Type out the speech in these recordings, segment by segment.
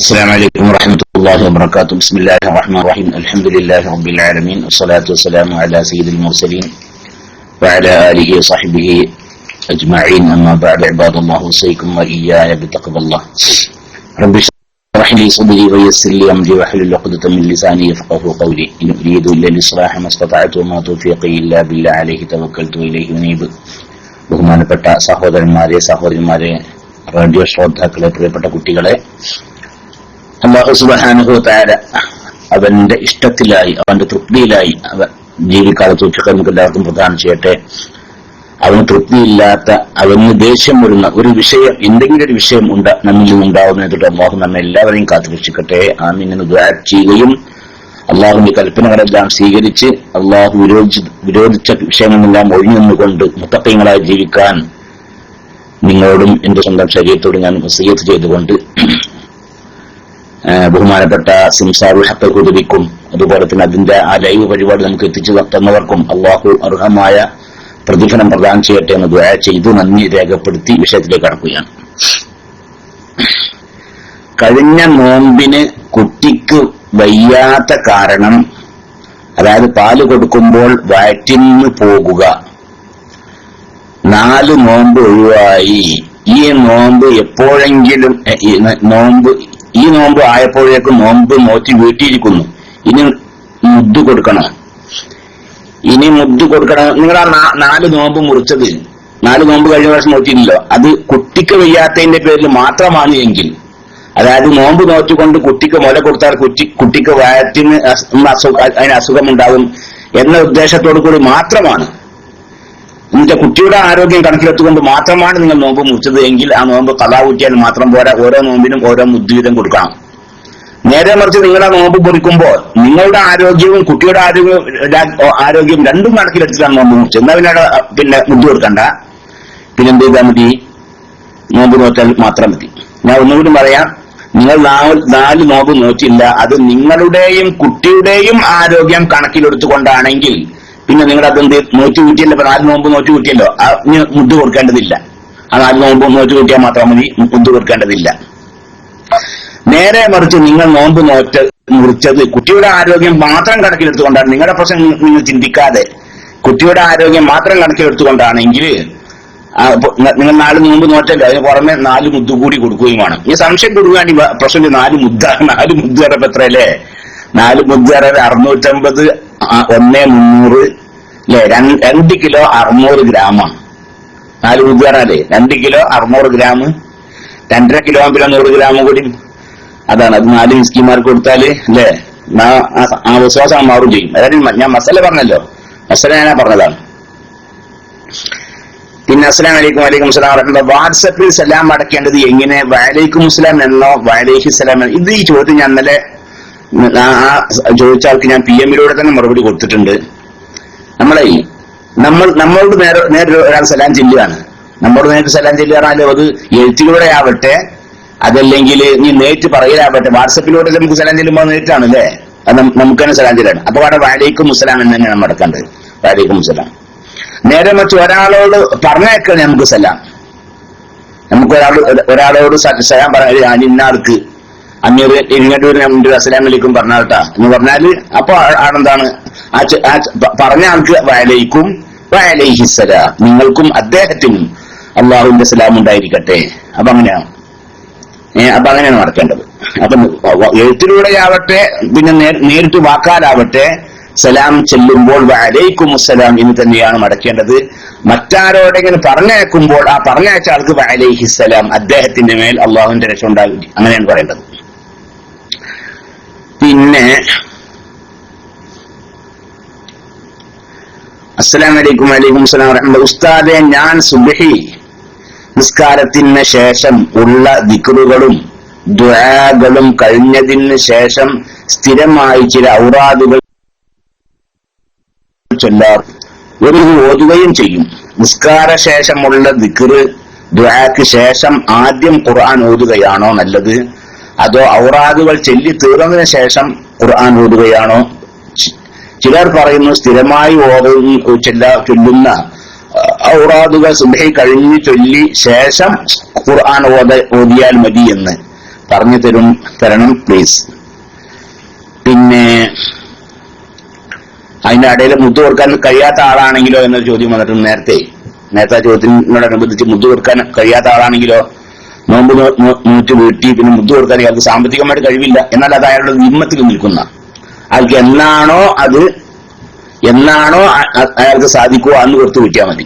السلام عليكم ورحمة الله وبركاته. بسم الله الرحمن الرحيم. الحمد لله رب العالمين، والصلاة والسلام على سيد المرسلين وعلى آله وصحبه أجمعين. أما بعد، عباد الله، أوصيكم وإياي بتقوى الله. رب اشرح لي صدري ويسر لي أمري واحلل عقدة من لساني يفقهوا قولي. إن أريد إلا الإصلاح ما استطعت وما توفيقي إلا بالله عليه توكلت وإليه أنيب. ബഹുമാനപ്പെട്ട സഹോദരന്മാരെ, സഹോദരിമാരെ, റേഡിയോ ശ്രോതാക്കളെ, പ്രിയപ്പെട്ട കുട്ടികളെ, അല്ലാഹു സുബ്ഹാനഹു വ തആല അവന്റെ ഇഷ്ടത്തിലായി, അവന്റെ തൃപ്തിയിലായി ജീവിക്കാതെ തൗഫീഖ് നമുക്ക് എല്ലാവർക്കും പ്രദാനം ചെയ്യട്ടെ. അവന് തൃപ്തിയില്ലാത്ത, അവന് ദേഷ്യം വരുന്ന ഒരു വിഷയം, എന്തെങ്കിലും ഒരു വിഷയം നമ്മിൽ ഉണ്ടാവുന്നതിന് അല്ലാഹു നമ്മെ എല്ലാവരെയും കാത്തുരക്ഷിക്കട്ടെ. ആമീൻ എന്ന് ദുആ ചെയ്യുകയും അള്ളാഹുവിന്റെ കൽപ്പനകളെല്ലാം സ്വീകരിച്ച് അള്ളാഹു വിരോധിച്ച വിഷയങ്ങളെല്ലാം ഒഴിഞ്ഞു നിന്നുകൊണ്ട് മുത്തഖീങ്ങളായി ജീവിക്കാൻ നിങ്ങളോടും എന്റെ സ്വന്തം ശരീരത്തോടും ഞാൻ വസിയത്ത് ചെയ്തുകൊണ്ട് ബഹുമാനപ്പെട്ട സിംസാറുൽ ഹഖ് ഹുദവിക്കും അതുപോലെ തന്നെ അതിന്റെ ആ ലൈവ് പരിപാടി നമുക്ക് എത്തിച്ചു തന്നവർക്കും അള്ളാഹു അർഹമായ പ്രതിഫലം പ്രദാനം ചെയ്യട്ടെ എന്ന് ദുആ ചെയ്തു നന്ദി രേഖപ്പെടുത്തി വിഷയത്തിലേക്ക് കടക്കുകയാണ്. കഴിഞ്ഞ നോമ്പിന് കുട്ടിക്ക് വയ്യാത്ത കാരണം, അതായത് പാല് കൊടുക്കുമ്പോൾ വയറ്റിന്ന് പോകുക, 4 നോമ്പ് ഒഴിവായി. ഈ നോമ്പ് എപ്പോഴെങ്കിലും ഈ നോമ്പ് ആയപ്പോഴേക്കും നോമ്പ് നോറ്റി വീട്ടിയിരിക്കുന്നു. ഇനി മുദ്ദ് കൊടുക്കണം. നിങ്ങൾ ആ 4 നോമ്പ് മുറിച്ചത്, 4 നോമ്പ് കഴിഞ്ഞ വർഷം നോറ്റിയില്ലല്ലോ, അത് കുട്ടിക്ക് വയ്യാത്തതിന്റെ പേരിൽ മാത്രമാണ് എങ്കിൽ, അതായത് നോമ്പ് നോറ്റുകൊണ്ട് കുട്ടിക്ക് മുല കൊടുത്താൽ കുട്ടിക്ക് വയറ്റിന് അതിന് അസുഖമുണ്ടാകും എന്ന ഉദ്ദേശത്തോടു കൂടി മാത്രമാണ്, എന്നുവെച്ചാൽ കുട്ടിയുടെ ആരോഗ്യം കണക്കിലെത്തുകൊണ്ട് മാത്രമാണ് നിങ്ങൾ നോമ്പ് മുറിച്ചത് എങ്കിൽ ആ നോമ്പ് ഖളാ ഊറ്റിയാൽ മാത്രം പോരാ, ഓരോ നോമ്പിനും ഓരോ മുദ്ദ് വീതം കൊടുക്കണം. നേരെ മറിച്ച് നിങ്ങളെ നോമ്പ് മുറിക്കുമ്പോൾ നിങ്ങളുടെ ആരോഗ്യവും കുട്ടിയുടെ ആരോഗ്യം രണ്ടും കണക്കിലെടുത്തിട്ടാണ് നോമ്പ് മുറിച്ചത്. എന്നാൽ പിന്നെ മുദ്ദ് കൊടുക്കണ്ട, പിന്നെന്ത് ചെയ്താൽ മതി? നോമ്പ് നോറ്റാൽ മാത്രം മതി. ഞാൻ ഒന്നുകൂടി പറയാം, നിങ്ങൾ 4 നോമ്പ് നോറ്റില്ല, അത് നിങ്ങളുടെയും കുട്ടിയുടെയും ആരോഗ്യം കണക്കിലെടുത്തുകൊണ്ടാണെങ്കിൽ പിന്നെ നിങ്ങൾ അതെന്ത് നോറ്റ് കൂട്ടിയല്ലോ, 4 നോമ്പ് നോറ്റ് കൂട്ടിയല്ലോ, മുദ്ദ് കൊടുക്കേണ്ടതില്ല. ആ 4 നോമ്പ് നോറ്റ് കൂട്ടിയാൽ മാത്രം മതി, മുദ്ദ് കൊടുക്കേണ്ടതില്ല. നേരെ മറിച്ച് നിങ്ങൾ നോമ്പ് മുറിച്ചത് കുട്ടിയുടെ ആരോഗ്യം മാത്രം കണക്കിലെടുത്തുകൊണ്ടാണ്, നിങ്ങളുടെ പ്രശ്നം നിങ്ങൾ ചിന്തിക്കാതെ കുട്ടിയുടെ ആരോഗ്യം മാത്രം കണക്കിലെടുത്തുകൊണ്ടാണെങ്കിൽ നിങ്ങൾ 4 നോമ്പ് നോറ്റല്ലോ, അതിന് പുറമെ 4 മുദ്ദ് കൂടി കൊടുക്കുകയും വേണം. ഈ സംശയം കൊടുക്കുകയാണ് ഈ പ്രശ്നം. 4 മുദ്ദ് അറപ്പ് എത്രയല്ലേ? 4 മുദ്ദ് അറപ്പ് 650 1,300 അല്ലെ, 2 കിലോ 600 ഗ്രാമാണ് 4 മുദ്ദ് അറല്ലേ. 2 കിലോ 600 ഗ്രാം, 2.5 കിലോ ആകുമ്പോൾ 100 ഗ്രാം കൂടി, അതാണ്. അത് 4 മിസ്കിന്മാർക്ക് കൊടുത്താല് അല്ലെ, ആ വിശ്വാസം മാറും ചെയ്യും. അതായത് ഞാൻ മസാല പറഞ്ഞല്ലോ, മസാല ഞാനാ പറഞ്ഞതാണ്. പിന്നെ അസ്സലാമു അലൈക്കും. വലൈക്കും സലാം വറഹ്മത്തുള്ളാഹി. വാട്സപ്പിൽ സലാം അടക്കേണ്ടത് എങ്ങനെ? വഅലൈക്കും സലാം എന്നോ വഅലൈഹി സലാം? ഇത് ഈ ചോദ്യം ഞാൻ ഇന്നലെ ചോദിച്ച ആൾക്ക് ഞാൻ PM-ലൂടെ തന്നെ മറുപടി കൊടുത്തിട്ടുണ്ട്. നമ്മളോട് നേരെ ഒരാൾ സലാം ചെല്ലുകയാണ്, നമ്മളോട് നേരിട്ട് സലാം ചെല്ലുകയാണല്ലോ, അത് എഴുത്തിലൂടെ ആവട്ടെ അതല്ലെങ്കിൽ നീ നേരിട്ട് പറയലാവട്ടെ, വാട്സപ്പിലൂടെ നമുക്ക് സലാം ചെല്ലുമ്പോൾ നേരിട്ടാണ് അല്ലേ, അത് നമുക്ക് തന്നെ സലാം ചെല്ലാണ്. അപ്പൊ അവിടെ വഅലൈക്കും സലാം എന്ന് തന്നെയാണ് നമ്മൾ അടക്കേണ്ടത്. വഅലൈക്കും സലാം. നേരെ മറിച്ച് ഒരാളോട് പറഞ്ഞേക്കാൻ നമുക്ക് സലാം, നമുക്ക് ഒരാളോട് സലാം പറയാൻ, ഇന്ന ആൾക്ക് അമീർ ഇങ്ങോട്ട് അസ്സലാമു അലൈക്കും പറഞ്ഞാട്ടാ എന്ന് പറഞ്ഞാല് അപ്പൊ ആണെന്താണ് പറഞ്ഞ ആൾക്ക് വഅലൈക്കും വഅലൈഹിസ്സലാം, നിങ്ങൾക്കും അദ്ദേഹത്തിനും അള്ളാഹുവിന്റെ സലാം ഉണ്ടായിരിക്കട്ടെ. അപ്പൊ അങ്ങനെയാണ് നടക്കേണ്ടത്. അപ്പൊ എഴുത്തിലൂടെ ആവട്ടെ പിന്നെ നേരിട്ട് വാക്കാലാവട്ടെ, സലാം ചെല്ലുമ്പോൾ വഅലൈക്കും അസ്സലാം എന്ന് തന്നെയാണ് മടക്കേണ്ടത്. മറ്റാരോടെങ്കിലും പറഞ്ഞയക്കുമ്പോൾ ആ പറഞ്ഞയച്ച ആൾക്ക് വഅലൈഹിസ്സലാം, അദ്ദേഹത്തിന്റെ മേൽ അള്ളാഹുവിന്റെ രക്ഷ ഉണ്ടാകും, അങ്ങനെയാണ് പറയേണ്ടത്. പിന്നെ അസ്സലാമു അലൈക്കും. വലൈക്കും സലാം വറഹ്മത്തുള്ളാഹി. ഉസ്താദെ, ഞാൻ സുബ്ഹി നിസ്കാരത്തിന് ശേഷം ഉള്ള ദിക്റുകളും ദുആകളും കഴിഞ്ഞതിന് ശേഷം സ്ഥിരമായി ചില ഔറാദുകൾ ഒരു ഓതുകയും ചെയ്യും. നിസ്കാര ശേഷമുള്ള ദിക്റ് ദുആക്ക് ശേഷം ആദ്യം ഖുർആൻ ഓതുകയാണോ നല്ലത്, അതോ ഔറാദുകൾ ചൊല്ലി തീർന്നതിന് ശേഷം ഖുർആൻ ഓതുകയാണോ? ചിലർ പറയുന്നു സ്ഥിരമായി ചൊല്ലുന്ന ഔറാദുകൾ സുബ്ഹി കഴിഞ്ഞ് ചൊല്ലി ശേഷം ഖുർആൻ ഓതിയാൽ മതി എന്ന്. പറഞ്ഞു തരണം പ്ലീസ്. പിന്നെ അതിന്റെ ഇടയിൽ മുദ്ദു കൊടുക്കാൻ കഴിയാത്ത ആളാണെങ്കിലോ എന്നൊരു ചോദ്യം വന്നിട്ടുണ്ട് നേരത്തെ ചോദ്യത്തിനോടനുബന്ധിച്ച് മുദ്ദു കൊടുക്കാൻ കഴിയാത്ത ആളാണെങ്കിലോ, നോമ്പ് നൂറ്റ് വീട്ടി പിന്നെ മുദ്ദു കൊടുക്കാൻ അയാൾക്ക് സാമ്പത്തികമായിട്ട് കഴിവില്ല, എന്നാൽ അത് അയാളുടെ നിമ്മത്തിൽ നിൽക്കുന്ന അയാൾക്ക് എന്നാണോ അയാൾക്ക് സാധിക്കുക അന്ന് കൊടുത്തു വിട്ടാൽ മതി.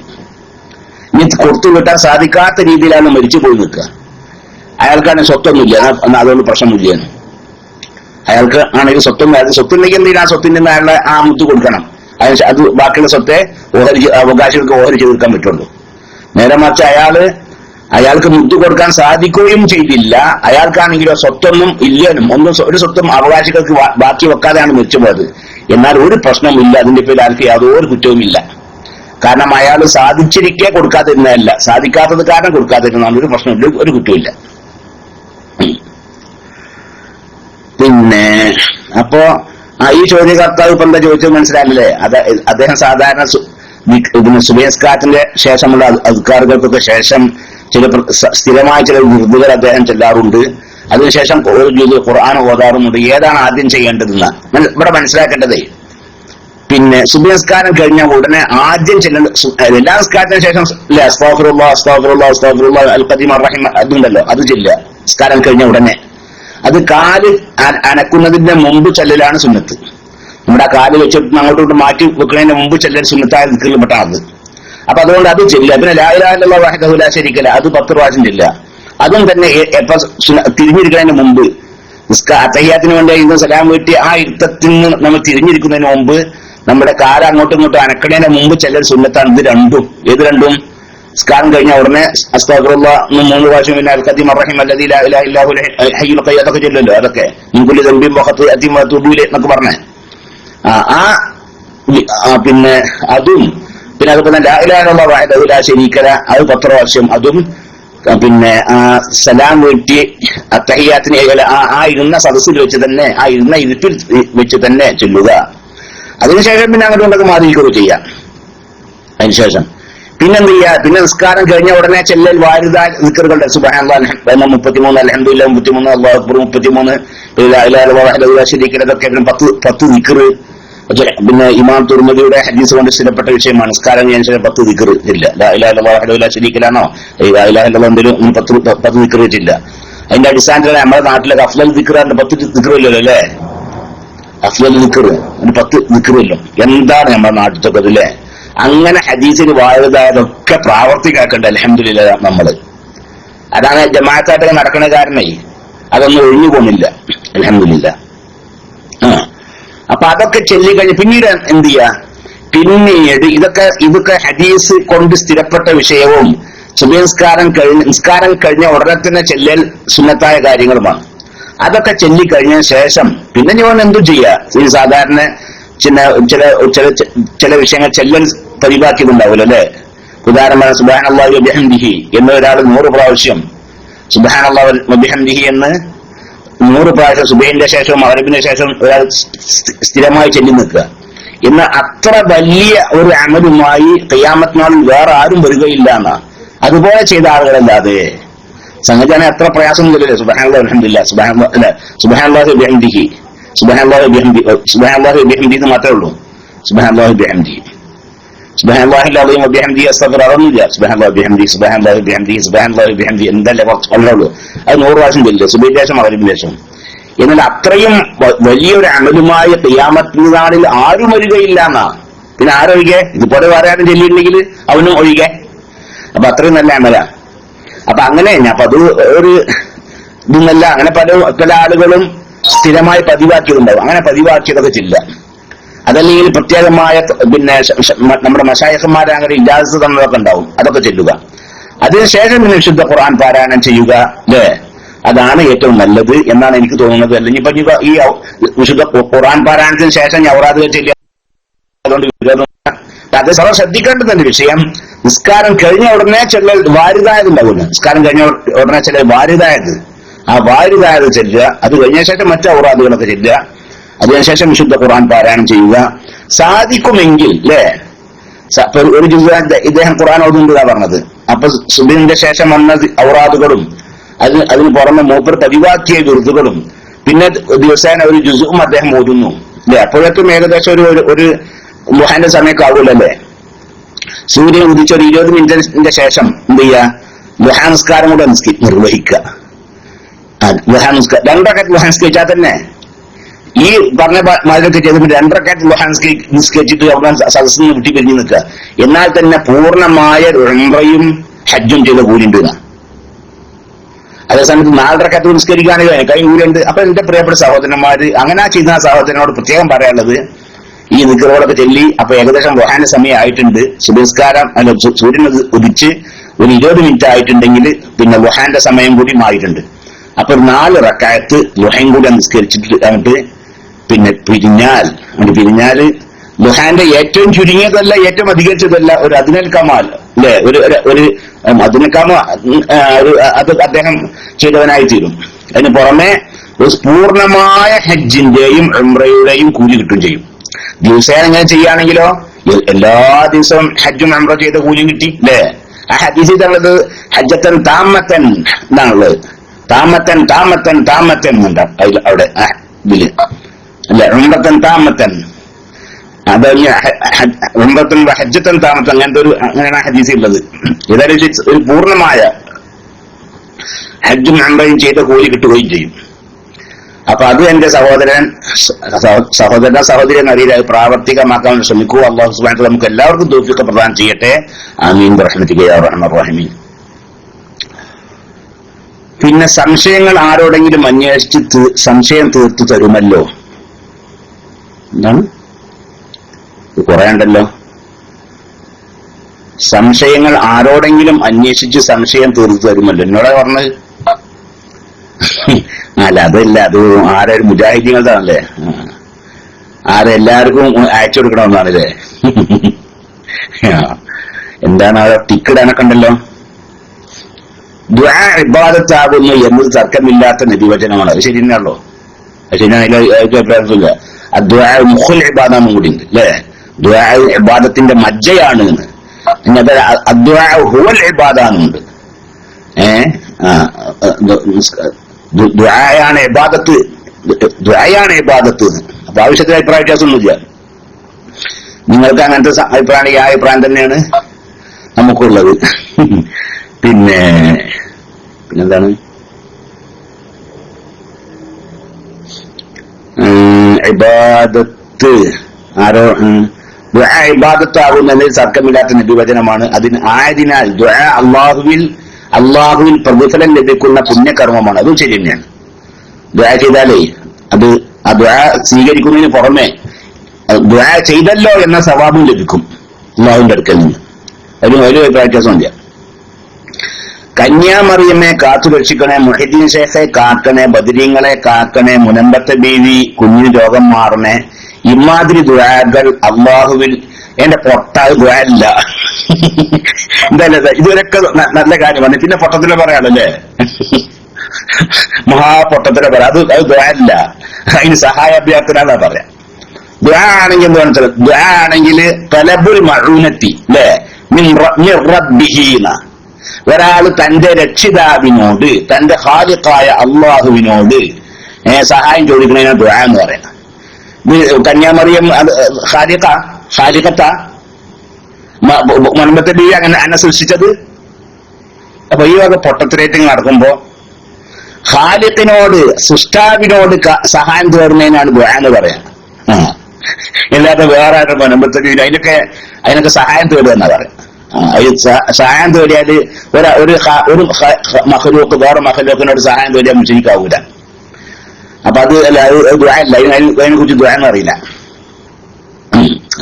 ഇനി കൊടുത്തു വിട്ടാൻ സാധിക്കാത്ത രീതിയിലാണ് മരിച്ചു പോയി നിൽക്കുക. അയാൾക്കാണെങ്കിൽ സ്വത്തൊന്നുമില്ല, അതുകൊണ്ട് പ്രശ്നമില്ല. അയാൾക്ക് ആണെങ്കിൽ സ്വത്തുണ്ടെങ്കിൽ എന്തിനാ സ്വത്തിന്റെ അയാളുടെ ആ മുദ്ദു കൊടുക്കണം. അത് ബാക്കിയുള്ള സ്വത്തെ അവകാശികൾക്ക് ഓഹരി തീർക്കാൻ പറ്റുള്ളൂ. നേരെ മറിച്ച് അയാൾക്ക് മുദ്ദു കൊടുക്കാൻ സാധിക്കുകയും ചെയ്തില്ല, അയാൾക്കാണെങ്കിലോ സ്വത്തൊന്നും ഇല്ലേനും ഒരു സ്വത്തും അവകാശികൾക്ക് ബാക്കി വെക്കാതെയാണ് മരിച്ചു പോയത്. എന്നാൽ ഒരു പ്രശ്നമില്ല, അതിന്റെ പേരിൽ ആൾക്ക് യാതൊരു കുറ്റവുമില്ല. കാരണം അയാൾ സാധിച്ചിരിക്കെ കൊടുക്കാതിരുന്നതല്ല, സാധിക്കാത്തത് കാരണം കൊടുക്കാതിരുന്നതാണ്. ഒരു പ്രശ്നമില്ല, ഒരു കുറ്റമില്ല. പിന്നെ അപ്പോ ഈ ചോദ്യകർത്താവ് ഇപ്പൊ എന്താ ചോദിച്ചത് മനസ്സിലായില്ലേ? അദ്ദേഹം സാധാരണ സുബഹിസ്കാരത്തിന്റെ ശേഷമുള്ള അദ്കാറുകൾക്കൊക്കെ ശേഷം സ്ഥിരമായ ചില വിറുതുകൾ അദ്ദേഹം ചെല്ലാറുണ്ട്. അതിനുശേഷം ഒരു ജുസ് ഖുർആൻ ഓതാറുമുണ്ട്. ഏതാണ് ആദ്യം ചെയ്യേണ്ടതെന്ന് ഇവിടെ മനസ്സിലാക്കേണ്ടത്. പിന്നെ സുബഹിസ്കാരം കഴിഞ്ഞ ഉടനെ ആദ്യം എല്ലാ നിസ്കാരത്തിന് ശേഷം അസ്തഗ്ഫിറുല്ലാഹ് അൽ ഖദീം അർ റഹീം അതുണ്ടല്ലോ, അത് ചെല്ലുക നിസ്കാരം കഴിഞ്ഞ ഉടനെ. അത് കാല് അനക്കുന്നതിന്റെ മുമ്പ് ചെല്ലലാണ് സുന്നത്ത്. നമ്മുടെ കാല് വെച്ചിട്ട് അങ്ങോട്ടോട്ട് മാറ്റി വെക്കുന്നതിന് മുമ്പ് ചെല്ലൽ സുന്നത്തായ ദിക്റിൽപ്പെട്ടാണ്. അപ്പൊ അതുകൊണ്ട് അത് ചെല്ലുക. പിന്നെ ലാ ഇലാഹ ഇല്ലല്ലാഹു വഹ്ദഹു ലാ ശരീക ലഹു അത് 10 പ്രാവശ്യം ചെല്ലുക. അതും തന്നെ എപ്പോ തിരിഞ്ഞിരിക്കുന്നതിന് മുമ്പ് തഹിയ്യാത്തിന് വേണ്ടി ഇന്ന് സലാം വീട്ടി ആ ഇരുത്തത്തിൽ നിന്ന് നമ്മൾ തിരിഞ്ഞിരിക്കുന്നതിന് മുമ്പ് നമ്മുടെ കാല് അങ്ങോട്ടും ഇങ്ങോട്ടും അനക്കണതിന് മുമ്പ് ചെല്ലൽ സുന്നത്താണ്. ഇത് രണ്ടും നിസ്കാരം കഴിഞ്ഞ ഉടനെ അസ്തഗ്ഫിറുല്ലാഹ് 3 പ്രാവശ്യം, പിന്നെ അൽ ഖദീം അർ റഹീം അല്ലദീ ലാ ഇലാഹ ഇല്ലാ ഹുൽ ഹയ്യുൽ ഖയ്യൂം അതൊക്കെ ചെല്ലുമല്ലോ. അതൊക്കെ മിൻ കുല്ലി ദംബിൻ വഖതിഅത്തിൻ വഅതൂബു ഇലൈഹി എന്നൊക്കെ പറഞ്ഞേ പിന്നെ അതും പിന്നെ അതുപോലെ ലാ ഇലാഹ ഇല്ലല്ലാഹു വഹ്ദഹു ലാ ശരീക ലഹു അത് 10 പ്രാവശ്യം അതും പിന്നെ സലാം വീട്ടി തഹിയ്യാത്തിന് ആ ഇരുന്ന സദസ്സിൽ വെച്ച് തന്നെ ആ ഇരുന്ന ഇരുപ്പിൽ വെച്ച് തന്നെ ചൊല്ലുക. അതിനുശേഷം പിന്നെ അങ്ങോട്ട് കൊണ്ടൊക്കെ മാറിയിരിക്കുകയോ ചെയ്യാം. അതിനുശേഷം പിന്നെന്ത് ചെയ്യുക? പിന്നെ നിസ്കാരം കഴിഞ്ഞ ഉടനെ ചെല്ലൽ വാരിദായ ദിക്റുകളുടെ സുബ്ഹാനല്ലാഹ് 33, അൽഹംദുലില്ലാഹ് 33, അല്ലാഹു അക്ബർ 33, ലാ ഇലാഹ ഇല്ലല്ലാഹു വഹ്ദഹു ലാ ശരീക ലഹു ഇതൊക്കെ 10 ദിക്ർ. പിന്നെ ഇമാം തുർമുദിയുടെ ഹദീസ് കൊണ്ട് സ്ഥിരപ്പെട്ട വിഷയമാണ്. നിസ്കാരം കഴിഞ്ഞ ശേഷം 10 ദിക്ർ ഇല്ല. ലാ ഇലാഹ ഇല്ലല്ലാഹു വഹ്ദഹു ലാ ശരീക ലഹു ലാ ഇലാഹ ഇല്ലല്ലാഹു എന്തെങ്കിലും 10 ദിക്ർ ഇല്ല. അതിന്റെ അടിസ്ഥാനത്തിൽ നമ്മുടെ നാട്ടിലൊക്കെ അഫ്ളൽ ദിക്റാണ്ട് 10 ദിക്ർ ഇല്ലല്ലോ അല്ലേ? അഫ്ളൽ ദിക്ർ 10 ദിക്ർ ഇല്ല. എന്താണ് നമ്മുടെ നാട്ടിലൊക്കെ അല്ലേ? അങ്ങനെ ഹദീസിന് വായതായതൊക്കെ പ്രാവർത്തികാക്കേണ്ട അൽഹംദുലില്ലാഹ് നമ്മള്. അതാണ് ജമാഅത്തായിട്ട് നടക്കുന്ന കാരണേ അതൊന്നും ഒഴിഞ്ഞു പോകുന്നില്ല അൽഹംദുലില്ലാഹ്. അപ്പൊ അതൊക്കെ ചൊല്ലിക്കഴിഞ്ഞ് പിന്നീട് എന്ത് ചെയ്യാ? പിന്നീട് ഇതൊക്കെ ഹദീസ് കൊണ്ട് സ്ഥിരപ്പെട്ട വിഷയവും സുബഹിസ്കാരം നിസ്കാരം കഴിഞ്ഞ ഉടനെ തന്നെ ചെല്ലൽ സുന്നത്തായ കാര്യങ്ങളുമാണ്. അതൊക്കെ ചൊല്ലിക്കഴിഞ്ഞ ശേഷം പിന്നെ ഞാൻ എന്തും ചെയ്യാ? ഈ സാധാരണ ചില വിഷയങ്ങൾ ചെല്ലൽ പതിവാക്കിയിട്ടുണ്ടാവില്ല അല്ലെ? ഉദാഹരണമാണ് സുബ്ഹാനല്ലാഹി വബിഹംദിഹി എന്ന് ഒരാൾ 100 പ്രാവശ്യം സുബ്ഹാനല്ലാഹി വബിഹംദിഹി എന്ന് 100 പ്രാവശ്യം സുബഹിന്റെ ശേഷവും മഗ്‌രിബിന്റെ ശേഷവും ഒരാൾ സ്ഥിരമായി ചൊല്ലി നിൽക്കുക. ഇന്ന് അത്ര വലിയ ഒരു അമലുമായി ഖിയാമത്ത് നാളിൽ വേറെ ആരും വരികയില്ല എന്നാ. അതുപോലെ ചെയ്ത ആളുകളല്ലാതെ സംഗതിയാണ്. അത്ര പ്രയാസമൊന്നുമില്ലല്ലേ? സുബ്ഹാനല്ലാഹി വൽഹംദുലില്ലാഹ് സുബ്ഹാനല്ലാഹി വബിഹംദിഹി സുബ്ഹാനല്ലാഹി വബിഹംദിഹി എന്ന് മാത്രമേ ഉള്ളൂ. സുബ്ഹാനല്ലാഹി വബിഹംദിഹി സുബ്ഹാനല്ലാഹിൽ അദീം വബിഹംദിഹി അസ്തഗ്ഫിറു അതൊന്നുമില്ല. സുബ്ഹാനല്ലാഹി വബിഹംദിഹി സുബ്ഹാനല്ലാഹി വബിഹംദിഹി സുബ്ഹാനല്ലാഹി വബിഹംദിഹി എന്തല്ലേ കുറച്ചേ ഉള്ളൂ. അത് 100 പ്രാവശ്യം ചൊല്ലുക സുബഹിക്ക് ശേഷം മഗ്‌രിബിന് ശേഷം. എന്നാൽ അത്രയും വലിയൊരു അമലുമായി ഖിയാമത്ത് നാളിൽ ആരും വരികയില്ല എന്നാ. പിന്നെ ആരൊഴികെ? ഇതുപോലെ വേറെ ആരും ചൊല്ലിയിട്ടുണ്ടെങ്കിൽ അവനും ഒഴികെ. അപ്പൊ അത്രയും നല്ല അമലാ. അപ്പൊ അങ്ങനെ അപ്പൊ അത് ഒരു ഇതൊന്നല്ല. അങ്ങനെ പല ആളുകളും സ്ഥിരമായി പതിവാക്കിയതുണ്ടാവും. അങ്ങനെ പതിവാക്കിയതൊക്കെ ചില്ല. അതല്ലെങ്കിൽ പ്രത്യേകമായ പിന്നെ നമ്മുടെ മശായിഖന്മാരെ അങ്ങനെ ഇജാസത്ത് തന്നതൊക്കെ ഉണ്ടാവും. അതൊക്കെ ചെല്ലുക. അതിനുശേഷം പിന്നെ വിശുദ്ധ ഖുർആൻ പാരായണം ചെയ്യുക അല്ലേ? അതാണ് ഏറ്റവും നല്ലത് എന്നാണ് എനിക്ക് തോന്നുന്നത്. അല്ലെങ്കിൽ ഇപ്പൊ ഈ വിശുദ്ധ ഖുർആൻ പാരായണത്തിന് ശേഷം ഔറാദുകൾ ചെല്ലുക അതുകൊണ്ട് അത് സർവ്വ ശ്രദ്ധിക്കേണ്ടതിന്റെ വിഷയം. നിസ്കാരം കഴിഞ്ഞ ഉടനെ ചെല്ലൽ വാരിദായതുണ്ടാവുന്നു. നിസ്കാരം കഴിഞ്ഞ ഉടനെ ചെല്ലൽ വാരിദായത്. ആ വാരിദായത് ചെല്ലുക. അത് കഴിഞ്ഞ ശേഷം മറ്റു ഔറാദുകളൊക്കെ ചെല്ലുക. അതിനുശേഷം വിശുദ്ധ ഖുർആൻ പാരായണം ചെയ്യുക. സാധിക്കുമെങ്കിൽ അല്ലേ? ഒരു ഇദ്ദേഹം ഖുർആൻ ഓതുന്നുണ്ടാ പറഞ്ഞത്. അപ്പൊ സുബഹിന്റെ ശേഷം വന്ന ഔറാദുകളും അതിന് പുറമെ മൂപ്പർ പതിവാക്കിയ വിറുതുകളും പിന്നെ ദിവസേന ഒരു ജുസും അദ്ദേഹം ഓതുന്നു അല്ലെ. അപ്പോഴേക്കും ഏകദേശം ഒരു ലുഹാന്റെ സമയമൊക്കെ ആവൂലല്ലേ. സൂര്യൻ ഉദിച്ച ഒരു 20 മിനിറ്റിന്റെ ശേഷം എന്ത് ചെയ്യുക, ലുഹാ നിസ്കാരം കൂടെ നിർവഹിക്കുക. ലുഹാ നിസ്കാരം 2 റക്അത്ത് ലുഹാ നിസ്കരിച്ചാൽ തന്നെ ഈ പറഞ്ഞ മാതിരിയൊക്കെ ചെയ്തിട്ട് 2 റക്അത്ത് ലുഹാ നിസ്കരിച്ചിട്ട് അവിടെ സദസ്സിൽ നിന്ന് വിട്ടി പിരിഞ്ഞു നിൽക്കുക. എന്നാൽ തന്നെ പൂർണ്ണമായ ഉംറയും ഹജ്ജും ചെയ്ത കൂലിണ്ട്. അതേസമയത്ത് 4 റക്അത്ത് നിസ്കരിക്കുകയാണെങ്കിൽ അതിനേക്കാളും കൂലിയുണ്ട്. അപ്പൊ എന്റെ പ്രിയപ്പെട്ട സഹോദരന്മാര്, അങ്ങനെ ചെയ്യുന്ന സഹോദരനോട് പ്രത്യേകം പറയാനുള്ളത്, ഈ നിക്കറുകളൊക്കെ ചൊല്ലി അപ്പൊ ഏകദേശം ലുഹാന്റെ സമയം ആയിട്ടുണ്ട്, സുബഹിസ്കാരം അല്ല സൂര്യൻ ഉദിച്ച് ഒരു 20 മിനിറ്റ് ആയിട്ടുണ്ടെങ്കിൽ പിന്നെ ലുഹാന്റെ സമയം കൂടി ആയിട്ടുണ്ട്. അപ്പൊ 4 റക്അത്ത് ലുഹയും കൂടി നിസ്കരിച്ചിട്ട് അങ്ങോട്ട് പിന്നെ പിരിഞ്ഞാല് ലുഹാന്റെ ഏറ്റവും ചുരുങ്ങിയതല്ല ഏറ്റവും അധികരിച്ചതല്ല, ഒരു അദ്നൽ കമാൽ അല്ലെ, ഒരു അദ്നൽ കമാൽ അത് അദ്ദേഹം ചെയ്തവനായി തീരും. അതിന് പുറമെ ഒരു പൂർണ്ണമായ ഹജ്ജിന്റെയും ഉംറയുടെയും കൂലി കിട്ടും ചെയ്യും. ദിവസേന ഇങ്ങനെ ചെയ്യുകയാണെങ്കിലോ എല്ലാ ദിവസവും ഹജ്ജും ഉംറ ചെയ്ത കൂലിയും കിട്ടി അല്ലേ. ആ ഹദീസിൽ തന്നത് ഹജ്ജത്തൻ താമത്തൻ എന്നാണുള്ളത്. താമത്തൻ താമത്തൻ താമത്തൻ എന്നുണ്ട് അവിടെ ഇതില് അല്ലെ. ഉംറത്തൻ താമത്തൻ, അത് ഉംറത്തൻ ഹജ്ജത്തൻ താമത്തൻ, അങ്ങനെയാണ് ഹദീസിൽ ഉള്ളത്. ഏതായാലും ഒരു പൂർണ്ണമായ ഹജ്ജും ഉംറയും ചെയ്ത കൂലി കിട്ടുകയും ചെയ്യും. അപ്പൊ അത് എന്റെ സഹോദരി എന്നറിയില്ല, പ്രാവർത്തികമാക്കാൻ ശ്രമിക്കൂ. അല്ലാഹു സുബ്ഹാനഹു വ തആല നമുക്ക് എല്ലാവർക്കും തൗഫീഖ് പ്രദാനം ചെയ്യട്ടെ. ആമീൻ ബിറഹ്മതിക യാ അർഹമർ റഹീമീൻ. പിന്നെ സംശയങ്ങൾ ആരോടെങ്കിലും അന്വേഷിച്ച് സംശയം തീർത്തു തരുമല്ലോ. എന്താണ് കുറെ ഉണ്ടല്ലോ. സംശയങ്ങൾ ആരോടെങ്കിലും അന്വേഷിച്ച് സംശയം തീർത്തു തരുമല്ലോ എന്നോടാ പറഞ്ഞത്. അല്ല അതല്ല, അത് ആരൊരു മുജാഹിദീങ്ങളാണല്ലേ, ആരെല്ലാവർക്കും അയച്ചു കൊടുക്കണമെന്നാണല്ലേ. എന്താണ് അവിടെ ടിക്കിടാനൊക്കെ ഉണ്ടല്ലോ. ദുആ ഇബാദത്താകുന്നു എന്നത് തർക്കമില്ലാത്ത നിധിവചനമാണ്. അത് ശരി തന്നെയാണല്ലോ, അത് ശരിയാണ്, അഭിപ്രായമില്ല. ദുആ മുഖുൽ ഇബാദാന്നും കൂടി ഉണ്ട് അല്ലെ. ദുആ ഇബാദത്തിന്റെ മജ്ജയാണ് എന്ന്. ദുആ ഹുവൽ ഇബാദാന്നുണ്ട്. ദുആയാണ് ഇബാദത്ത്, ദുആയാണ് ഇബാദത്ത്. അപ്പൊ ആവശ്യത്തിന് അഭിപ്രായ വ്യത്യാസമൊന്നുമില്ല. നിങ്ങൾക്ക് അങ്ങനത്തെ അഭിപ്രായം ആ അഭിപ്രായം തന്നെയാണ് നമുക്കുള്ളത്. പിന്നെന്താണ് ഇബാദത്ത് ആരോ ദുആ ഇബാദത്താകുന്നതിൽ തർക്കമില്ലാത്ത നിബിവചനമാണ്. ആയതിനാൽ ദുആ അള്ളാഹുവിൽ പ്രതിഫലം ലഭിക്കുന്ന പുണ്യകർമ്മമാണ്. അതും ശരി തന്നെയാണ്. ദുആ ചെയ്താലേ അത് ആ ദുആ സ്വീകരിക്കുന്നതിന് പുറമെ ദുആ ചെയ്തല്ലോ എന്ന സവാബും ലഭിക്കും അള്ളാഹുവിന്റെ അടുക്കൽ നിന്ന്. അതിന് വലിയ വ്യത്യാസമില്ല. കന്യാമറിയമ്മെ കാത്തുരക്ഷിക്കണേ, മുഹീദ്ദീൻ ശേഖെ കാക്കണേ, ബദരീങ്ങളെ കാക്കണേ, മുനമ്പത്തെ ബീവി കുഞ്ഞിന് രോഗം മാറണേ, ഇമാതിരി ദുആകൾ അള്ളാഹുവിൽ. എന്റെ പൊട്ടാത് ദുആല്ല എന്തായാലും ഇതുവരൊക്കെ നല്ല കാര്യമാണ്. പിന്നെ പൊട്ടത്തിലെ പറയാണല്ലേ, മഹാപൊട്ടത്തിലെ പറയാം. അത് ദുആല്ല, അതിന് സഹായാഭ്യർത്ഥന പറയാം. ദുആ ആണെങ്കിൽ എന്താ വെച്ചാൽ, ദുആ ആണെങ്കിൽ തലബുൽ മഊനത്തി അല്ലെ മിൻ റബ്ബിഹീന, ഒരാൾ തന്റെ രക്ഷിതാവിനോട്, തന്റെ ഖാലിഖായ അള്ളാഹുവിനോട് സഹായം ചോദിക്കുന്നതിനാണ് ദുആ എന്ന് പറയുന്നത്. കന്യാമറിയം ഖാലിഖത്ത മുൻപത്തെ ബീവി അങ്ങനെ സൃഷ്ടിച്ചത്. അപ്പൊ ഈ വക പൊട്ടത്തിലേറ്റിങ് നടക്കുമ്പോ ഖാലിഖിനോട്, സൃഷ്ടാവിനോട് സഹായം തേടുന്നതിനാണ് ദുആ എന്ന് പറയാം. അല്ലാതെ വേറെ മുൻപത്തെ ബീവി അതിനൊക്കെ സഹായം തേടുക എന്നാ പറയാം. സഹായം തേടിയാല് ഒരു മഖ്ലൂഖ് വേറെ മഖ്ലൂഖിനോട് സഹായം തേടിയാൽ മുശ്രിക്കാവൂല. അപ്പൊ അത് അല്ല, അത് ദുആ അല്ല, അതിനെ കുറിച്ച് ദുആ എന്നറിയില്ല.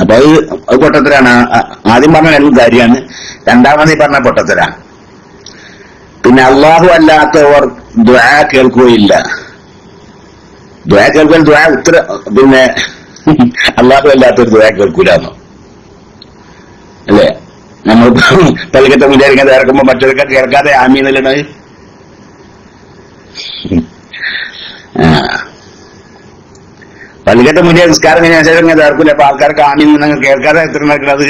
അപ്പൊ അത് പൊട്ടത്തരാണ്. ആദ്യം പറഞ്ഞ രണ്ട് കാര്യമാണ്, രണ്ടാമത് പറഞ്ഞ പൊട്ടത്തരാണ്. പിന്നെ അള്ളാഹു അല്ലാത്തവർ ദുആ കേൾക്കുകയില്ല. ദുആ കേൾക്കാൻ ദുആ പിന്നെ അള്ളാഹു അല്ലാത്തവർ ദുആ കേൾക്കൂലെന്നോ അല്ലേ? നമ്മൾ പള്ളിക്കത്തെ വിചാരിക്കാതെ ഇറക്കുമ്പോ മറ്റൊക്കെ കേൾക്കാതെ ആമീന്നല്ലേ. പള്ളിക്കത്തെ മുന്നേ നിസ്കാരം കഴിഞ്ഞാൽ ഇറക്കൂല. അപ്പൊ ആൾക്കാർക്ക് ആമീന്ന് കേൾക്കാതെ എത്ര നടക്കുന്നത്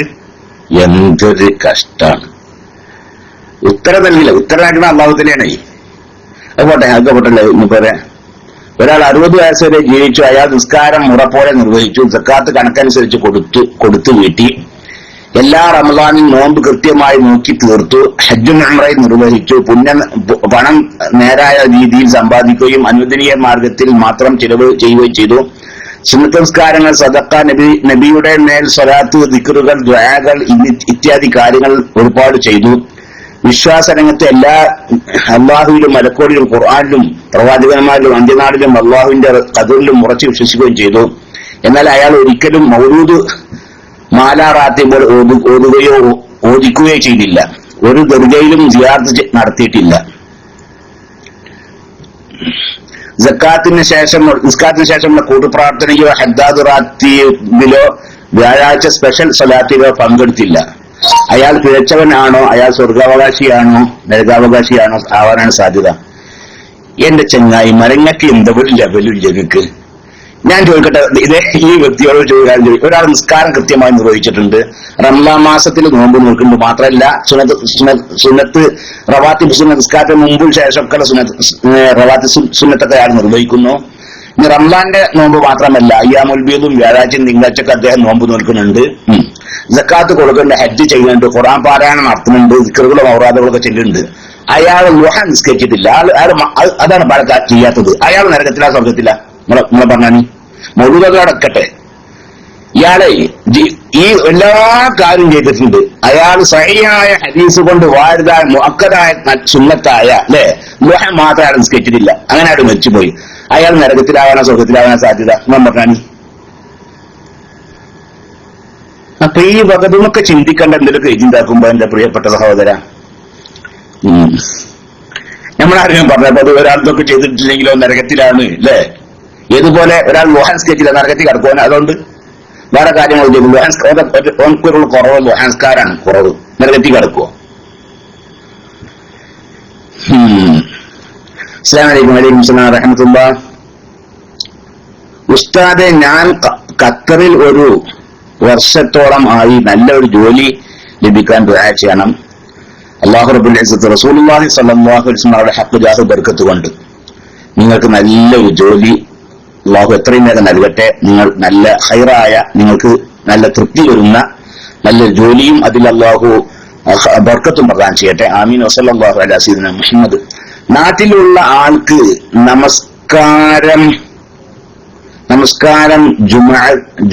എന്തൊരു കഷ്ടാണ്. ഉത്തരം നൽകില്ല, ഉത്തരം നൽകുന്ന അള്ളാഹു തന്നെയാണ്. അതൊക്കെ പോട്ടല്ലേ ഇന്ന് പോലെ. ഒരാൾ 60 വയസ്സ് വരെ ജീവിച്ചു, അയാൾ നിസ്കാരം മുറ നിർവഹിച്ചു, സക്കാത്ത് കണക്കനുസരിച്ച് കൊടുത്തു വീട്ടി, എല്ലാ റമദാനും നോമ്പ് കൃത്യമായി നോക്കി തീർത്തു, ഹജ്ജും ഉംറയും നിർവഹിച്ചു, പണം നേരായ രീതിയിൽ സമ്പാദിക്കുകയും അനുവദനീയ മാർഗത്തിൽ മാത്രം ചിലവ് ചെയ്യുകയും ചെയ്തു, സുന്നത്ത് നിസ്കാരങ്ങൾ, സദഖ, നബിയുടെ മേൽ സ്വലാത്ത്, ദിക്റുകൾ, ദുആകൾ ഇത്യാദി കാര്യങ്ങൾ ഒരുപാട് ചെയ്തു. വിശ്വാസരംഗത്തെ അള്ളാഹുവിലും മലക്കോടിലും ഖുർആനിലും പ്രവാചകന്മാരിലും അന്ത്യനാളിലും അള്ളാഹുവിന്റെ ഖദറിലും ഉറച്ചു വിശ്വസിക്കുകയും ചെയ്തു. എന്നാൽ അയാൾ ഒരിക്കലും മൗലൂദ് മാലാറാത്തിമ്പോൾ ഓദിക്കുകയോ ചെയ്തില്ല. ഒരു ദർഗയിലും സിയാറത്ത് നടത്തിയിട്ടില്ല. നിസ്കാരത്തിന് ശേഷമുള്ള കൂട്ടുപ്രാർത്ഥനയോ ഹദ്ദാദ് റാത്തീബിലോ വ്യാഴാഴ്ച സ്പെഷ്യൽ സ്വലാത്തിലോ പങ്കെടുത്തില്ല. അയാൾ പിഴച്ചവനാണോ, അയാൾ സ്വർഗാവകാശിയാണോ നരകാവകാശിയാണോ ആവാനാണ് സാധ്യത. എന്റെ ചങ്ങായി മരങ്ങക്ക് എന്തെങ്കിലും ലെവലില്ലക്ക്. ഞാൻ ചോദിക്കട്ടെ, ഈ വ്യക്തിയോട് ചോദിക്കാൻ ഒരാൾ നിസ്കാരം കൃത്യമായി നിർവഹിച്ചിട്ടുണ്ട്, റമദാൻ മാസത്തിൽ നോമ്പ് നോക്കുന്നുണ്ട്, മാത്രമല്ല സുന്നത്ത് റവാത്തിബ് സുന്നത്ത് നിസ്കാരത്തിന് മുമ്പും ശേഷമൊക്കെ റവാത്തിബ് സുന്നത്തൊക്കെ അയാൾ നിർവഹിക്കുന്നു. ഇനി റംസാന്റെ നോമ്പ് മാത്രമല്ല, അയ്യാമുൽ ബീദും വ്യാഴാഴ്ചയും തിങ്കളാഴ്ചയൊക്കെ അദ്ദേഹം നോമ്പ് നോക്കുന്നുണ്ട്, സക്കാത്ത് കൊടുക്കുന്നുണ്ട്, ഹജ്ജ് ചെയ്യുന്നുണ്ട്, ഖുർആൻ പാരായണം നടത്തുന്നുണ്ട്, ദിക്റുകളും ഔറാദുകളൊക്കെ ചെല്ലുന്നുണ്ട്. അയാൾ ളുഹ നിസ്കരിച്ചിട്ടില്ല. അതാണ് പഴക്കം ചെയ്യാത്തത്. അയാൾ നരകത്തിലാ സ്വർഗത്തിലാ? നിങ്ങളെ പറഞ്ഞാൽ മൗലൂദ് അടക്കട്ടെ. ഇയാളെ ഈ എല്ലാ കാര്യം ചെയ്തിട്ടുണ്ട്. അയാൾ സഹിയായ ഹദീസ് കൊണ്ട് വാരിതായ മുഅക്കദായ സുന്നത്തായ അല്ലെ ളുഹ മാത്രം അയാൾ നിസ്കരിച്ചിട്ടില്ല. അങ്ങനെ അയാൾ മരിച്ചുപോയി. അയാൾ നരകത്തിലാവാനോ സ്വർഗത്തിലാവാനോ സാധ്യത? നിങ്ങൾ പറഞ്ഞാൽ. അപ്പൊ ഈ വകതുമൊക്കെ ചിന്തിക്കേണ്ട എന്തെങ്കിലും എഴുതിണ്ടാക്കുമ്പോ എന്റെ പ്രിയപ്പെട്ട സഹോദര, നമ്മളാരും പറഞ്ഞപ്പോ അത് ഒരാൾക്കൊക്കെ ചെയ്തിട്ടില്ലെങ്കിലോ നരകത്തിലാണ് അല്ലേ? ഏതുപോലെ ഒരാൾ ലുഹാൻസ്കരിച്ചില്ല നരകത്തിൽ കിടക്കുവാൻ. അതുകൊണ്ട് വേറെ കാര്യങ്ങൾ ഓൻക്കുള്ള കുറവ് ലുഹാൻസ്കാരാണ് കുറവ്, നരകത്തിൽ കിടക്കുവോ? അസ്സലാമു അലൈക്കും വറഹ്മത്തുള്ളാഹി റഹ്മത്തുള്ളാഹ്. ഉസ്താദെ, ഞാൻ ഖത്തറിൽ ഒരു വർഷത്തോളം ആയി നല്ലൊരു ജോലി ലഭിക്കാൻ ദുആ ചെയ്യണം. അല്ലാഹു റബ്ബുൽ ഇസ്സത്ത് റസൂലുള്ളാഹി സ്വല്ലല്ലാഹു അലൈഹി വസല്ലം അവരുടെ ഹഖ് ജാഹ് ബർക്കത്ത് കൊണ്ട് നിങ്ങൾക്ക് നല്ലൊരു ജോലി അല്ലാഹു എത്രയും വേഗം നൽകട്ടെ. നിങ്ങൾ നല്ല ഖൈറായ, നിങ്ങൾക്ക് നല്ല തൃപ്തി വരുന്ന നല്ലൊരു ജോലിയും അതിൽ അല്ലാഹു ബർക്കത്തും പ്രദാനം ചെയ്യട്ടെ. ആമീൻ. വസല്ലല്ലാഹു അലാ സയ്യിദിനാ മുഹമ്മദ്. നാട്ടിലുള്ള ആൾക്ക് നമസ്കാരം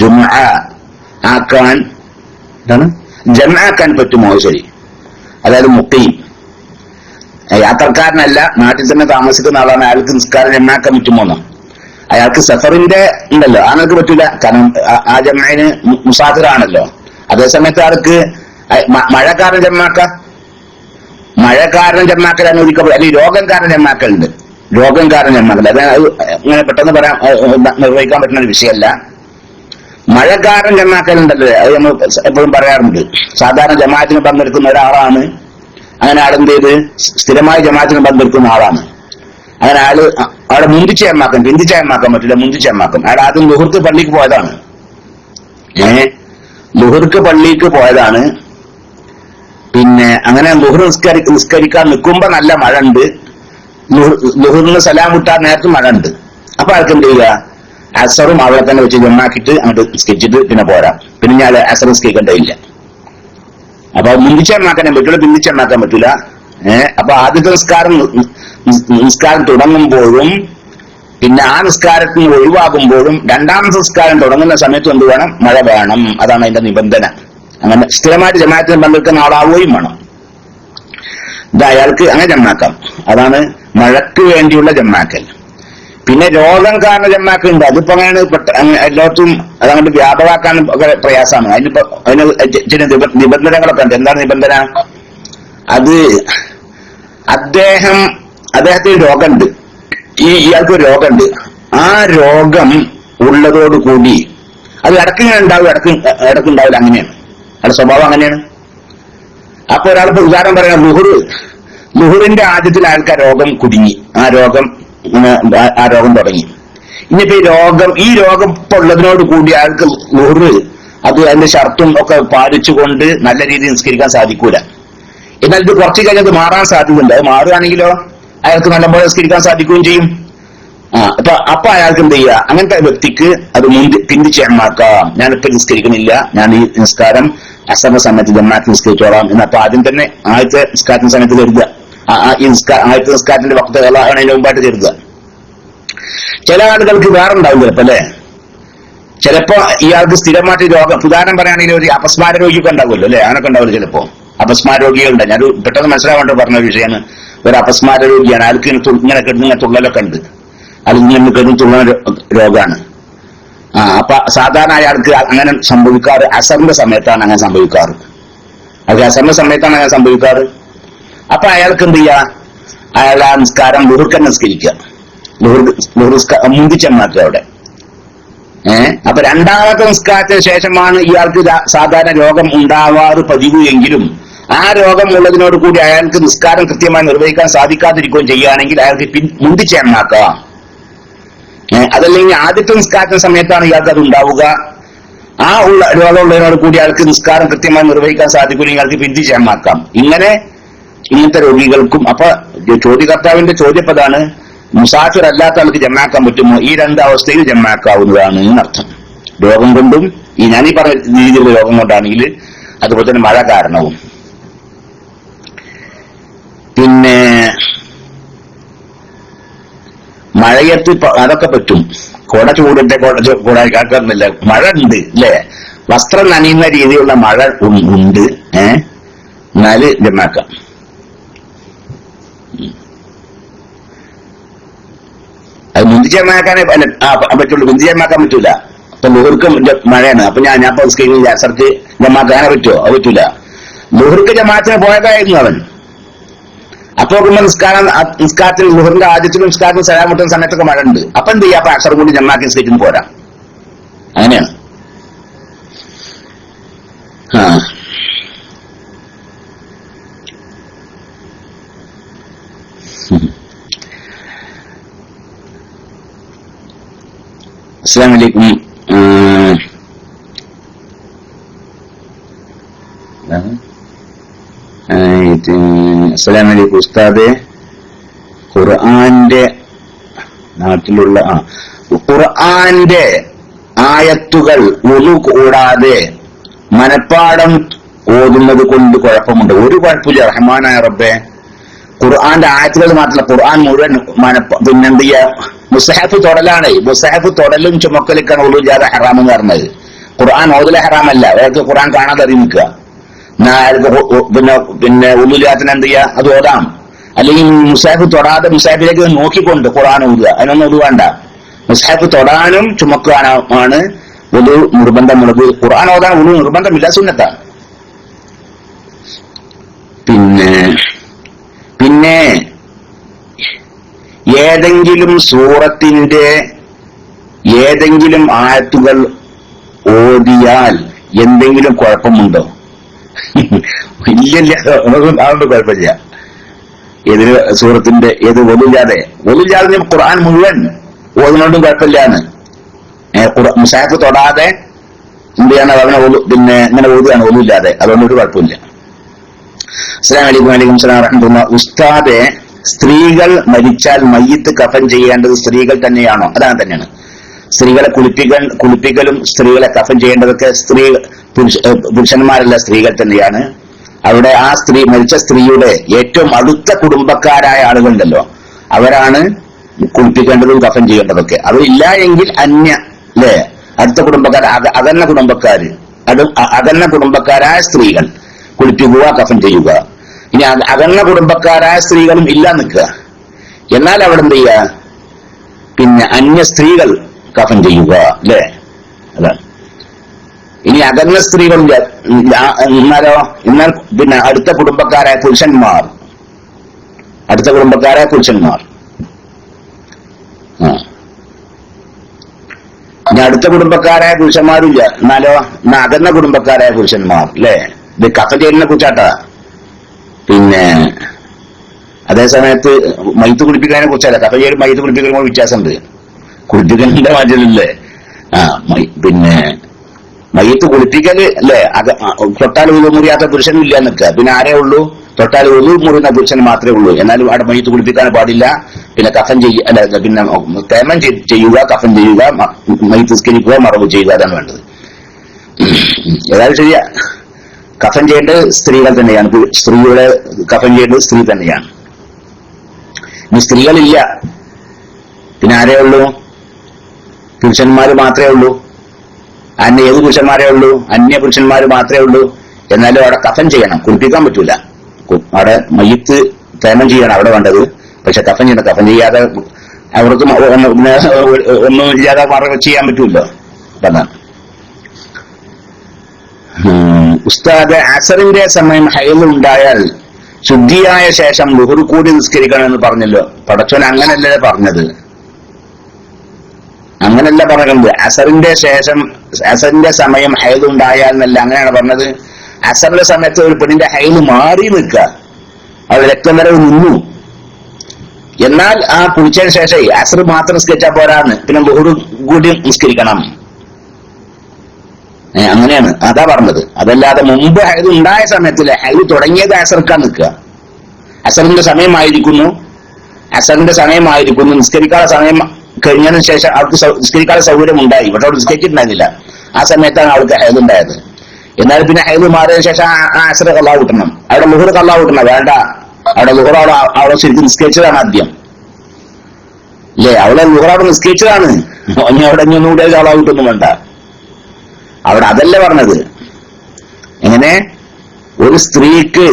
ജുമുഅ ആക്കാൻ ജംആക്കാൻ പറ്റുമോ? ശരി. അതായത് മുഖീം, യാത്രക്കാരനല്ല, നാട്ടിൽ തന്നെ താമസിക്കുന്ന ആളാണ്, അയാൾക്ക് നിസ്കാരം ജംആക്കാൻ പറ്റുമോന്നോ? അയാൾക്ക് സഫറിന്റെ ഉണ്ടല്ലോ, ആൾക്ക് പറ്റൂല. കാരണം ആ ജംഅന് മുസാഫിറാണല്ലോ. അതേസമയത്ത് ആൾക്ക് മഴക്കാരൻ ജംആക്കാം, മഴക്കാരൻ ജംആക്കൽ അനുവദിക്കപ്പെടും. അല്ലെങ്കിൽ രോഗം കാരണം ജംആക്കലുണ്ട്, രോഗം കാരണം ജംആക്കൽ. അത് ഇങ്ങനെ പെട്ടെന്ന് പറയാൻ നിർവഹിക്കാൻ പറ്റുന്ന ഒരു വിഷയമല്ല. മഴക്കാരൻ ജമാക്കലുണ്ടല്ലോ, അത് നമ്മൾ എപ്പോഴും പറയാറുണ്ട്. സാധാരണ ജമാഅത്തിന് പങ്കെടുക്കുന്ന ഒരാളാണ്, അങ്ങനെ ആളെന്ത് ചെയ്ത് സ്ഥിരമായി ജമാഅത്തിന് പങ്കെടുക്കുന്ന ആളാണ്. അങ്ങനെ അവിടെ മുന്തിച്ച ജമാക്കാൻ, പിന്തിച്ച ജമാക്കാൻ പറ്റില്ല, മുന്തിച്ച ജമാക്കും. അയാൾ ആദ്യം ലുഹർക്ക് പള്ളിക്ക് പോയതാണ്. ലുഹർക്ക് പള്ളിക്ക് പോയതാണ്. പിന്നെ അങ്ങനെ ലുഹർ നിസ്കരിക്കാൻ നിൽക്കുമ്പോ നല്ല മഴ ഉണ്ട്. ലുഹറിന് സലാം വിട്ടാൻ നേരത്തെ മഴ ഉണ്ട്. അപ്പൊ അയാൾക്ക് എന്ത് ചെയ്യുക? അസറും അവിടെ തന്നെ വെച്ച് ജമാക്കിയിട്ട് അങ്ങോട്ട് നിസ്കരിച്ചിട്ട് പിന്നെ പോരാ. പിന്നെ ഞാൻ അസർ നിസ്കരിക്കേണ്ടതില്ല. അപ്പൊ മുന്തിച്ചെണ്ണാക്കാനേ പറ്റൂല, പിന്തിച്ചെണ്ണാക്കാൻ പറ്റൂല. അപ്പൊ ആദ്യത്തെ നിസ്കാരം തുടങ്ങുമ്പോഴും പിന്നെ ആ നിസ്കാരത്തിന് ഒഴിവാകുമ്പോഴും രണ്ടാമത്തെ നിസ്കാരം തുടങ്ങുന്ന സമയത്ത് എന്ത് വേണം? മഴ വേണം. അതാണ് അതിന്റെ നിബന്ധന. അങ്ങനെ സ്ഥിരമായിട്ട് ജമാഅത്തിന് പങ്കെടുക്കുന്ന ആളാവുകയും വേണം. ഇത് അയാൾക്ക് അങ്ങനെ ജമാക്കാം. അതാണ് മഴയ്ക്ക് വേണ്ടിയുള്ള ജമാക്കൽ. പിന്നെ രോഗം കാരണം ജമാക്കുണ്ട്. അതിപ്പോ അങ്ങനെ എല്ലായിടത്തും അതങ്ങോട്ട് വ്യാപകമാക്കാൻ പ്രയാസമാണ്. അതിന് ചില നിബന്ധനകളൊക്കെ ഉണ്ട്. എന്താണ് നിബന്ധന? അത് അദ്ദേഹത്തിന് രോഗമുണ്ട്, ഇയാൾക്ക് രോഗമുണ്ട്. ആ രോഗം ഉള്ളതോടുകൂടി അത് ഇടക്കിങ്ങനെ ഉണ്ടാവും, ഇടക്കുണ്ടാവില്ല. അങ്ങനെയാണ് അയാളുടെ സ്വഭാവം, അങ്ങനെയാണ്. അപ്പൊ ഒരാളിപ്പോ ഉദാഹരണം പറയാം, ലുഹുറിന്റെ ആദ്യത്തിൽ അയാൾക്ക് ആ രോഗം കുടുങ്ങി, ആ രോഗം തുടങ്ങി. ഇനിയിപ്പോ ഈ രോഗം ഇപ്പൊ ഉള്ളതിനോട് കൂടി അയാൾക്ക് ലുഹുറ് അത് അതിന്റെ ഷർത്തും ഒക്കെ പാലിച്ചുകൊണ്ട് നല്ല രീതിയിൽ നിസ്കരിക്കാൻ സാധിക്കൂല. എന്നാൽ ഇത് കുറച്ച് കഴിഞ്ഞത് മാറാൻ സാധ്യതയുണ്ട്. അത് മാറുകയാണെങ്കിലോ അയാൾക്ക് നല്ലപോലെ നിസ്കരിക്കാൻ സാധിക്കുകയും ചെയ്യും. അപ്പൊ അയാൾക്ക് എന്ത് ചെയ്യുക, അങ്ങനത്തെ വ്യക്തിക്ക് അത് പിന്തിച്ചേമാക്കാം. ഞാനിപ്പോ നിസ്കരിക്കണില്ല, ഞാൻ ഈ നിസ്കാരം അസറിന്റെ സമയത്ത് ജമാഅത്ത് നിസ്കരിച്ചോളാം എന്നപ്പോ ആദ്യം തന്നെ ആദ്യത്തെ നിസ്കാരത്തിന്റെ സമയത്ത് കരുതുക. ആദ്യത്തെ നിസ്കാരത്തിന്റെ വക്ത അതിന് മുമ്പായിട്ട് കരുതുക. ചില ആളുകൾക്ക് വേറെ ഉണ്ടാവും ചിലപ്പോ അല്ലെ, ചിലപ്പോ ഇയാൾക്ക് സ്ഥിരമായിട്ട് രോഗം, ഉദാഹരണം പറയുകയാണെങ്കിൽ ഒരു അപസ്മാര രോഗിയൊക്കെ ഉണ്ടാവുമല്ലോ അല്ലെ, അങ്ങനൊക്കെ ഉണ്ടാവില്ല. ചിലപ്പോ അപസ്മാര രോഗികളുണ്ട്. ഞാൻ പെട്ടെന്ന് മനസ്സിലാവേണ്ട പറഞ്ഞ വിഷയമാണ്. ഒരു അപസ്മാര രോഗിയാണ്, അയാൾക്ക് ഇങ്ങനെ കിടന്നിങ്ങനെ തുള്ളലൊക്കെ ഉണ്ട്, അല്ലെങ്കിൽ ഇങ്ങനെ കിടന്ന് തുള്ളൽ രോഗമാണ്. അപ്പൊ സാധാരണ അയാൾക്ക് അങ്ങനെ സംഭവിക്കാറ് അസറിന്റെ സമയത്താണ് അങ്ങനെ സംഭവിക്കാറ്. അത് അസറിന്റെ സമയത്താണ് അങ്ങനെ സംഭവിക്കാറ്. അപ്പൊ അയാൾക്ക് എന്ത് ചെയ്യാ, അയാൾ ആ നിസ്കാരം ലുഹുർക്കൻ നിസ്കരിക്കുക, മുന്തിച്ചമാക്കുക അവിടെ. അപ്പൊ രണ്ടാമത്തെ നിസ്കാരത്തിന് ശേഷമാണ് ഇയാൾക്ക് സാധാരണ രോഗം ഉണ്ടാവാറ് പതിവ് എങ്കിലും ആ രോഗം ഉള്ളതിനോട് കൂടി അയാൾക്ക് നിസ്കാരം കൃത്യമായി നിർവഹിക്കാൻ സാധിക്കാതിരിക്കുകയും ചെയ്യുകയാണെങ്കിൽ അയാൾക്ക് മുന്തിച്ചെണ്ണാക്കാം. അതല്ലെങ്കിൽ ആദ്യത്തെ നിസ്കാരത്തിന്റെ സമയത്താണ് ഇയാൾക്ക് അത് ഉണ്ടാവുക, ആ ഉള്ള രോഗമുള്ളതിനോട് കൂടി അയാൾക്ക് നിസ്കാരം കൃത്യമായി നിർവഹിക്കാൻ സാധിക്കില്ലെങ്കിൽ അയാൾക്ക് പിന്തിച്ചെണ്ണാക്കാം. ഇങ്ങനത്തെ രോഗികൾക്കും. അപ്പൊ ചോദ്യകർത്താവിന്റെ ചോദ്യപ്പതാണ് മുസാഫിർ അല്ലാത്ത ആൾക്ക് ജമാക്കാൻ പറ്റുമോ? ഈ രണ്ട് അവസ്ഥയിൽ ജമാക്കാവുന്നതാണ് എന്നർത്ഥം. രോഗം കൊണ്ടും ഞാനീ പറഞ്ഞ രീതിയിലുള്ള രോഗം കൊണ്ടാണെങ്കിൽ, അതുപോലെ തന്നെ മഴ കാരണവും. പിന്നെ മഴയത്ത് അതൊക്കെ പറ്റും. കുട ചൂടിന്റെ കുട കേൾക്കുന്നില്ല, മഴ ഉണ്ട് അല്ലേ, വസ്ത്രം നനയുന്ന രീതിയിലുള്ള മഴ ഉണ്ട്, എന്നാല് ജമാക്കാം. അത് മുന്തിച്ചമാക്കാനേ പറ്റുള്ളൂ, മുന്തിച്ചമാക്കാൻ പറ്റൂല. അപ്പൊ ലുഹുർക്ക് മഴയാണ്, അപ്പൊ ഞാൻ അസർക്ക് ജമാക്കാനെ പറ്റുമോ? അത് പറ്റൂല. ലുഹുർക്ക് ജമാഅത്തിന് പോയതായിരുന്നു അവൻ. അപ്പൊ നിസ്കാരത്തിൽ ലുഹറിന്റെ ആദ്യത്തിലും നിസ്കാരത്തിൽ സലാം മുട്ടുന്ന സമയത്തൊക്കെ മഴ ഉണ്ട്. അപ്പൊ എന്ത് ചെയ്യാ, അപ്പൊ അസർ കൂടി ജമാഅത്ത് നിസ്കരിക്കുന്നു പോരാ. അങ്ങനെയാണ്. അസ്സലാമു അലൈക്കും. അസ്സലാമു അലൈക്കും ഉസ്താദെ, ഖുർആന്റെ നാട്ടിലുള്ള ഖുർആന്റെ ആയത്തുകൾ ഒന്നു കൂടാതെ മനപ്പാഠം ഓതുന്നത് കൊണ്ട് കുഴപ്പമുണ്ട്? ഒരു കുഴപ്പമില്ല റഹ്മാനായ റബ്ബെ. ഖുർആന്റെ ആയത്തുകൾ മാത്രമല്ല, ഖുർആൻ മുഴുവൻ പിന്നെന്ത് ചെയ്യാ, മുസ്ഹഫ് തൊടലാണ്. മുസ്ഹഫ് തൊടലും ചുമക്കലിക്കാണ് ഒലുജാതെ ഹറാം എന്ന് പറഞ്ഞത്. ഖുർആൻ ഓതല ഹറാമല്ല, അയാൾക്ക് ഖുർആൻ കാണാതെ അറിയി നിൽക്കുക. പിന്നെ ഒലുജാത്തിന് എന്ത് ചെയ്യാ, അത് ഓതാം. അല്ലെങ്കിൽ മുസ്ഹഫ് തൊടാതെ മുസ്ഹഫിലേക്ക് നോക്കിക്കൊണ്ട് ഖുർആൻ ഓതുക, അതിനൊന്നും ഒതു വേണ്ട. മുസ്ഹഫ് തൊടാനും ചുമക്കാനുമാണ് ഒതു നിർബന്ധമുള്ളത്. ഖുർആൻ ഓതാൻ ഒതു നിർബന്ധമില്ല, സുന്നത്താണ്. പിന്നെ ഏതെങ്കിലും സൂറത്തിന്റെ ഏതെങ്കിലും ആയത്തുകൾ ഓതിയാൽ എന്തെങ്കിലും കുഴപ്പമുണ്ടോ? ഇല്ലല്ല, അതുകൊണ്ട് കുഴപ്പമില്ല. ഏതൊരു സൂറത്തിന്റെ ഒലുജാതെ ഖുർആൻ മുഴുവൻ ഓതുന്നതുകൊണ്ടും കുഴപ്പമില്ലാന്ന്. മുസാഫ് തൊടാതെ എന്ത് ചെയ്യണം, അവനെ പിന്നെ ഇങ്ങനെ ഓതുകയാണ് ഒലുമില്ലാതെ, അതുകൊണ്ടൊരു കുഴപ്പമില്ല. അസ്സലാമു അലൈക്കും. വലൈക്കും സലാം റഹ്മത്തുള്ളാഹി. ഉസ്താദെ, സ്ത്രീകൾ മരിച്ചാൽ മയ്യിത്ത് കഫൻ ചെയ്യേണ്ടത് സ്ത്രീകൾ തന്നെയാണോ? അതാണ് തന്നെയാണ്. സ്ത്രീകളെ കുളിപ്പിക്കലും സ്ത്രീകളെ കഫൻ ചെയ്യേണ്ടതൊക്കെ പുരുഷന്മാരല്ല, സ്ത്രീകൾ തന്നെയാണ്. അവിടെ ആ മരിച്ച സ്ത്രീയുടെ ഏറ്റവും അടുത്ത കുടുംബക്കാരായ ആളുകളുണ്ടല്ലോ, അവരാണ് കുളിപ്പിക്കേണ്ടതും കഫൻ ചെയ്യേണ്ടതൊക്കെ. അവരില്ല എങ്കിൽ അല്ലേ, അടുത്ത കുടുംബക്കാർ, അകന്ന കുടുംബക്കാരായ സ്ത്രീകൾ കുളിപ്പിക്കുക, കഫൻ ചെയ്യുക. ഇനി അകന്ന കുടുംബക്കാരായ സ്ത്രീകളും ഇല്ല നിൽക്കുക, എന്നാൽ അവിടെ എന്ത് ചെയ്യുക, പിന്നെ അന്യ സ്ത്രീകൾ കഫൻ ചെയ്യുക, അല്ലേ? അതാണ്. ഇനി അകന്ന സ്ത്രീകൾ എന്നാൽ പിന്നെ അടുത്ത കുടുംബക്കാരായ പുരുഷന്മാർ ഇനി അടുത്ത കുടുംബക്കാരായ പുരുഷന്മാരില്ല, എന്നാലോ അകന്ന കുടുംബക്കാരായ പുരുഷന്മാർ, അല്ലേ? ഇത് കഫൻ ചെയ്യുന്നതിനെ കുറിച്ചാട്ടാ. പിന്നെ അതേസമയത്ത് മയ്യിത്ത് കുളിപ്പിക്കുന്നതിനെ കുറിച്ചല്ല, കഫൻ ചെയ്യലും മയ്യിത്ത് കുളിപ്പിക്കുന്നതിന് വ്യത്യാസമുണ്ട്. കുളിപ്പിക്കലിന്റെ മാറ്റമില്ലേ? പിന്നെ മയ്യിത്ത് കുളിപ്പിക്കല് അല്ലേ, തൊട്ടാൽ മുറിയാത്ത പുരുഷനും ഇല്ല നിൽക്കുക, പിന്നെ ആരേ ഉള്ളൂ? തൊട്ടാൽ ഒളു മുറിയുന്ന പുരുഷൻ മാത്രമേ ഉള്ളൂ. എന്നാലും അവിടെ മയ്യത്ത് കുളിപ്പിക്കാൻ പാടില്ല. പിന്നെ കഫൻ അല്ല പിന്നെ തേമം ചെയ്യുക, കഫൻ ചെയ്യുക, മയ്യത്ത് നിസ്കരിക്കുക, മറവ് ചെയ്യുക, അതാണ് വേണ്ടത്. ഏതായാലും ശരിയാ, കഫൻ ചെയ്യേണ്ടത് സ്ത്രീകൾ തന്നെയാണ്. സ്ത്രീയുടെ കഫൻ ചെയ്യേണ്ടത് സ്ത്രീ തന്നെയാണ്. ഇനി സ്ത്രീകളില്ല, പിന്നെ ആരേ ഉള്ളൂ? പുരുഷന്മാര് മാത്രമേ ഉള്ളൂ. ഏത് പുരുഷന്മാരേ ഉള്ളൂ? അന്യ പുരുഷന്മാര് മാത്രമേ ഉള്ളൂ. എന്നാലും അവിടെ കഫൻ ചെയ്യണം, കുളിപ്പിക്കാൻ പറ്റൂല. അവിടെ മയ്യത്ത് തേമം ചെയ്യണം അവിടെ വേണ്ടത്. പക്ഷെ കഫൻ ചെയ്യണം. കഫൻ ചെയ്യാതെ അവർക്ക് ഒന്നും ഇല്ലാതെ മറവ് ചെയ്യാൻ പറ്റൂല്ലോ. അതാണ് ഉസ്താദ്, അസറിന്റെ സമയം ഹൈദ് ഉണ്ടായാൽ ശുദ്ധിയായ ശേഷം ളുഹർ കൂടി നിസ്കരിക്കണമെന്ന് പറഞ്ഞല്ലോ. പടച്ചോൻ അങ്ങനല്ലേ പറഞ്ഞത്? അങ്ങനല്ല പറഞ്ഞത്. അസറിന്റെ സമയം ഹൈദ് ഉണ്ടായാൽ എന്നല്ല, അങ്ങനെയാണ് പറഞ്ഞത്. അസറിന്റെ സമയത്ത് ഒരു പെണ്ണിന്റെ ഹൈദ് മാറി നിൽക്കുക, അത് രക്തം വരവ് നിന്നു. എന്നാൽ ആ കുളിച്ചതിന് ശേഷം അസർ മാത്രം നിസ്കരിച്ചാൽ പോരാന്ന്, പിന്നെ ളുഹർ കൂടി നിസ്കരിക്കണം. അങ്ങനെയാണ്, അതാ പറഞ്ഞത്. അതല്ലാതെ മുമ്പ് ഹൈദ് ഉണ്ടായ സമയത്തില് ഹൈദ് തുടങ്ങിയത് അസർക്കാൻ നിൽക്കുക. അസറിന്റെ സമയമായിരിക്കുന്നു, നിസ്കരിക്കാനുള്ള സമയം കഴിഞ്ഞതിന് ശേഷം അവർക്ക് നിസ്കരിക്കാനുള്ള സൗകര്യം ഉണ്ടായി. പക്ഷെ അവിടെ നിസ്കരിച്ചിട്ടുണ്ടായിരുന്നില്ല. ആ സമയത്താണ് അവർക്ക് ഹൈദ് ഉണ്ടായത്. എന്നാൽ പിന്നെ ഹൈദ് മാറിയതിനു ശേഷം ആ അസർ കള്ളാ കിട്ടണം, അവിടെ ളുഹർ കള്ളാ കിട്ടണം. വേണ്ട, അവിടെ ളുഹർ അവിടെ ശരിക്കും നിസ്കരിച്ചതാണ് ആദ്യം അല്ലേ? അവിടെ ളുഹർ അവിടെ നിസ്കരിച്ചതാണ്. ഇനി അവിടെ ഒന്നുകൂടെ കള്ളാ കിട്ടൊന്നും വേണ്ട. അവിടെ അതല്ല പറഞ്ഞത്. എങ്ങനെ ഒരു സ്ത്രീക്ക്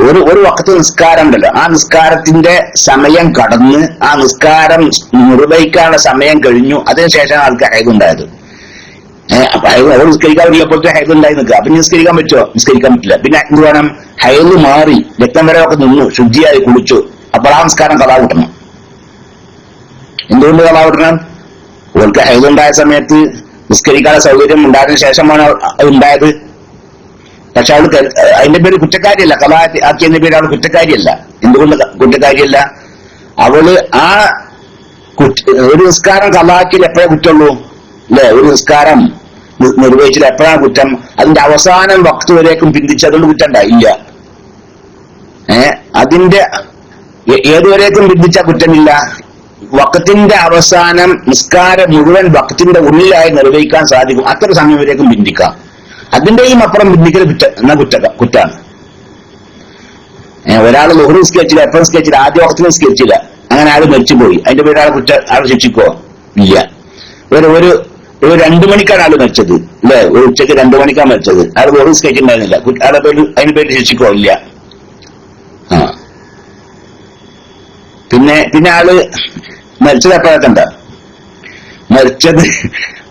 ഒരു വഖത്ത് നിസ്കാരം ഉണ്ടല്ലോ, ആ നിസ്കാരത്തിന്റെ സമയം കടന്ന് ആ നിസ്കാരം നിർവഹിക്കാനുള്ള സമയം കഴിഞ്ഞു, അതിനുശേഷം ആൾക്ക് ഹൈദ് ഉണ്ടായത്. അവൾ നിസ്കരിക്കാൻ പറ്റിയപ്പോഴത്തെ ഹൈദ് ഉണ്ടായി നിൽക്കുക. അപ്പൊ നിസ്കരിക്കാൻ പറ്റുമോ? നിസ്കരിക്കാൻ പറ്റില്ല. പിന്നെ എന്ത് വേണം? ഹൈദ് മാറി രക്തം വരെ ഒക്കെ നിന്നു, ശുദ്ധിയായി കുളിച്ചു, അപ്പോൾ ആ നിസ്കാരം കഥാ കൂട്ടണം. എന്തുകൊണ്ട് കഥാ കൂട്ടണം? അവൾക്ക് ഹൈദ് ഉണ്ടായ സമയത്ത് നിസ്കരിക്കാനുള്ള സൗകര്യം ഉണ്ടായതിനു ശേഷമാണ് അത് ഉണ്ടായത്. പക്ഷെ അവൾക്ക് അതിന്റെ പേര് കുറ്റക്കാരിയല്ല, കലാ ആക്കിയതിന്റെ പേര് അവൾ കുറ്റക്കാരിയല്ല. എന്തുകൊണ്ട് കുറ്റക്കാരിയല്ല? അവള് ആ ഒരു നിസ്കാരം കലാക്കിയിൽ എപ്പോഴേ കുറ്റമുള്ളൂ അല്ലെ? ഒരു നിസ്കാരം നിർവഹിച്ചില്ല എപ്പോഴാണ് കുറ്റം? അതിന്റെ അവസാനം വക്ത് വരേക്കും പിന്തിച്ച്, അതുകൊണ്ട് കുറ്റണ്ട ഇല്ല. അതിന്റെ ഏതുവരേക്കും പിന്തിച്ച കുറ്റമില്ല. വക്കത്തിന്റെ അവസാനം നിസ്കാരം മുഴുവൻ വക്കത്തിന്റെ ഉള്ളിലായി നിർവഹിക്കാൻ സാധിക്കും. അത്ര സമയം വരേക്കും പിന്തിക്കാം. അതിന്റെയും അപ്പുറം പിന്തിക്കൽ കുറ്റാണ്. ഒരാൾ ളുഹർ നിസ്കരിച്ചില്ല, എപ്പോഴും നിസ്കരിച്ചില്ല, ആദ്യ വക്കത്തിൽ നിസ്കരിച്ചില്ല, അങ്ങനെ ആൾ മരിച്ചുപോയി, അതിന്റെ പേര് ആൾ ശിക്ഷിക്കോ? ഇല്ല. ഒരു 2 മണിക്കാണ് ആള് മരിച്ചത് അല്ലെ? ഒരു ഉച്ചയ്ക്ക് 2 മണിക്കാണ് മരിച്ചത്. ആൾ ളുഹർ നിസ്കരിച്ചിട്ടുണ്ടായിരുന്നില്ല, അതിന്റെ പേര് ശിക്ഷിക്കോ? ഇല്ല. പിന്നെ ആള് മരിച്ചത് എപ്പോഴൊക്കെ എന്താ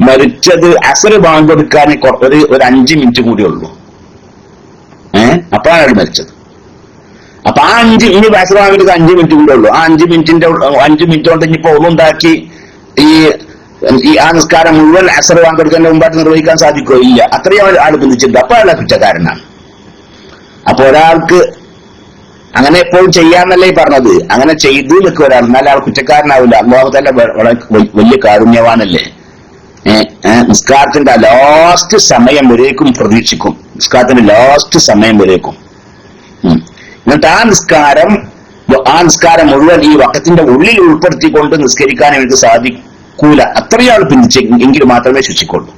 മരിച്ചത് അസർ ബാങ്ക് കൊടുക്കാൻ ഒരു 5 മിനിറ്റ് കൂടി ഉള്ളൂ. അപ്പോഴാണ് അയാൾ മരിച്ചത്. അപ്പൊ ആ 5 ഇനി അസർ ബാങ്ക് കൊടുക്കാൻ 5 മിനിറ്റ് കൂടെ ഉള്ളൂ. ആ 5 മിനിറ്റ് കൊണ്ട് ഇനിയിപ്പോ ഒന്നുണ്ടാക്കി ഈ ആ നിസ്കാരം മുഴുവൻ അസർ ബാങ്ക് കൊടുക്കുന്നതിന് മുമ്പായിട്ട് നിർവഹിക്കാൻ സാധിക്കോ? ഇല്ല. അത്രയും ആൾ ബന്ധിച്ചിട്ടുണ്ട്. അപ്പൊ അയാളെ കുറ്റക്കാരനാണ്. അപ്പൊ ഒരാൾക്ക് അങ്ങനെ എപ്പോഴും ചെയ്യാന്നല്ലേ പറഞ്ഞത്? അങ്ങനെ ചെയ്തു നിൽക്കുക ഒരാൾ, എന്നാൽ ആൾ കുറ്റക്കാരനാവില്ല. അല്ലാഹു തആല വലിയ കാരുണ്യവാനല്ലേ? നിസ്കാരത്തിന്റെ ലാസ്റ്റ് സമയം വരേക്കും പ്രതീക്ഷിക്കും. നിസ്കാരത്തിന്റെ ലാസ്റ്റ് സമയം വരേക്കും. എന്നിട്ട് ആ നിസ്കാരം മുഴുവൻ ഈ വഖത്തിന്റെ ഉള്ളിൽ ഉൾപ്പെടുത്തിക്കൊണ്ട് നിസ്കരിക്കാൻ എനിക്ക് സാധിക്കൂല. അത്രയും ആൾ പിന്തിച്ചെങ്കിൽ മാത്രമേ ശിക്ഷിക്കുള്ളൂ.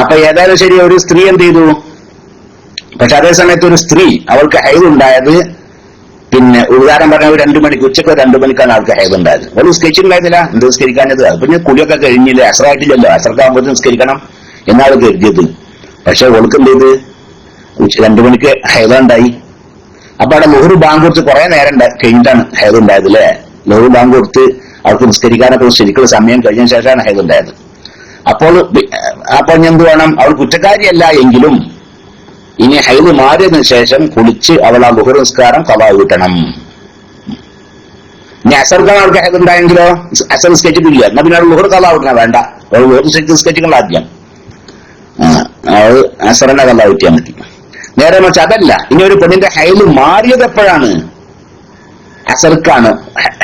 അപ്പൊ ഏതായാലും ശരി, ഒരു സ്ത്രീ എന്ത് ചെയ്തു? പക്ഷെ അതേ സമയത്ത് ഒരു സ്ത്രീ, അവൾക്ക് ഹൈദ് ഉണ്ടായത് പിന്നെ ഉദാഹരണം പറഞ്ഞ 2 മണിക്ക്, ഉച്ചക്ക് 2 മണിക്കാണ് ആൾക്ക് ഹൈദ് ഉണ്ടായത്. അവൾ നിസ്കരിച്ചിട്ടുണ്ടായിരുന്നില്ല. എന്ത് നിസ്കരിക്കാനത്? പിന്നെ കുളിയൊക്കെ കഴിഞ്ഞില്ലേ, അസ്റായിട്ടില്ലല്ലോ, അസ്രക്കാകുമ്പോഴത്തേക്കും നിസ്കരിക്കണം എന്നാണ് കരുതിയത്. പക്ഷെ അവൾക്ക് എന്ത് ചെയ്ത്? 2 മണിക്ക് ഹൈദ് ഉണ്ടായി. അപ്പൊ അവിടെ ളുഹർ ബാങ്ക് കൊടുത്ത് കുറെ നേരം കഴിഞ്ഞിട്ടാണ് ഹൈദ് ഉണ്ടായത് അല്ലെ? ളുഹർ ബാങ്ക് കൊടുത്ത് അവർക്ക് നിസ്കരിക്കാനൊക്കെ ശരിക്കുള്ള സമയം കഴിഞ്ഞ ശേഷമാണ് ഹൈദ് ഉണ്ടായത്. അപ്പോൾ എന്ത് വേണം? അവൾ കുറ്റക്കാരിയല്ല എങ്കിലും ഇനി ഹൈദ് മാറിയതിനു ശേഷം കുളിച്ച് അവൾ ആ ളുഹർ നിസ്കാരം ഖളാ വീട്ടണം. ഇനി അസർക്കാണ് അവൾക്ക് ഹൈദ് ഉണ്ടായെങ്കിലോ? അസർ നിസ്കരിച്ചിട്ടില്ല, എന്നാ പിന്നെ ളുഹർ ഖളാ വീട്ടണം. വേണ്ട, അവൾ ളുഹർ നിസ്കരിക്കണം ആദ്യം. അവൾ അസറിനെ ഖളാ വീട്ടിയാൽ മതി. നേരെ മറിച്ച് അതല്ല, ഇനി ഒരു പെണ്ണിന്റെ ഹൈദ് മാറിയത് എപ്പോഴാണ്? അസർക്കാണ്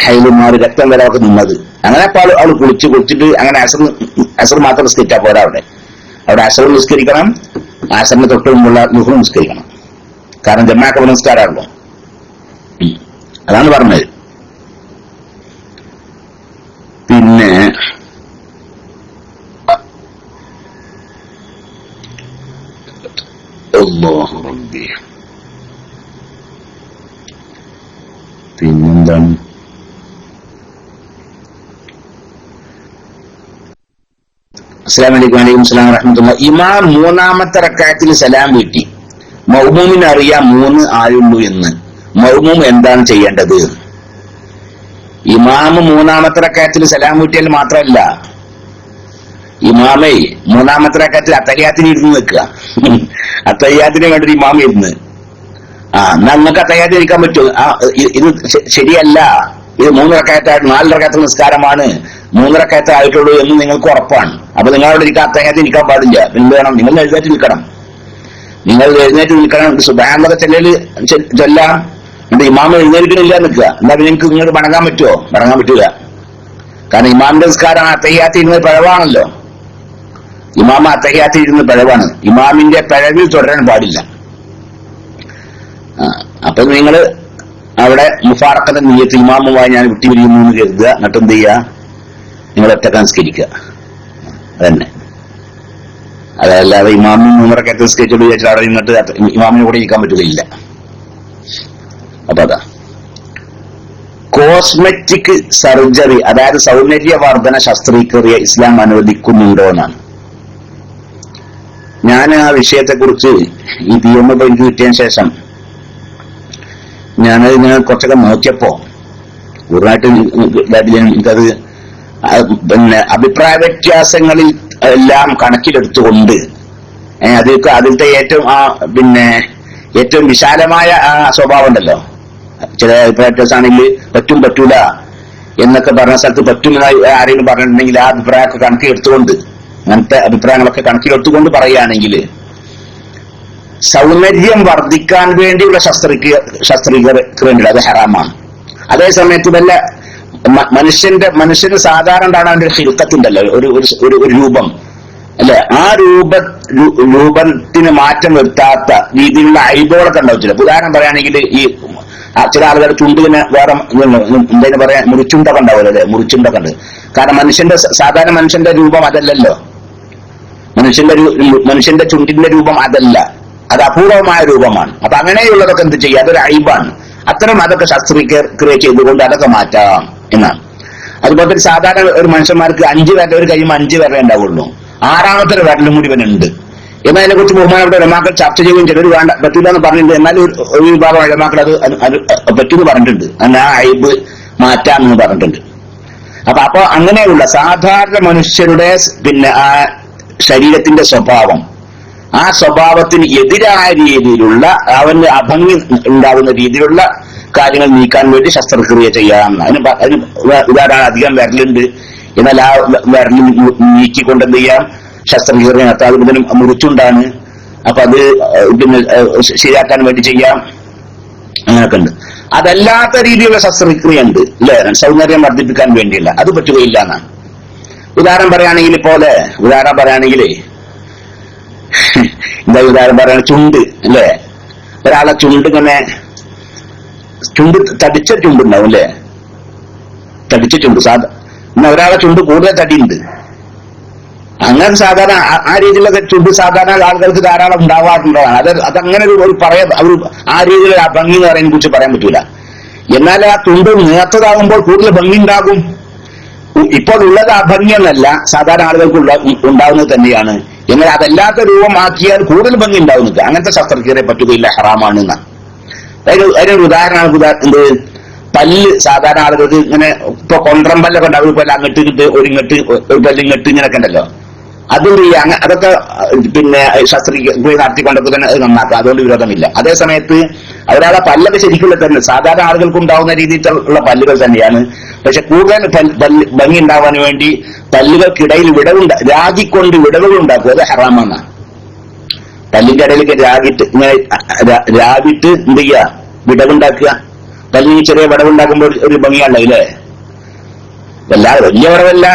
ഹൈദ് മാറി രക്തം വരെ അവർക്ക് നിന്നത്. അങ്ങനെ അപ്പോൾ അവൾ കുളിച്ചിട്ട് അങ്ങനെ അസർ മാത്രം നിസ്കരിച്ചാൽ പോരാ. അവിടെ അസർ നിസ്കരിക്കണം, അസറിന് തൊട്ട് മുമ്പുള്ള ളുഹർ നിസ്കരിക്കണം. കാരണം ജമാഅത്ത് നമസ്കാരമാണല്ലോ. അതാണ് പറഞ്ഞത്. പിന്നെ അല്ലാഹു റബ്ബി, പിന്നെന്താണ്? അസ്സലാമു അലൈക്കും. വലൈക്കും അസ്സലാം വറഹ്മത്തുള്ളാഹി. ഇമാം മൂന്നാമത്തെ റക്അത്തിൽ സലാം വീട്ടി. മഅ്മൂമിന് അറിയാം 3 ആയുള്ളൂ എന്ന്. മഅ്മൂം എന്താണ് ചെയ്യേണ്ടത്? ഇമാം മൂന്നാമത്തെ റക്അത്തിൽ സലാം വീട്ടിയാൽ മാത്രമല്ല, ഇമാമേ മൂന്നാമത്തെ റക്അത്തിൽ അത്തഹിയ്യാത്തിന് ഇരുന്ന് നിൽക്കുക. അത്തഹിയ്യാത്തിന് വേണ്ടി ഇമാം ഇരുന്ന് നിങ്ങൾക്ക് അത്തഹിയ്യാത്തിന് ഇരിക്കാൻ പറ്റുമോ? ഇത് ശരിയല്ല, ഇത് 3 റക്അത്തായിട്ട് 4 റക്അത്ത് നിസ്കാരമാണ്, 3 റക്അത്ത് ആയിട്ടുള്ളൂ എന്ന് നിങ്ങൾക്ക് ഉറപ്പാണ്. അപ്പൊ നിങ്ങളവിടെ ഇരിക്കാൻ അത്തഹിയ്യാത്തിന് ഇരിക്കാൻ പാടില്ല. എന്ത് വേണം? നിങ്ങൾ എഴുന്നേറ്റ് നിൽക്കണം. നിങ്ങൾ എഴുന്നേറ്റ് നിൽക്കണം. സുബ്ഹാനല്ലാഹ് ചൊല്ലാം. എന്നിട്ട് ഇമാം എഴുന്നേൽക്കണില്ല നിൽക്കുക. എന്താ നിങ്ങൾക്ക് നിങ്ങൾക്ക് മടങ്ങാൻ പറ്റുമോ? മടങ്ങാൻ പറ്റൂല. കാരണം ഇമാമിന്റെ നിസ്കാരം അത്തഹിയ്യാത്തിൽ ഇരുന്ന് പിഴവാണല്ലോ. ഇമാമ അത്തഹിയ്യാത്തിൽ ഇരുന്ന് പിഴവാണ്. ഇമാമിന്റെ പിഴവിൽ തുടരാൻ പാടില്ല. അപ്പൊ നിങ്ങൾ അവിടെ മുഫാറഖത്തിന്റെ നിയ്യത്ത് ഇമാമുമായി ഞാൻ വിട്ടുപിരിയുന്നു എന്ന് കരുതുക. എന്നിട്ട് എന്ത് ചെയ്യുക? നിങ്ങൾ ഒറ്റക്ക് നിസ്കരിക്കുക. അതന്നെ. അതല്ലാതെ ഇമാമിന് 3 റക്അത്ത് നിസ്കരിച്ചോട് വിചാരിച്ചാൽ അവിടെ നിന്നിട്ട് ഇമാമിനെ കൂടെ ഇരിക്കാൻ പറ്റുകയില്ല. അപ്പൊ അതാ കോസ്മെറ്റിക് സർജറി, അതായത് സൗന്ദര്യവർദ്ധന ശസ്ത്രക്രിയ ഇസ്ലാം അനുവദിക്കുന്നുണ്ടോ എന്നാണ്. ഞാൻ ആ വിഷയത്തെക്കുറിച്ച് ഈ PMO എനിക്ക് കിട്ടിയതിന് ശേഷം ഞാനതിനെ കുറച്ചൊക്കെ നോക്കിയപ്പോ പൂർണ്ണമായിട്ട് എനിക്കത് പിന്നെ അഭിപ്രായ വ്യത്യാസങ്ങളിൽ എല്ലാം കണക്കിലെടുത്തുകൊണ്ട് അതിലത്തെ ഏറ്റവും വിശാലമായ സ്വഭാവം ഉണ്ടല്ലോ. ചില അഭിപ്രായ വ്യത്യാസമാണെങ്കിൽ പറ്റും പറ്റൂല എന്നൊക്കെ പറഞ്ഞ സ്ഥലത്ത് പറ്റുമെന്നായി ആരെങ്കിലും പറഞ്ഞിട്ടുണ്ടെങ്കിൽ ആ അഭിപ്രായമൊക്കെ കണക്കിലെടുത്തുകൊണ്ട്, അങ്ങനത്തെ അഭിപ്രായങ്ങളൊക്കെ കണക്കിലെടുത്തുകൊണ്ട് പറയുകയാണെങ്കിൽ സൗന്ദര്യം വർദ്ധിക്കാൻ വേണ്ടിയുള്ള ശസ്ത്രക്രിയ അത് ഹറാമാണ്. അതേ സമയത്ത് വല്ല മനുഷ്യന് സാധാരണ ഉണ്ടാകുന്ന അവന്റെ ഹിൽക്കത്തുണ്ടല്ലോ, ഒരു രൂപം അല്ലെ, ആ രൂപത്തിന് മാറ്റം വരുത്താത്ത രീതിയിലുള്ള ഐബോളൊക്കെ ഉണ്ടാവും. ചില ഉദാഹരണം പറയുകയാണെങ്കിൽ ഈ ചില ആളുകളുടെ ചുണ്ടിന് വേറെ എന്തായാലും പറയാ മുറിച്ചുണ്ടൊക്കെ ഉണ്ടാവുമല്ലോ അല്ലെ, മുറിച്ചുണ്ടൊക്കെ ഉണ്ട്. കാരണം സാധാരണ മനുഷ്യന്റെ രൂപം അതല്ലല്ലോ. മനുഷ്യന്റെ ചുണ്ടിന്റെ രൂപം അതല്ല, അത് അപൂർവമായ രൂപമാണ്. അപ്പൊ അങ്ങനെയുള്ളതൊക്കെ എന്ത് ചെയ്യുക? അതൊരു ഐബാണ്. അത്തരം അതൊക്കെ ശസ്ത്രക്രിയ ചെയ്തുകൊണ്ട് അതൊക്കെ മാറ്റാം എന്നാണ്. അതുപോലെ തന്നെ സാധാരണ ഒരു മനുഷ്യന്മാർക്ക് 5 വിരൽ, ഒരു കഴിയുമ്പോൾ 5 വിരലേ ഉണ്ടാവുള്ളൂ. 6ാമത്തെ വിരലും കൂടി ഇവനുണ്ട്. എന്നാൽ അതിനെക്കുറിച്ച് ബഹുമാനപ്പെട്ട ഉലമാക്കൾ ചർച്ച ചെയ്യുകയും ചിലർ വേണ്ട പറ്റില്ല എന്ന് പറഞ്ഞിട്ടുണ്ട്. എന്നാൽ ഒരു വിഭാഗം ഉലമാക്കൾ അത് പറ്റുമെന്ന് പറഞ്ഞിട്ടുണ്ട്. എന്നാൽ ആ ഐബ് മാറ്റാമെന്ന് പറഞ്ഞിട്ടുണ്ട്. അപ്പൊ അങ്ങനെയുള്ള സാധാരണ മനുഷ്യരുടെ ആ ശരീരത്തിന്റെ സ്വഭാവം, ആ സ്വഭാവത്തിന് എതിരായ രീതിയിലുള്ള അവന് അഭംഗി ഉണ്ടാകുന്ന രീതിയിലുള്ള കാര്യങ്ങൾ നീക്കാൻ വേണ്ടി ശസ്ത്രക്രിയ ചെയ്യാമെന്ന്. അതിന് ഉദാഹരണം അധികം വിരലുണ്ട്, എന്നാൽ ആ വിരൽ നീക്കിക്കൊണ്ട് എന്ത് ചെയ്യാം? ശസ്ത്രക്രിയ നടത്താം. അതിന് മുറിച്ചുണ്ടാണ്, അപ്പൊ അത് ശരിയാക്കാൻ വേണ്ടി ചെയ്യാം. അങ്ങനെയൊക്കെ ഉണ്ട്. അതല്ലാത്ത രീതിയിലുള്ള ശസ്ത്രക്രിയ ഉണ്ട് അല്ലെ, സൗന്ദര്യം വർദ്ധിപ്പിക്കാൻ വേണ്ടിയുള്ള, അത് പറ്റുകയില്ല എന്നാണ്. ഉദാഹരണം പറയുകയാണെങ്കിൽ എന്താ ഉദാഹരണം പറയുക? ചുണ്ട് അല്ലെ, ഒരാളെ ചുണ്ട് ഇങ്ങനെ തടിച്ച ചുണ്ടുണ്ടാവും അല്ലെ, തടിച്ച ചുണ്ട് എന്നാ ഒരാളെ ചുണ്ട് കൂടുതൽ തടിയുണ്ട്. അങ്ങനെ സാധാരണ ആ രീതിയിലൊക്കെ ചുണ്ട് സാധാരണ ആളുകൾക്ക് ധാരാളം ഉണ്ടാവാറുള്ളതാണ്. അതങ്ങനെ ആ രീതിയിലുള്ള ഭംഗി എന്ന് പറയുന്നതിനെ കുറിച്ച് പറയാൻ പറ്റൂല. എന്നാൽ ആ ചുണ്ട് നേർത്തതാകുമ്പോൾ കൂടുതൽ ഭംഗി ഉണ്ടാകും. ഇപ്പോൾ ഉള്ളത് അഭംഗിയെന്നല്ല, സാധാരണ ആളുകൾക്ക് ഉണ്ടാകുന്നത് തന്നെയാണ്. എന്നാൽ അതല്ലാത്ത രൂപമാക്കിയാൽ കൂടുതൽ ഭംഗി ഉണ്ടാവുന്നത്. അങ്ങനത്തെ ശസ്ത്രക്രിയ പറ്റുകയില്ല, ഹറാമാണ് എന്നാണ്. അതിനൊരു ഉദാഹരണമാണ് എന്ത്, പല്ല് സാധാരണ ആളുകൾക്ക് ഇങ്ങനെ ഇപ്പൊ കൊണ്ടറം പല്ലൊക്കെ ഉണ്ടാവും. പല്ല് അങ്ങോട്ട് ഇങ്ങോട്ട് ഒരു പല്ല് ഇങ്ങോട്ട് ഇങ്ങനെയൊക്കെ ഉണ്ടല്ലോ. അതൊക്കെ ശസ്ത്രക്രിയ നടത്തിക്കൊണ്ടൊക്കെ തന്നെ അത് നന്നാക്കാം. അതുകൊണ്ട് വിരോധമില്ല. അതേ സമയത്ത് ഒരാളെ പല്ലൊക്കെ ശരിക്കുള്ള തന്നെ സാധാരണ ആളുകൾക്ക് ഉണ്ടാവുന്ന രീതിയിലുള്ള പല്ലുകൾ തന്നെയാണ്. പക്ഷെ കൂടുതൽ ഭംഗി ഉണ്ടാവാൻ വേണ്ടി പല്ലുകൾക്കിടയിൽ രാഗിക്കൊണ്ട് വിടവുകൾ ഉണ്ടാക്കുക, അത് ഹറാമാണ്. പല്ലിന്റെ ഇടയിലേക്ക് രാഗിട്ട് എന്ത് ചെയ്യുക? വിടവുണ്ടാക്കുക. പല്ലിന് ചെറിയ വിടവുണ്ടാക്കുമ്പോൾ ഒരു ഭംഗിയാണല്ലോ ഇല്ലേ? വല്ലാതെ വലിയ വിടവല്ല,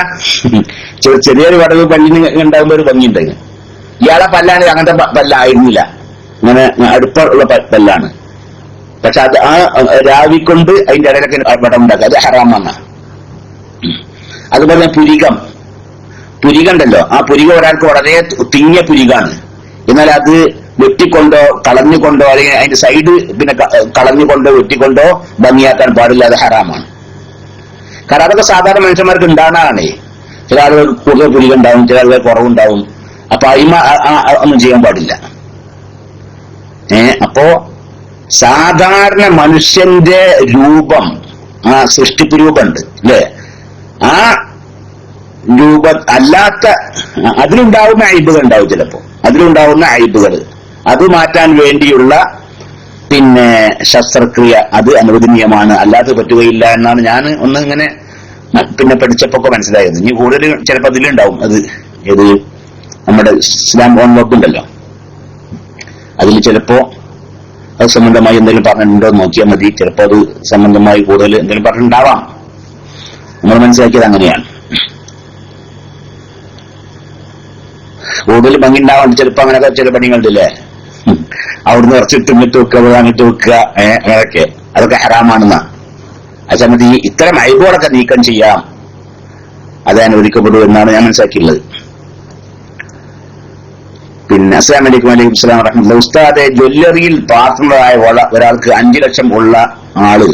ചെറിയൊരു വിടവ് പല്ലിന് ഉണ്ടാകുമ്പോൾ ഒരു ഭംഗി ഉണ്ടായിരുന്നു. ഇയാളെ പല്ലാണെങ്കിൽ അങ്ങനത്തെ പല്ലായിരുന്നില്ല. ഇങ്ങനെ അടുപ്പുള്ള പല്ലാണ്. പക്ഷെ അത് ആ രാവിക്കൊണ്ട് അതിന്റെ ഇടയിലൊക്കെ വടം ഉണ്ടാക്കുക, അത് ഹറാമാണ്. അതുപോലെ പുരികണ്ടല്ലോ, ആ പുരിക ഒരാൾക്ക് വളരെ തിങ്ങിയ പുരികാണ്. എന്നാൽ അത് വെട്ടിക്കൊണ്ടോ കളഞ്ഞുകൊണ്ടോ അല്ലെങ്കിൽ അതിന്റെ സൈഡ് പിന്നെ കളഞ്ഞുകൊണ്ടോ വെട്ടിക്കൊണ്ടോ ഭംഗിയാക്കാൻ പാടില്ല, അത് ഹറാമാണ്. കാരണം അതൊക്കെ സാധാരണ മനുഷ്യന്മാർക്ക് ഉണ്ടാകുന്നതാണ്. ചില ആളുകൾ കൂടുതൽ പുരിക ഉണ്ടാവും, ചില ആളുകൾ കുറവുണ്ടാവും. അപ്പൊ അയിമ ഒന്നും ചെയ്യാൻ പാടില്ല. അപ്പോ സാധാരണ മനുഷ്യന്റെ രൂപം, ആ സൃഷ്ടിപ്പ് രൂപമുണ്ട് അല്ലേ, ആ രൂപം അല്ലാത്ത അതിലുണ്ടാവുന്ന അയ്ബുകൾ ഉണ്ടാവും. ചിലപ്പോ അതിലുണ്ടാവുന്ന അയ്ബുകൾ അത് മാറ്റാൻ വേണ്ടിയുള്ള പിന്നെ ശസ്ത്രക്രിയ അത് അനുവദനീയമാണ്, അല്ലാതെ പറ്റുകയില്ല എന്നാണ് ഞാൻ ഇങ്ങനെ പിന്നെ പഠിച്ചപ്പോ മനസ്സിലായത്. ഇനി കൂടുതൽ ചിലപ്പോ അതിലുണ്ടാവും. അത് ഏത് നമ്മുടെ ഇസ്ലാം ഓൺ വർക്ക് ഉണ്ടല്ലോ, അതിൽ ചിലപ്പോ അത് സംബന്ധമായി എന്തെങ്കിലും പറഞ്ഞിട്ടുണ്ടോ നോക്കിയാൽ മതി. ചിലപ്പോ അത് സംബന്ധമായി കൂടുതൽ എന്തെങ്കിലും പറഞ്ഞിട്ടുണ്ടാവാം. നമ്മൾ മനസ്സിലാക്കിയത് അങ്ങനെയാണ്. കൂടുതൽ ഭംഗി ഉണ്ടാവാൻ ചിലപ്പോ അങ്ങനെയൊക്കെ ചില പണികളുണ്ടല്ലേ, അവിടുന്ന് ഇറച്ചിട്ട് ഇങ്ങിട്ട് വെക്കുക, വാങ്ങിട്ട് വെക്കുക, അങ്ങനെയൊക്കെ അതൊക്കെ ഹറാമാണെന്നാ. ആ സമയത്ത് ഈ ഇത്തരം അയബുകളൊക്കെ നീക്കം ചെയ്യാം, അത് അനുവദിക്കപ്പെടും എന്നാണ് ഞാൻ മനസ്സിലാക്കിയുള്ളത്. പിന്നെ അസ്സലാമു അലൈക്കും. വലൈക്കും സ്സലാം വറഹ്മത്തുള്ളാഹി. ഉസ്താദെ, ജ്വല്ലറിയിൽ പാർട്ട്ണറായ ഒരാൾക്ക് 5 ലക്ഷം ഉള്ള ആള്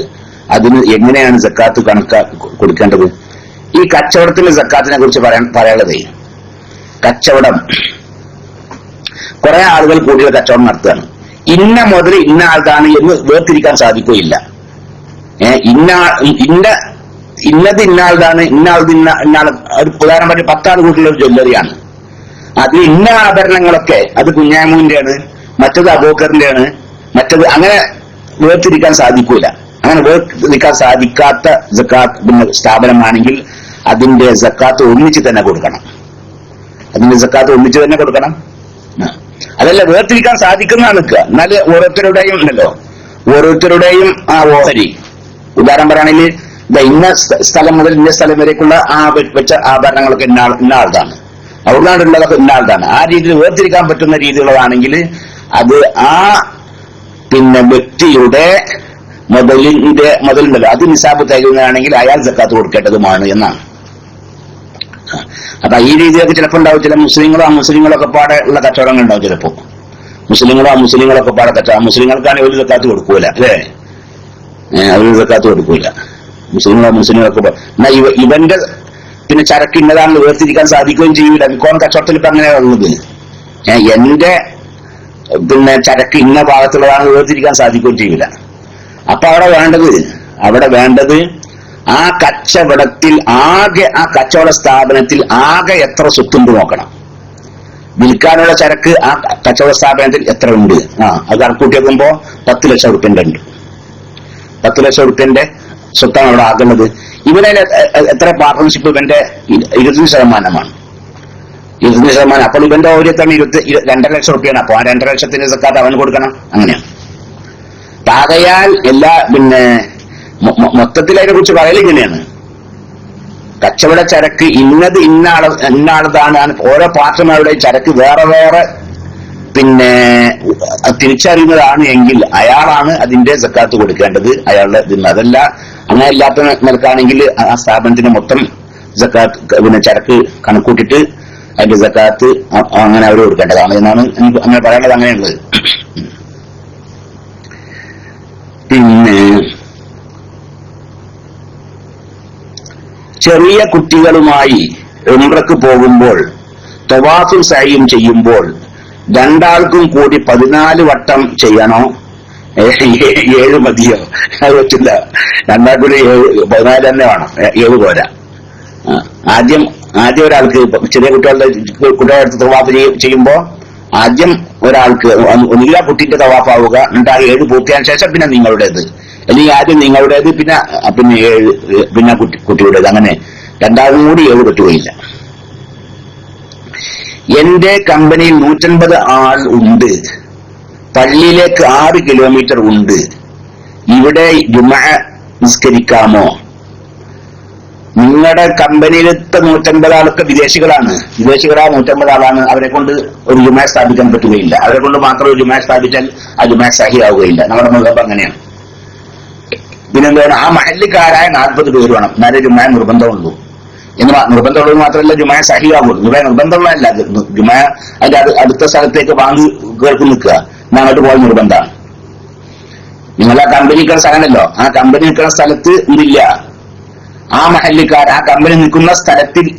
അതിന് എങ്ങനെയാണ് സക്കാത്ത് കൊടുക്കേണ്ടത്? ഈ കച്ചവടത്തിലെ സക്കാത്തിനെ കുറിച്ച് പറയാനുള്ളതേ, കച്ചവടം കുറെ ആളുകൾ കൂടുതൽ കച്ചവടം നടത്തുകയാണ്. ഇന്ന മുതൽ ഇന്ന ആൾക്കാണ് എന്ന് വേർതിരിക്കാൻ സാധിക്കുകയില്ല. ഇന്നത് ഇന്ന ആൾക്കാണ്, ഇന്നാൾ ഉദാഹരണം പറഞ്ഞ് 10 ആൾ കൂട്ടിയുള്ള ഒരു ജ്വല്ലറിയാണ്. അതിൽ ഇന്ന ആഭരണങ്ങളൊക്കെ അത് കുഞ്ഞാമുവിന്റെയാണ്, മറ്റത് അബൂബക്കറിന്റെയാണ്, മറ്റത് അങ്ങനെ വേർതിരിക്കാൻ സാധിക്കൂല. അങ്ങനെ വേർതിരിക്കാൻ സാധിക്കാത്ത സക്കാത്ത് പിന്നെ സ്ഥാപനമാണെങ്കിൽ അതിന്റെ സക്കാത്ത് ഒന്നിച്ച് തന്നെ കൊടുക്കണം. അതല്ല വേർതിരിക്കാൻ സാധിക്കുന്നതാണ് നിൽക്കുക. എന്നാല് ഓരോരുത്തരുടെയും ഉണ്ടല്ലോ, ഓരോരുത്തരുടെയും ആ ഓഹരി ഉദാഹരണം പറയുകയാണെങ്കിൽ ഇന്ന സ്ഥലം മുതൽ ഇന്ന സ്ഥലം വരേക്കുള്ള ആ വെച്ച ആഭരണങ്ങളൊക്കെ ഇന്ന ആൾക്കാണ്, അവിടുന്നാടുള്ളതൊക്കെ ഇന്ന ആൾക്കാണ്. ആ രീതിയിൽ വേർതിരിക്കാൻ പറ്റുന്ന രീതിയിലുള്ളതാണെങ്കിൽ അത് ആ പിന്നെ വ്യക്തിയുടെ മുതലുണ്ടല്ലോ അത് നിസാബ് തികയുന്നതാണെങ്കിൽ അയാൾ സക്കാത്ത് കൊടുക്കേണ്ടതുമാണ് എന്നാണ്. അപ്പൊ ഈ രീതിയൊക്കെ ചിലപ്പോൾ ഉണ്ടാവും. ചില മുസ്ലിങ്ങളൊക്കെ പാടെ ഉള്ള കച്ചവടങ്ങൾ ഉണ്ടാവും. ചിലപ്പോ മുസ്ലിങ്ങളൊക്കെ പാടെ കച്ചവടം, മുസ്ലിങ്ങൾക്കാണ് ഒരു സക്കാത്ത് കൊടുക്കൂല അല്ലേ, ഒരു സക്കാത്ത് കൊടുക്കൂല. മുസ്ലിങ്ങളൊക്കെ എന്നാ ഇവന്റെ പിന്നെ ചരക്ക് ഇന്നതാണെന്ന് വേർതിരിക്കാൻ സാധിക്കുകയും ചെയ്യൂല. മിക്കവാറും കച്ചവടത്തിൽ ഇപ്പൊ അങ്ങനെയാണ് ഉള്ളത്. എന്റെ പിന്നെ ചരക്ക് ഇന്ന ഭാഗത്തുള്ളതാണെന്ന് വേർതിരിക്കാൻ സാധിക്കുകയും ചെയ്യൂല. അപ്പൊ അവിടെ വേണ്ടത് ആ കച്ചവടത്തിൽ ആകെ, ആ കച്ചവട സ്ഥാപനത്തിൽ ആകെ എത്ര സ്വത്തുണ്ട് നോക്കണം. വിൽക്കാനുള്ള ചരക്ക് ആ കച്ചവട സ്ഥാപനത്തിൽ എത്ര ഉണ്ട്, അത് കണക്കൂട്ടി വെക്കുമ്പോ 10 ലക്ഷം റുപ്യന്റെ ഉണ്ട്. 10 ലക്ഷം റുപ്യന്റെ സ്വത്താണ് അവിടെ ആകുന്നത്. ഇവനെ എത്ര പാർട്ണർഷിപ്പ് ഇവന്റെ 20%. 20%. അപ്പോൾ ഇവന്റെ ഓരോരുത്തരും 2.5 ലക്ഷം റുപ്യാണ്. അപ്പൊ ആ 2.5 ലക്ഷത്തിന്റെ സക്കാത്ത് അവന് കൊടുക്കണം. അങ്ങനെയാണ്. ആകയാൽ എല്ലാ പിന്നെ മൊത്തത്തിൽ അതിനെ കുറിച്ച് പറയൽ ഇങ്ങനെയാണ്. കച്ചവട ചരക്ക് ഇന്നത് ഇന്നാളതാണ്. ഓരോ പാർട്ട്ണറുടെ ചരക്ക് വേറെ വേറെ പിന്നെ തിരിച്ചറിയുന്നതാണ് എങ്കിൽ അയാളാണ് അതിന്റെ സക്കാത്ത് കൊടുക്കേണ്ടത്, അയാളുടെ ഇതിന്. അതല്ല അങ്ങനെ ഇല്ലാത്ത നിലക്കാണെങ്കിൽ ആ സ്ഥാപനത്തിന് മൊത്തം സക്കാത്ത് പിന്നെ ചരക്ക് കണക്കൂട്ടിട്ട് അതിന്റെ സക്കാത്ത് അങ്ങനെ അവർ കൊടുക്കേണ്ടതാണ് എന്നാണ് എനിക്ക് അങ്ങനെ പറയാനുള്ളത്. അങ്ങനെയുള്ളത്. പിന്നെ ചെറിയ കുട്ടികളുമായി ഉംറക്ക് പോകുമ്പോൾ തവാഫും സഅയും ചെയ്യുമ്പോൾ 2 ആൾക്കും കൂടി 14 വട്ടം ചെയ്യണോ? 7 മതിയോ? അത് പറ്റില്ല. 2 ആൾ കൂടി 14 തന്നെ വേണം, 7 പോരാ. ആദ്യം ഒരാൾക്ക് ചെറിയ കുട്ടികളുടെ അടുത്ത് തവാഫ് ചെയ്യുമ്പോ ആദ്യം ഒരാൾക്ക് ഒന്നുകിൽ ആ കുട്ടിന്റെ തവാഫാവുക, എന്നിട്ട് ആ 7 പൂർത്തിയായ ശേഷം പിന്നെ നിങ്ങളുടേത്, അല്ലെങ്കിൽ ആദ്യം നിങ്ങളുടേത് പിന്നെ 7 പിന്നെ കുട്ടിയുടേത്. അങ്ങനെ 2 ആളും കൂടി 7 പറ്റുകയില്ല. എന്റെ കമ്പനിയിൽ 150 ആൾ ഉണ്ട്. പള്ളിയിലേക്ക് 6 കിലോമീറ്റർ ഉണ്ട്. ഇവിടെ ജുമുഅ നിസ്കരിക്കാമോ? നിങ്ങൾ നിങ്ങളുടെ കമ്പനിയിലത്തെ 150 ആളൊക്കെ വിദേശികളാണ്. 150 ആളാണ്. അവരെ കൊണ്ട് ഒരു ജുമാ സ്ഥാപിക്കാൻ പറ്റുകയില്ല. അവരെ കൊണ്ട് മാത്രം ഒരു ജുമാ സ്ഥാപിച്ചാൽ ആ ജുമാ സഹിയാവുകയില്ല. നമ്മുടെ മദ്ഹബ് അങ്ങനെയാണ്. പിന്നെന്താണ്, ആ മഹല്ലിക്കാരായ 40 പേര് വേണം. എന്നാലേ ജുമാ നിർബന്ധമുള്ളൂ. നിർബന്ധമുള്ളത് മാത്രമല്ല ജുമാ സഹിയാവുള്ളൂ. ജുമാ നിർബന്ധമുള്ളതല്ല. ജുമാ അതിന്റെ അടുത്ത സ്ഥലത്തേക്ക് ബാങ്ക് കേൾക്കും നിൽക്കുക, എന്നാൽ അങ്ങോട്ട് പോകാൻ നിർബന്ധമാണ്. നിങ്ങൾ ആ കമ്പനി നിൽക്കുന്ന സ്ഥലമല്ലോ, ആ കമ്പനി നിൽക്കുന്ന സ്ഥലത്ത് ഇതില്ല. ആ മഹല്ലിക്കാർ, ആ കമ്പനി നിൽക്കുന്ന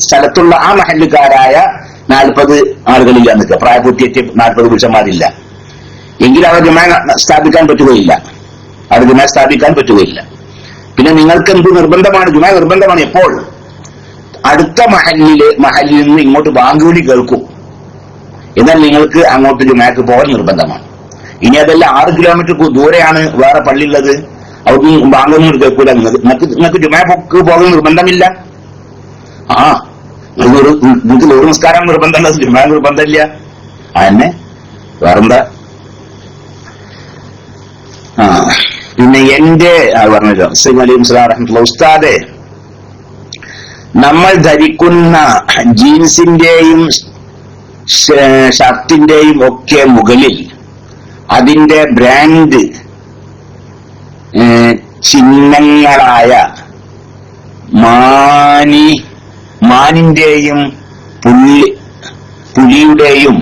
സ്ഥലത്തുള്ള ആ മഹല്ലിക്കാരായ 40 ആളുകളില്ല നിൽക്കുക. പ്രായപൂർത്തിയെത്തിയ 40 പുരുഷന്മാരില്ല എങ്കിൽ അവിടെ ജുമാ സ്ഥാപിക്കാൻ പറ്റുകയില്ല. അവിടെ ജുമാ സ്ഥാപിക്കാൻ പറ്റുകയില്ല. പിന്നെ നിങ്ങൾക്ക് എന്ത് നിർബന്ധമാണ്? ജുമാ നിർബന്ധമാണ്. എപ്പോൾ? അടുത്ത മഹല്ലിൽ നിന്ന് ഇങ്ങോട്ട് ബാങ്ക് വിളി കേൾക്കും, എന്നാൽ നിങ്ങൾക്ക് അങ്ങോട്ട് ജുമാക്ക് പോകാൻ നിർബന്ധമാണ്. ഇനി അതെല്ലാം 6 കിലോമീറ്റർ ദൂരെയാണ് വേറെ പള്ളിയുള്ളത്, അവിടുന്ന് ബാങ്കൊന്നും കേൾക്കൂല. നിങ്ങൾക്ക് ജുമാക്ക് പോകാൻ നിർബന്ധമില്ല. നിങ്ങൾക്ക് ലോക നിസ്കാരം നിർബന്ധമുണ്ട്, ജുമാ നിർബന്ധമില്ല. അതന്നെ, വേറെന്താ? പിന്നെ എന്റെ പറഞ്ഞല്ലോ റഹ്മത്തുള്ളാഹി, ഉസ്താദെ, നമ്മൾ ധരിക്കുന്ന ജീൻസിന്റെയും ഷർട്ടിന്റെയും ഒക്കെ മുകളിൽ അതിന്റെ ബ്രാൻഡ് ചിഹ്നങ്ങളായ മാനിന്റെയും പുലിയുടെയും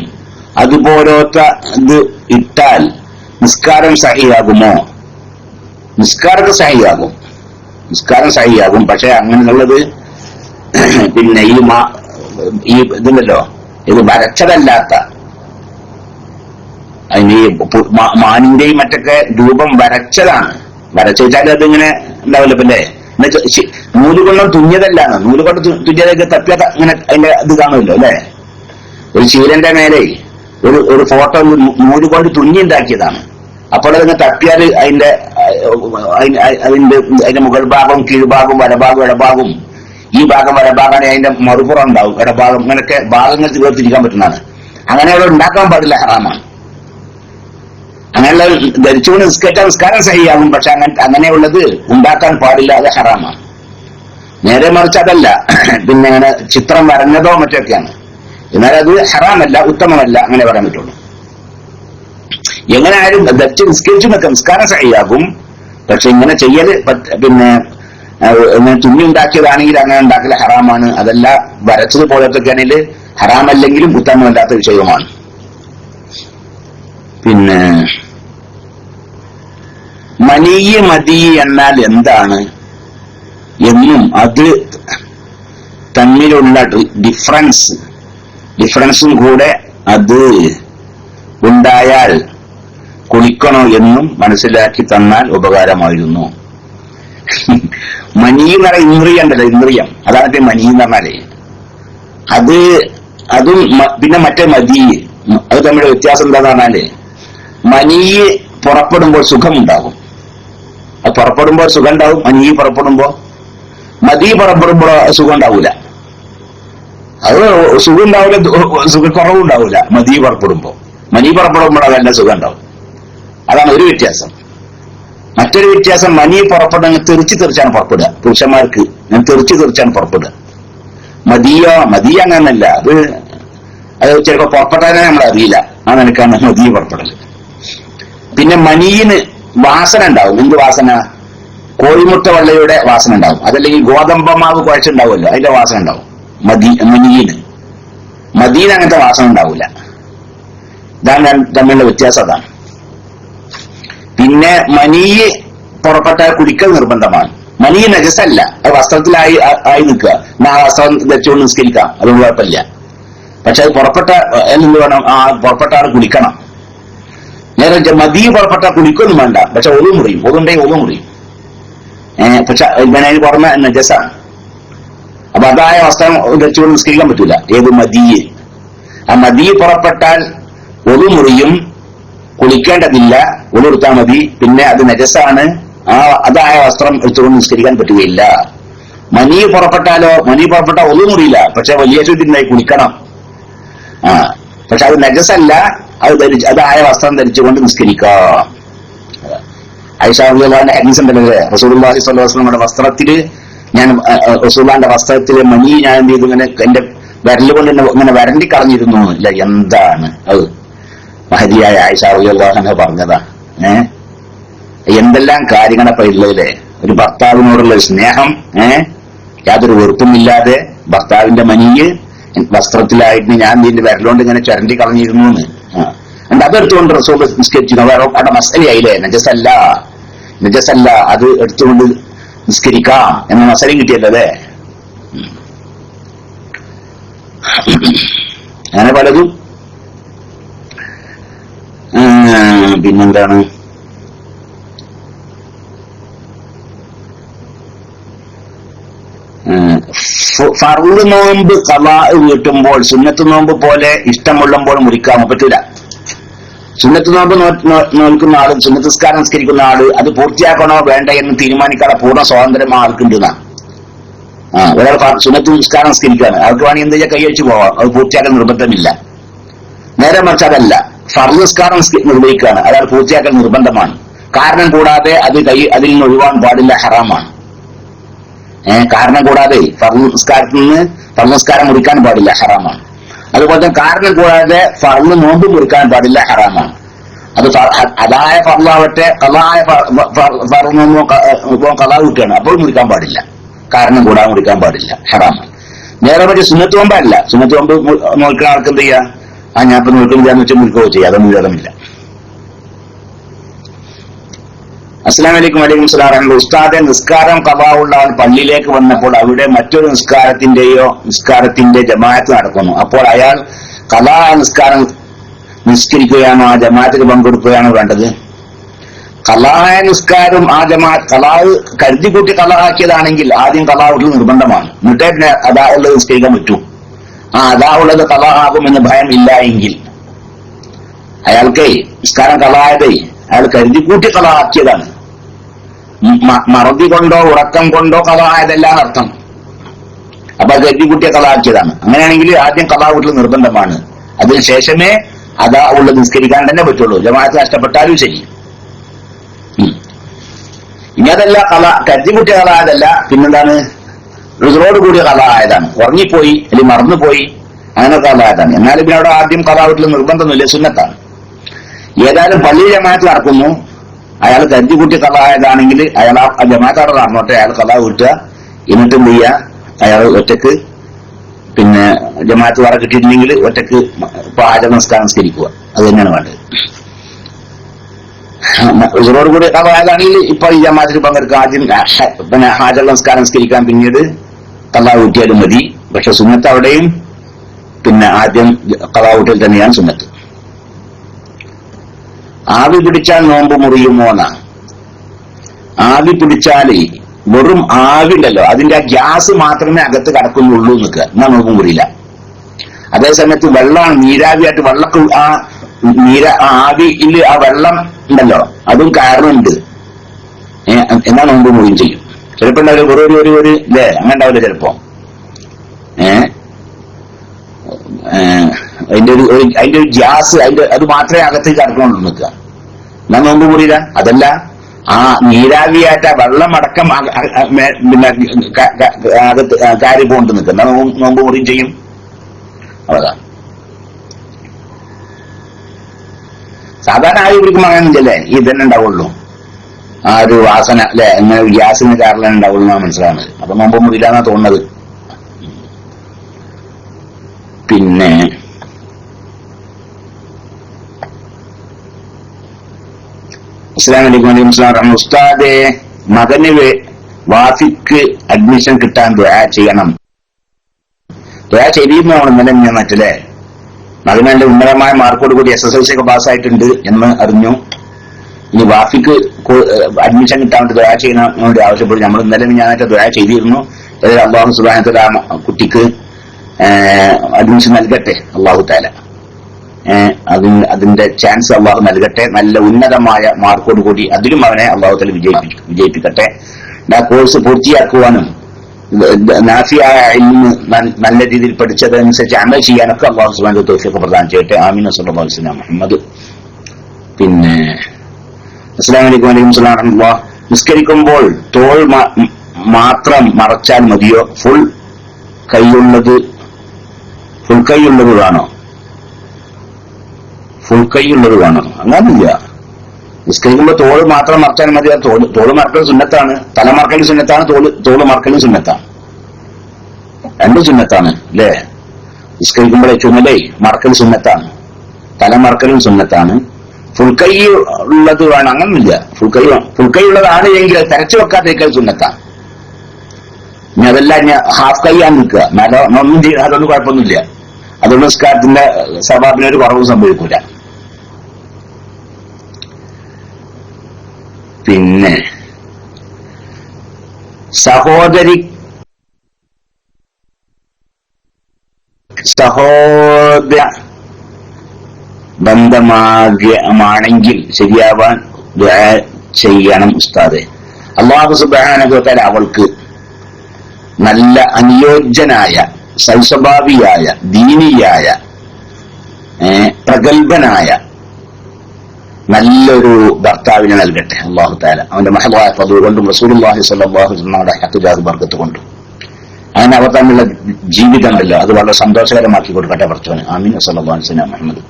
അതുപോലത്തെ ഇത് ഇട്ടാൽ നിസ്കാരം സഹിയാകുമോ? നിസ്കാരമൊക്കെ സഹിയാകും, നിസ്കാരം സഹിയാകും. പക്ഷെ അങ്ങനെയുള്ളത് പിന്നെ ഈ ഇതുണ്ടല്ലോ, ഇത് വരച്ചതല്ലാത്ത, അതിന് മാനിന്റെയും മറ്റൊക്കെ രൂപം വരച്ചതാണ്. വരച്ചു വെച്ചാൽ അതിങ്ങനെ ഉണ്ടാവില്ല. പിന്നെ നൂലുകൊണ്ടും തുന്നിയതല്ലാണ്. നൂലുകൊണ്ട് തുന്നിയതൊക്കെ തപ്പിയ ഇങ്ങനെ അതിന്റെ ഇത് കാണുമല്ലോ അല്ലെ. ഒരു ശീലന്റെ മേലെ ഒരു ഫോട്ടോ നൂലുകൊണ്ട് തുന്നി ഉണ്ടാക്കിയതാണ്. അപ്പോൾ അതിങ്ങനെ തപ്പിയാൽ അതിന്റെ മുകൾ ഭാഗവും കീഴ്ഭാഗവും വലഭാഗവും ഇടഭാഗവും, ഈ ഭാഗം വലഭാഗമാണ്, അതിന്റെ മറുപുറം ഉണ്ടാവും, ഇടഭാഗം, അങ്ങനെയൊക്കെ ഭാഗങ്ങൾ വേർതിരിക്കാൻ പറ്റുന്നതാണ്. അങ്ങനെയുള്ള ഉണ്ടാക്കാൻ പാടില്ല, ഹറാമാണ്. അങ്ങനെയുള്ള ധരിച്ചുകൊണ്ട് നിസ്കാരം സഹിയാകും, പക്ഷെ അങ്ങനെയുള്ളത് ഉണ്ടാക്കാൻ പാടില്ല, അത് ഹറാമാണ്. നേരെ മറിച്ച് അതല്ല, പിന്നെ അങ്ങനെ ചിത്രം വരഞ്ഞതോ മറ്റൊക്കെയാണ്, എന്നാൽ അത് ഹറാമല്ല, ഉത്തമമല്ല, അങ്ങനെ പറയാൻ പറ്റുള്ളൂ. എങ്ങനെ ആരും ധരിച്ച് നിസ്കരിച്ചു നിൽക്കാം, നിസ്കാരം സഹിയാകും. പക്ഷെ ഇങ്ങനെ ചെയ്യല് പിന്നെ ഇങ്ങനെ തുന്നി ഉണ്ടാക്കിയതാണെങ്കിൽ അങ്ങനെ ഉണ്ടാക്കൽ ഹറാമാണ്. അതല്ല വരച്ചത് പോലത്തൊക്കെ ആണെങ്കിൽ ഹറാമല്ലെങ്കിലും ഉത്തമമല്ലാത്ത വിഷയവുമാണ്. പിന്നെ മദീ എന്നാൽ എന്താണ് എന്നും അത് തമ്മിലുള്ള ഡിഫറൻസും കൂടെ അത് ഉണ്ടായാൽ കുളിക്കണോ എന്നും മനസ്സിലാക്കി തന്നാൽ ഉപകാരമായിരുന്നു. മനി എന്ന് പറഞ്ഞ ഇന്ദ്രിയം ഉണ്ടല്ലോ, ഇന്ദ്രിയം, അതാണ് മനി എന്ന് പറഞ്ഞാലേ. അതും പിന്നെ മറ്റേ മദീ, അത് തമ്മിലുള്ള വ്യത്യാസം എന്താന്ന് പറഞ്ഞാല്, മനി പുറപ്പെടുമ്പോൾ സുഖമുണ്ടാകും. അത് പുറപ്പെടുമ്പോൾ സുഖം ഉണ്ടാവും. മനി പുറപ്പെടുമ്പോ, മദീ പുറപ്പെടുമ്പോൾ സുഖം ഉണ്ടാവൂല. അത് സുഖം ഉണ്ടാവില്ല, സുഖക്കുറവുണ്ടാവൂല. മദീ പുറപ്പെടുമ്പോ, മനി പുറപ്പെടുമ്പോൾ അതല്ല സുഖം ഉണ്ടാവും. അതാണ് ഒരു വ്യത്യാസം. മറ്റൊരു വ്യത്യാസം, മനി പുറപ്പെടുന്ന തെറിച്ചാണ് പുറപ്പെടുക. പുരുഷന്മാർക്ക് ഞാൻ തെറിച്ചാണ് പുറപ്പെടുക. മദീ അങ്ങനല്ല. അത് ചിലപ്പോ പുറപ്പെട്ടാലേ നമ്മളറിയില്ല. ആ നിനക്കാണ് മദീ പുറപ്പെടല്. പിന്നെ മനിയിന് വാസന ഉണ്ടാവും. എന്ത് വാസന? കോഴിമുട്ട വെള്ളയുടെ വാസന ഉണ്ടാവും. അതല്ലെങ്കിൽ ഗോതമ്പമാവ് കുഴച്ചുണ്ടാവുമല്ലോ, അതിന്റെ വാസന ഉണ്ടാവും. മദീന് അങ്ങനത്തെ വാസന ഉണ്ടാവില്ല. ഇതാണ് തമ്മിലുള്ള വ്യത്യാസം. അതാണ്. പിന്നെ മനി പുറപ്പെട്ടാൽ കുടിക്കൽ നിർബന്ധമാണ്. മനി നജസല്ല, അത് വസ്ത്രത്തിലായി നിൽക്കുക. ആ വസ്ത്രം ധരിച്ചുകൊണ്ട് നിസ്കരിക്കാം, അതൊന്നും കുഴപ്പമില്ല. പക്ഷെ അത് എന്ത് വേണം? പുറപ്പെട്ട ആൾ കുളിക്കണം. നേരെ മദീ പുറപ്പെട്ടാൽ കുളിക്കൊന്നും വേണ്ട, പക്ഷെ ഒതു മുറിയും. ഒതുണ്ടെങ്കിൽ ഒതു മുറിയും. പക്ഷെ അതിന് പുറമെ നജസാണ്. അപ്പൊ അതായ വസ്ത്രം ധരിച്ചുകൊണ്ട് നിസ്കരിക്കാൻ പറ്റൂല. ഏത്? മദീ. ആ മദീ പുറപ്പെട്ടാൽ ഒതു മുറിയും, കുളിക്കേണ്ടതില്ല, ഒന്നെടുത്താൽ മതി. പിന്നെ അത് നജസാണ്, അതായ വസ്ത്രം എടുത്തുകൊണ്ട് നിസ്കരിക്കാൻ പറ്റുകയില്ല. മനി പുറപ്പെട്ടാലോ? മനി പുറപ്പെട്ടാൽ ഒന്നും മുറിയില്ല, പക്ഷെ വലിയ ചുറ്റിനായി കുളിക്കണം. പക്ഷെ അത് നജസല്ല, അതായ വസ്ത്രം ധരിച്ചുകൊണ്ട് നിസ്കരിക്കാം. ആയിഷ റളിയല്ലാഹു അൻഹ ഹദീസ് ഉണ്ടല്ലേ, റസൂലുള്ളാഹി സ്വല്ലല്ലാഹു അലൈഹി വസല്ലമയുടെ വസ്ത്രത്തില് ഞാൻ റസൂലുള്ളാഹിന്റെ വസ്ത്രത്തിലെ മണി ഞാൻ എന്ത് ചെയ്തു, ഇങ്ങനെ എന്റെ വിരല് കൊണ്ട് ഇങ്ങനെ വരണ്ടി കളഞ്ഞിരുന്നു. ഇല്ല, എന്താണ് അത് മഹദിയായ ആയിഷ റളിയല്ലാഹു അൻഹ പറഞ്ഞതാ. എന്തെല്ലാം കാര്യങ്ങളപ്പ ഉള്ളതിലെ ഒരു ഭർത്താവിനോടുള്ള സ്നേഹം, യാതൊരു വെറുപ്പുമില്ലാതെ ഭർത്താവിന്റെ മനിയ് വസ്ത്രത്തിലായിട്ട് ഞാൻ ഇതിന്റെ വിരലുകൊണ്ട് ഇങ്ങനെ ചരണ്ടി കളഞ്ഞിരുന്നു എന്ന്. അതെടുത്തുകൊണ്ട് റസൂൽ നിസ്കരിച്ചു. അവിടെ മസലയായില്ലേ, നജസല്ല അത് എടുത്തുകൊണ്ട് നിസ്കരിക്കാം എന്ന മസലയും കിട്ടിയല്ലേ. അങ്ങനെ പലതും. പിന്നെന്താണ്, ഫർള് നോമ്പ് ഖളാ വീട്ടുമ്പോൾ സുന്നത്ത് നോമ്പ് പോലെ ഇഷ്ടമുള്ളുമ്പോൾ മുറിക്കാൻ പറ്റൂല. സുന്നത്ത് നോമ്പ് നോൽക്കുന്ന ആളും സുന്നത്ത് നിസ്കാരം നിസ്കരിക്കുന്ന ആള് അത് പൂർത്തിയാക്കണോ വേണ്ട എന്ന് തീരുമാനിക്കാതെ പൂർണ്ണ സ്വാതന്ത്ര്യം ആൾക്കുണ്ടെന്നാ. ഒരാൾ സുന്നത്ത് നിസ്കാരം നിസ്കരിക്കുകയാണ്, അവർക്ക് വേണമെങ്കിൽ എന്താ കൈയടിച്ചു പോവാം, അത് പൂർത്തിയാക്കാൻ നിർബന്ധമില്ല. നേരെ മറിച്ച് അതല്ല, ഫർള് നിസ്കാരം നിർവഹിക്കുകയാണ്, അയാൾ പൂർത്തിയാക്കൽ നിർബന്ധമാണ്. കാരണം കൂടാതെ അതിൽ നിന്ന് ഒഴിവാൻ പാടില്ല, ഹറാമാണ്. കാരണം കൂടാതെ ഫർള് നിസ്കാരത്തിൽ നിന്ന് ഫർള് നിസ്കാരം മുറിക്കാൻ പാടില്ല, ഹറാമാണ്. അതുപോലെ തന്നെ കാരണം കൂടാതെ ഫർള് നോമ്പ് മുറിക്കാൻ പാടില്ല, ഹറാമാണ്. അത് അതായ ഫർളാവട്ടെ ഖളായ ഫർള് നോമ്പോ ഖളാ കിട്ടുകയാണ്, അപ്പോൾ മുറിക്കാൻ പാടില്ല. കാരണം കൂടാതെ മുറിക്കാൻ പാടില്ല, ഹറാമാണ്. നേരെ മറ്റേ സുന്നത്ത് നോമ്പല്ല. സുന്നത്ത് നോമ്പ് നോക്കുന്ന ആൾക്ക് എന്ത് ചെയ്യാ, ഞാൻ ഇപ്പൊ നോക്കുന്നില്ല എന്ന് വെച്ചാൽ മുറിക്കുകയോ ചെയ്യാം, അതൊന്നും വിരോധമില്ല. അസ്സലാമു അലൈക്കും. വലൈക്കും സലാം. ഉസ്താദെ, നിസ്കാരം ഖളാ ഉള്ള ആൾ പള്ളിയിലേക്ക് വന്നപ്പോൾ അവിടെ മറ്റൊരു നിസ്കാരത്തിന്റെ ജമാഅത്ത് നടക്കുന്നു. അപ്പോൾ അയാൾ ഖളാ നിസ്കാരം നിസ്കരിക്കുകയാണോ ആ ജമാഅത്തിന് പങ്കെടുക്കുകയാണോ വേണ്ടത്? ഖളായ നിസ്കാരം ആ ജമാഅത്ത് ഖളാ കരുതിക്കൂട്ടി ഖളാ ആക്കിയതാണെങ്കിൽ ആദ്യം ഖളാ ഉള്ളത് നിർബന്ധമാണ്. എന്നിട്ടേ പിന്നെ അതാ ഉള്ളത് നിസ്കരിക്കാൻ പറ്റൂ. അതാ ഉള്ളത് ഖളാ ആകുമെന്ന് ഭയം ഇല്ല എങ്കിൽ അയാൾക്ക് നിസ്കാരം ഖളായതേ അയാൾ കരുതിക്കൂട്ടി ഖളാ ആക്കിയതാണ്. മറതി കൊണ്ടോ ഉറക്കം കൊണ്ടോ ഖളാ ആയതല്ല അർത്ഥം. അപ്പൊ കരുതിക്കൂട്ടിയ ഖളാ ആക്കിയതാണ്. അങ്ങനെയാണെങ്കിൽ ആദ്യം ഖളാ വീട്ടിൽ നിർബന്ധമാണ്. അതിനുശേഷമേ അതാ ഉള്ളത് നിസ്കരിക്കാൻ തന്നെ പറ്റുള്ളൂ, ജമാഅത്ത് നഷ്ടപ്പെട്ടാലും ശരി. ഇനി അതല്ല കരുതിക്കൂട്ടിയ ഖളാ ആയതല്ല, പിന്നെന്താണ്, റിസറോട് കൂടിയ ഖളാ ആയതാണ്, ഉറങ്ങിപ്പോയി അല്ലെങ്കിൽ മറന്നുപോയി, അങ്ങനെ ഖളാ ആയതാണ്. എന്നാലും പിന്നെ അവിടെ ആദ്യം ഖളാ വീട്ടിൽ നിർബന്ധമൊന്നുമില്ല, സുന്നത്താണ്. ഏതായാലും പള്ളി ജമാഅത്ത് നടക്കുന്നു, അയാൾ കരുതിക്കൂട്ടി ഖളാ ആയതാണെങ്കിൽ അയാൾ ആ ജമാഅത്ത് അവിടെ നടന്നോട്ടെ, അയാൾ ഖളാ വീട്ടുക. എന്നിട്ട് എന്ത് ചെയ്യുക, അയാൾ ഒറ്റക്ക് പിന്നെ ജമാഅത്ത് വേറെ കിട്ടിയിട്ടില്ലെങ്കിൽ ഒറ്റക്ക് ഹാജർ നിസ്കാരം നിസ്കരിക്കുക. അത് തന്നെയാണ് വേണ്ടത്. ഉസറോട് കൂടി ഖളാ ആയതാണെങ്കിൽ ഇപ്പൊ ഈ ജമാഅത്തിൽ പങ്കെടുക്കുക, ആദ്യം പിന്നെ ഹാജർ നിസ്കാരം നിസ്കരിക്കാൻ പിന്നീട് ഖളാ വീട്ടിയാലും മതി. പക്ഷെ സുന്നത്ത് അവിടെയും പിന്നെ ആദ്യം ഖളാ വീട്ടിൽ തന്നെയാണ് സുന്നത്ത്. ആവി പിടിച്ചാൽ നോമ്പ് മുറിയുമോ എന്നാണ്. ആവി പിടിച്ചാല് വെറും ആവി ഉണ്ടല്ലോ, അതിന്റെ ആ ഗ്യാസ് മാത്രമേ അകത്ത് കടക്കുന്നുള്ളൂ നിൽക്കുക, എന്നാ നോമ്പ് മുറിയില്ല. അതേസമയത്ത് വെള്ളമാണ് നീരാവിയായിട്ട് വെള്ളക്ക് ആ ആവിയിൽ ആ വെള്ളം ഉണ്ടല്ലോ അതും കാരണമുണ്ട്, എന്നാ നോമ്പ് മുറിയും ചെയ്യും. ചിലപ്പോ ഉണ്ടാവില്ല വെറും ഒരു ഇല്ലേ, അങ്ങനെ ഉണ്ടാവില്ല ചിലപ്പോ. അതിന്റെ ഒരു ഗ്യാസ് അത് മാത്രമേ അകത്തേക്ക് കടക്കണുള്ളൂ നിൽക്കുക, എന്നാ നോമ്പ് മുറിയില്ല. അതല്ല, ആ നീരാവിയായിട്ട് വെള്ളം അടക്കം പിന്നെ അകത്ത് കാര്യം കൊണ്ട് നിൽക്കുക, എന്നാ നോമ്പ് മുറിയും ചെയ്യും. അതാണ് സാധാരണ ആവി പിടിക്കുമ്പോൾ അങ്ങനെയല്ലേ, ഇതന്നെ ഉണ്ടാവുള്ളൂ, ആ ഒരു വാസന അല്ലെ, ഇങ്ങനെ ഗ്യാസിന് കാരണം ഉണ്ടാവുള്ളൂ എന്നാണ് മനസ്സിലാവുന്നത്. അപ്പൊ നോമ്പ് മുറിയില്ല എന്നാ തോന്നുന്നത്. പിന്നെ അസ്സലാമു അലൈക്കും. വലൈക്കും സലാം. ഉസ്താദെ, മകന് വാഫിക്ക് അഡ്മിഷൻ കിട്ടാൻ ദുആ ചെയ്യണം. ദുആ ചെയ്തിരുന്നോ ഇന്നലെ ഞാൻ മറ്റല്ലേ, മകന് എന്റെ ഉന്നതമായ മാർക്കോട് കൂടി SSLC ഒക്കെ പാസ്സായിട്ടുണ്ട് എന്ന് അറിഞ്ഞു. ഇനി വാഫിക്ക് അഡ്മിഷൻ കിട്ടാൻ വേണ്ടി ദുആ ചെയ്യാൻ വേണ്ടി ആവശ്യപ്പെട്ടു. നമ്മൾ ഇന്നലെ ഞാനായിട്ട് ദുആ ചെയ്തിരുന്നു. അതായത് അല്ലാഹു സുബ്ഹാനഹു വ തആല കുട്ടിക്ക് അഡ്മിഷൻ നൽകട്ടെ, അല്ലാഹു തആല അതിന്റെ ചാൻസ് അള്ളാഹു നൽകട്ടെ. നല്ല ഉന്നതമായ മാർക്കോട് കൂടി അതിലും അവനെ അള്ളാഹു തആല വിജയിപ്പിക്കട്ടെ. ആ കോഴ്സ് പൂർത്തിയാക്കുവാനും നാഫിയായ ഇൽമ് നല്ല രീതിയിൽ പഠിച്ചതനുസരിച്ച് അമൽ ചെയ്യാനൊക്കെ അള്ളാഹു സുബ്ഹാനഹു വ തആല തൗഫീഖ് പ്രദാനം ചെയ്യട്ടെ. ആമീൻ. സല്ലല്ലാഹു അലൈഹി വസല്ലം മുഹമ്മദ്. പിന്നെ അസ്സലാമു അലൈക്കും. വലൈക്കും സലാം. നിസ്കരിക്കുമ്പോൾ തോൾ മാത്രം മറച്ചാൽ മതിയോ? ഫുൾ കൈയുള്ളത് വേണോ? ഫുൾ കൈയുള്ളത് വേണോ? അങ്ങനൊന്നുമില്ല. നിസ്കരിക്കുമ്പോ തോള് മാത്രം മറച്ചാൽ മതി. തോള് മറക്കൽ സുന്നത്താണ്, തല മറക്കൽ സുന്നത്താണ്, തോള് മറക്കലും സുന്നത്താണ്. രണ്ടും സുന്നത്താണ് അല്ലേ? നിസ്കരിക്കുമ്പോഴേ ചുമലേ മറക്കൽ സുന്നത്താണ്, തല മറക്കലും സുന്നത്താണ്. ഫുൾ കൈ ഉള്ളത് വേണം അങ്ങനൊന്നുമില്ല. ഫുൾ കൈ ഉള്ളതാണ് എങ്കിൽ തരച്ചു വെക്കാതിരിക്കൽ സുന്നത്താണ്. ഇനി അതല്ല ഹാഫ് കൈയാൻ നിൽക്കുക, ഒന്നും അതൊന്നും കുഴപ്പമൊന്നുമില്ല. അതുകൊണ്ട് നിസ്കാരത്തിന്റെ സവാബിനൊരു കുറവും സംഭവിക്കൂല. പിന്നെ സഹോദര ബന്ധമാണെങ്കിൽ ശരിയാവാൻ ദുആ ചെയ്യണം ഉസ്താദെ. അല്ലാഹു സുബ്ഹാനഹു വ തആല അവൾക്ക് നല്ല അനുയോജ്യനായ, സൽസ്വഭാവിയായ, ദീനിയായ, പ്രഗൽഭനായ നല്ലൊരു ഭർത്താവിനെ നൽകട്ടെ അല്ലാഹു തആല. അവന്റെ മഹദായ ഫദ്ൽ കൊണ്ടും റസൂലുള്ളാഹി സ്വല്ലല്ലാഹു അലൈഹി വസല്ലമയുടെ ഹഖ്ഖായ ബർക്കത്ത് കൊണ്ടും അങ്ങനെ അവർ തമ്മിലുള്ള ജീവിതമല്ലോ അത് വളരെ സന്തോഷകരമാക്കി കൊടുക്കട്ടെ പടച്ചവനെ. ആമീൻ. സല്ലല്ലാഹു അലൈഹി വസല്ലം മുഹമ്മദ്.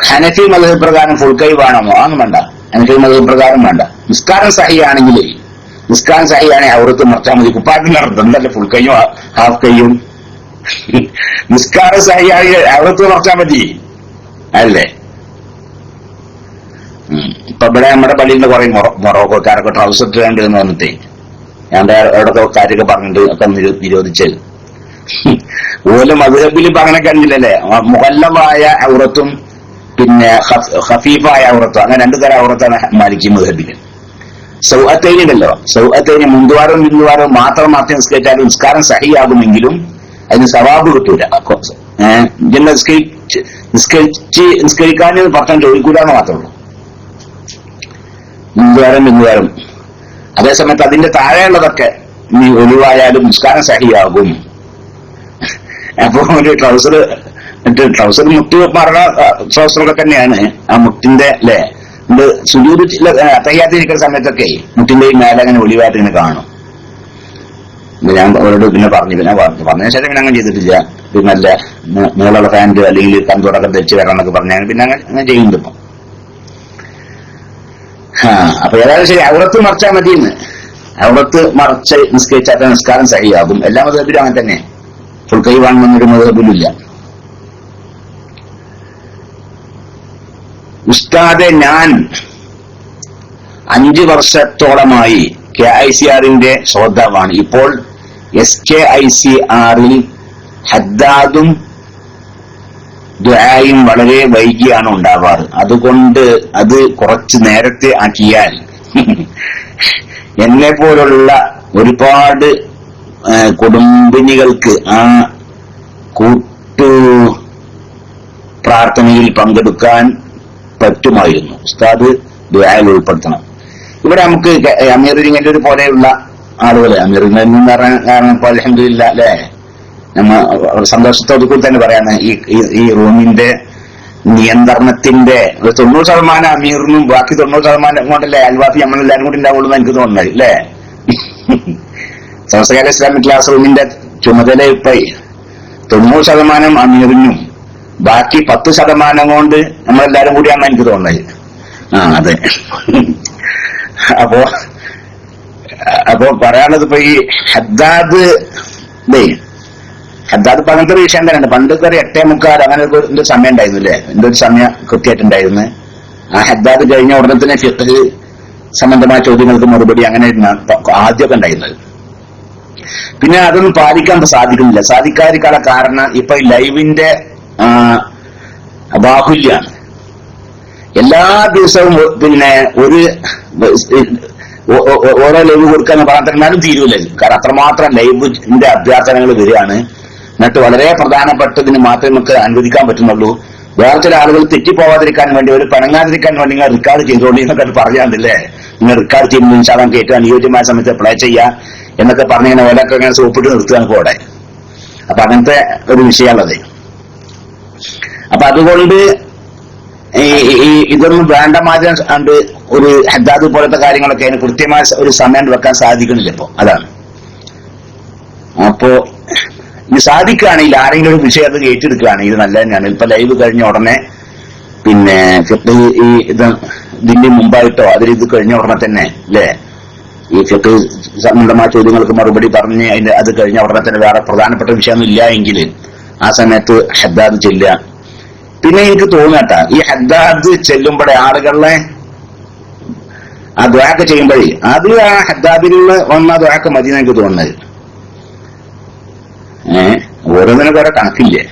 ഹനഫി മദ്ഹബ് പ്രകാരം ഫുൾ കൈ വേണമോ? അതൊന്നും വേണ്ട. ഹനഫി മദ്ഹബ് പ്രകാരം വേണ്ട. നിസ്കാരം സഹിയാണെങ്കിൽ ഔറത്ത് മറച്ചാൽ മതി. കുപ്പാട്ടിന്റെ അർത്ഥം എന്തല്ലേ ഫുൾ കൈയും ഹാഫ് കൈയും? നിസ്കാരം സഹിയായി ഔറത്ത് മറച്ചാൽ മതി അല്ലേ? ഇപ്പൊ ഇവിടെ നമ്മുടെ പള്ളിയിൽ കുറെ മൊറോക്കോക്കാരൊക്കെ ട്രൗസർ ഇട്ടേണ്ടി എന്ന് വന്നിട്ടേ ഞാൻ എവിടൊക്കെ കാര്യമൊക്കെ പറഞ്ഞിട്ട് ഒക്കെ നിരോധിച്ചത്. ഓല മദ്ഹബിൽ അങ്ങനെ കണ്ടില്ലല്ലേ? മുഹല്ലമായ ഔറത്തും പിന്നെ ഖഫീഫായ ഔറത്തും, അങ്ങനെ രണ്ടു തരം ഔറത്താണ് മാലിക്കി മദ്ഹബില്. സൗഅത്തൈനി ഉണ്ടല്ലോ, സൗഅത്തൈനി മുന്തുവാരവും പിന്തുവാരവും മാത്രം നിസ്കരിച്ചാലും നിസ്കാരം സഹിയാകുമെങ്കിലും അതിന് സവാബ് കിട്ടൂല. നിസ്കരിക്കാൻ പർത്തം ചോദിക്കൂലെന്ന് മാത്രമേ ഉള്ളൂ. മുന്തുവാരം പിന്തുവാരം. അതേസമയത്ത് അതിന്റെ താഴെയുള്ളതൊക്കെ നീ ഒഴിവായാലും നിസ്കാരം സഹിയാകും. അപ്പൊ ഒരു ട്രൗസർ മുട്ട് മറണ ട്രൗസറൊക്കെ തന്നെയാണ്. ആ മുട്ടിന്റെ അല്ലെ സുജൂദ് തയ്യാത്തിരിക്കുന്ന സമയത്തൊക്കെ മുട്ടിന്റെ മേലെ അങ്ങനെ ഒളിവായിട്ട് ഇങ്ങനെ കാണും. ഞാൻ അവരോട് പിന്നെ പറഞ്ഞ ശേഷം പിന്നെ അങ്ങനെ ചെയ്തിട്ടില്ല. പിന്നെ നല്ല നീളമുള്ള പാന്റ് അല്ലെങ്കിൽ കന്തോടൊക്കെ ധരിച്ച് വരാന്നൊക്കെ പറഞ്ഞാൽ പിന്നെ അങ്ങനെ ചെയ്യുന്നുണ്ട് ഇപ്പം. അപ്പൊ ഏതായാലും ശരി, ഔറത്ത് മറച്ചാൽ മതിയെന്ന്. ഔറത്ത് മറച്ച് നിസ്കരിച്ചാൽ നിസ്കാരം സഹിയാകും. എല്ലാ മദ്ഹബിലും അങ്ങനെ തന്നെ. ഫുൾ കൈ വാങ്ങുന്നൊരു മദ്ഹബിലില്ല. ഉസ്താദെ, ഞാൻ 5 വർഷത്തോളമായി KICRന്റെ ശ്രോതാവാണ്. ഇപ്പോൾ SKICRൽ ഹദ്ദാദും ദുആയും വളരെ വൈകിയാണ് ഉണ്ടാവാറ്. അതുകൊണ്ട് അത് കുറച്ച് നേരത്തെ ആക്കിയാൽ എന്നെ പോലുള്ള ഒരുപാട് കുടുംബിനികൾക്ക് ആ കൂട്ടു പ്രാർത്ഥനയിൽ പങ്കെടുക്കാൻ പറ്റുമായിരുന്നു. ഉസ്താദ് ദുആയിൽ ഉൾപ്പെടുത്തണം. ഇവിടെ നമുക്ക് അമീറിങ്ങന്റെ ഒരു പോലെയുള്ള ആളുകള്, അമീറിങ്ങെന്ന് പറഞ്ഞ കാരണം ഇപ്പൊ അൽഹംദുലില്ലാ അല്ലെ, നമ്മ സന്തോഷത്തോടു കൂടി തന്നെ പറയാന്ന് ഈ റൂമിന്റെ നിയന്ത്രണത്തിന്റെ 90% അമീറിനും ബാക്കി 90% കൊണ്ടല്ലേ അൽവാഫി നമ്മളെല്ലാരും കൂടി ഉണ്ടാവുള്ളൂ എനിക്ക് തോന്നുന്നത് അല്ലേ? സമസ്തകാല ഇസ്ലാമിക് ക്ലാസ് റൂമിന്റെ ചുമതല ഇപ്പൊ 90% അമീറിനും ബാക്കി 10% കൊണ്ട് നമ്മളെല്ലാരും കൂടിയാണെന്ന് എനിക്ക് തോന്നുന്നത്. അതെ. അപ്പോ പറയാനുള്ളത് ഇപ്പൊ ഈ ഹദ്ദാദ് ഇപ്പൊ അങ്ങനത്തെ ഒരു വിഷയം തന്നെയുണ്ട്. പണ്ടൊക്കെ ഒരു 8:45 അങ്ങനെ ഒരു സമയം ഉണ്ടായിരുന്നു അല്ലേ? എന്റെ ഒരു സമയം കൃത്യമായിട്ടുണ്ടായിരുന്നു. ആ ഹദ്ദാദ് കഴിഞ്ഞ ഉടനെ തന്നെ ഫിഖ് സംബന്ധമായ ചോദ്യങ്ങൾക്ക് മറുപടി അങ്ങനെ ആദ്യമൊക്കെ ഉണ്ടായിരുന്നത്. പിന്നെ അതൊന്നും പാലിക്കാൻ സാധിക്കുന്നില്ല. സാധിക്കാതിരിക്കാനുള്ള കാരണം ഇപ്പൊ ഈ ലൈവിന്റെ ബാഹുല്യാണ്. എല്ലാ ദിവസവും പിന്നെ ഓരോ ലൈവ് കൊടുക്കാന്ന് പറഞ്ഞാലും തീരൂല. കാരണം അത്രമാത്രം ലൈവിന്റെ അഭ്യർത്ഥനകൾ വരികയാണ്. എന്നിട്ട് വളരെ പ്രധാനപ്പെട്ടതിന് മാത്രമേ നമുക്ക് അനുവദിക്കാൻ പറ്റുന്നുള്ളൂ. വേറെ ചില ആളുകൾ തെറ്റിപ്പോവാതിരിക്കാൻ വേണ്ടി, ഒരു പണങ്ങാതിരിക്കാൻ വേണ്ടി നിങ്ങൾ റിക്കാർഡ് ചെയ്തോളി എന്നൊക്കെ പറയാണ്ടില്ലേ? നിങ്ങൾ റിക്കാർഡ് ചെയ്യുമ്പോൾ ഇൻഷാല്ലാഹ് കേട്ട് അനുയോജ്യമായ സമയത്ത് പ്ലേ ചെയ്യാം എന്നൊക്കെ പറഞ്ഞിങ്ങനെ ഓലൊക്കെ ഇങ്ങനെ സോപ്പിട്ട് നിർത്തുകയാണ് കൂടെ. അപ്പൊ അങ്ങനത്തെ ഒരു വിഷയമുള്ളത്. അപ്പൊ അതുകൊണ്ട് ഈ ഇതൊന്നും വേണ്ട മാതിരി കണ്ട് ഒരു ഹദ്ദാദ് പോലത്തെ കാര്യങ്ങളൊക്കെ അതിന് കൃത്യമായ ഒരു സമയം വെക്കാൻ സാധിക്കുന്നില്ല ഇപ്പൊ. അതാണ്. അപ്പോ ഇത് സാധിക്കുകയാണെങ്കിൽ ആരെങ്കിലും ഒരു വിഷയം അത് ഏറ്റെടുക്കുകയാണെങ്കിൽ ഇത് നല്ല തന്നെയാണ്. ഇപ്പൊ ലൈവ് കഴിഞ്ഞ ഉടനെ പിന്നെ ഈ ഇതിന്റെ മുമ്പായിട്ടോ ഇത് കഴിഞ്ഞ ഉടനെ തന്നെ അല്ലേ ഈ ഫിഖ് സംബന്ധമായ ചോദ്യങ്ങൾക്ക് മറുപടി പറഞ്ഞ് അതിന്റെ അത് കഴിഞ്ഞ ഉടനെ തന്നെ വേറെ പ്രധാനപ്പെട്ട വിഷയമൊന്നും ഇല്ല എങ്കിൽ ആ സമയത്ത് ഹദ്ദാദ് ചെല്ലുക. പിന്നെ എനിക്ക് തോന്നട്ടാ ഈ ഹദ്ദാദ് ചെല്ലുമ്പോഴേ ആളുകളെ ആ ദുആക്ക് ചെയ്യുമ്പോഴേ അത് ആ ഹദ്ദാദിലുള്ള വന്ന ദുആക്ക് മതി എനിക്ക് തോന്നുന്നത്. ഓരോന്നിനൊക്കെ ഓരോ കണക്കില്ലേ.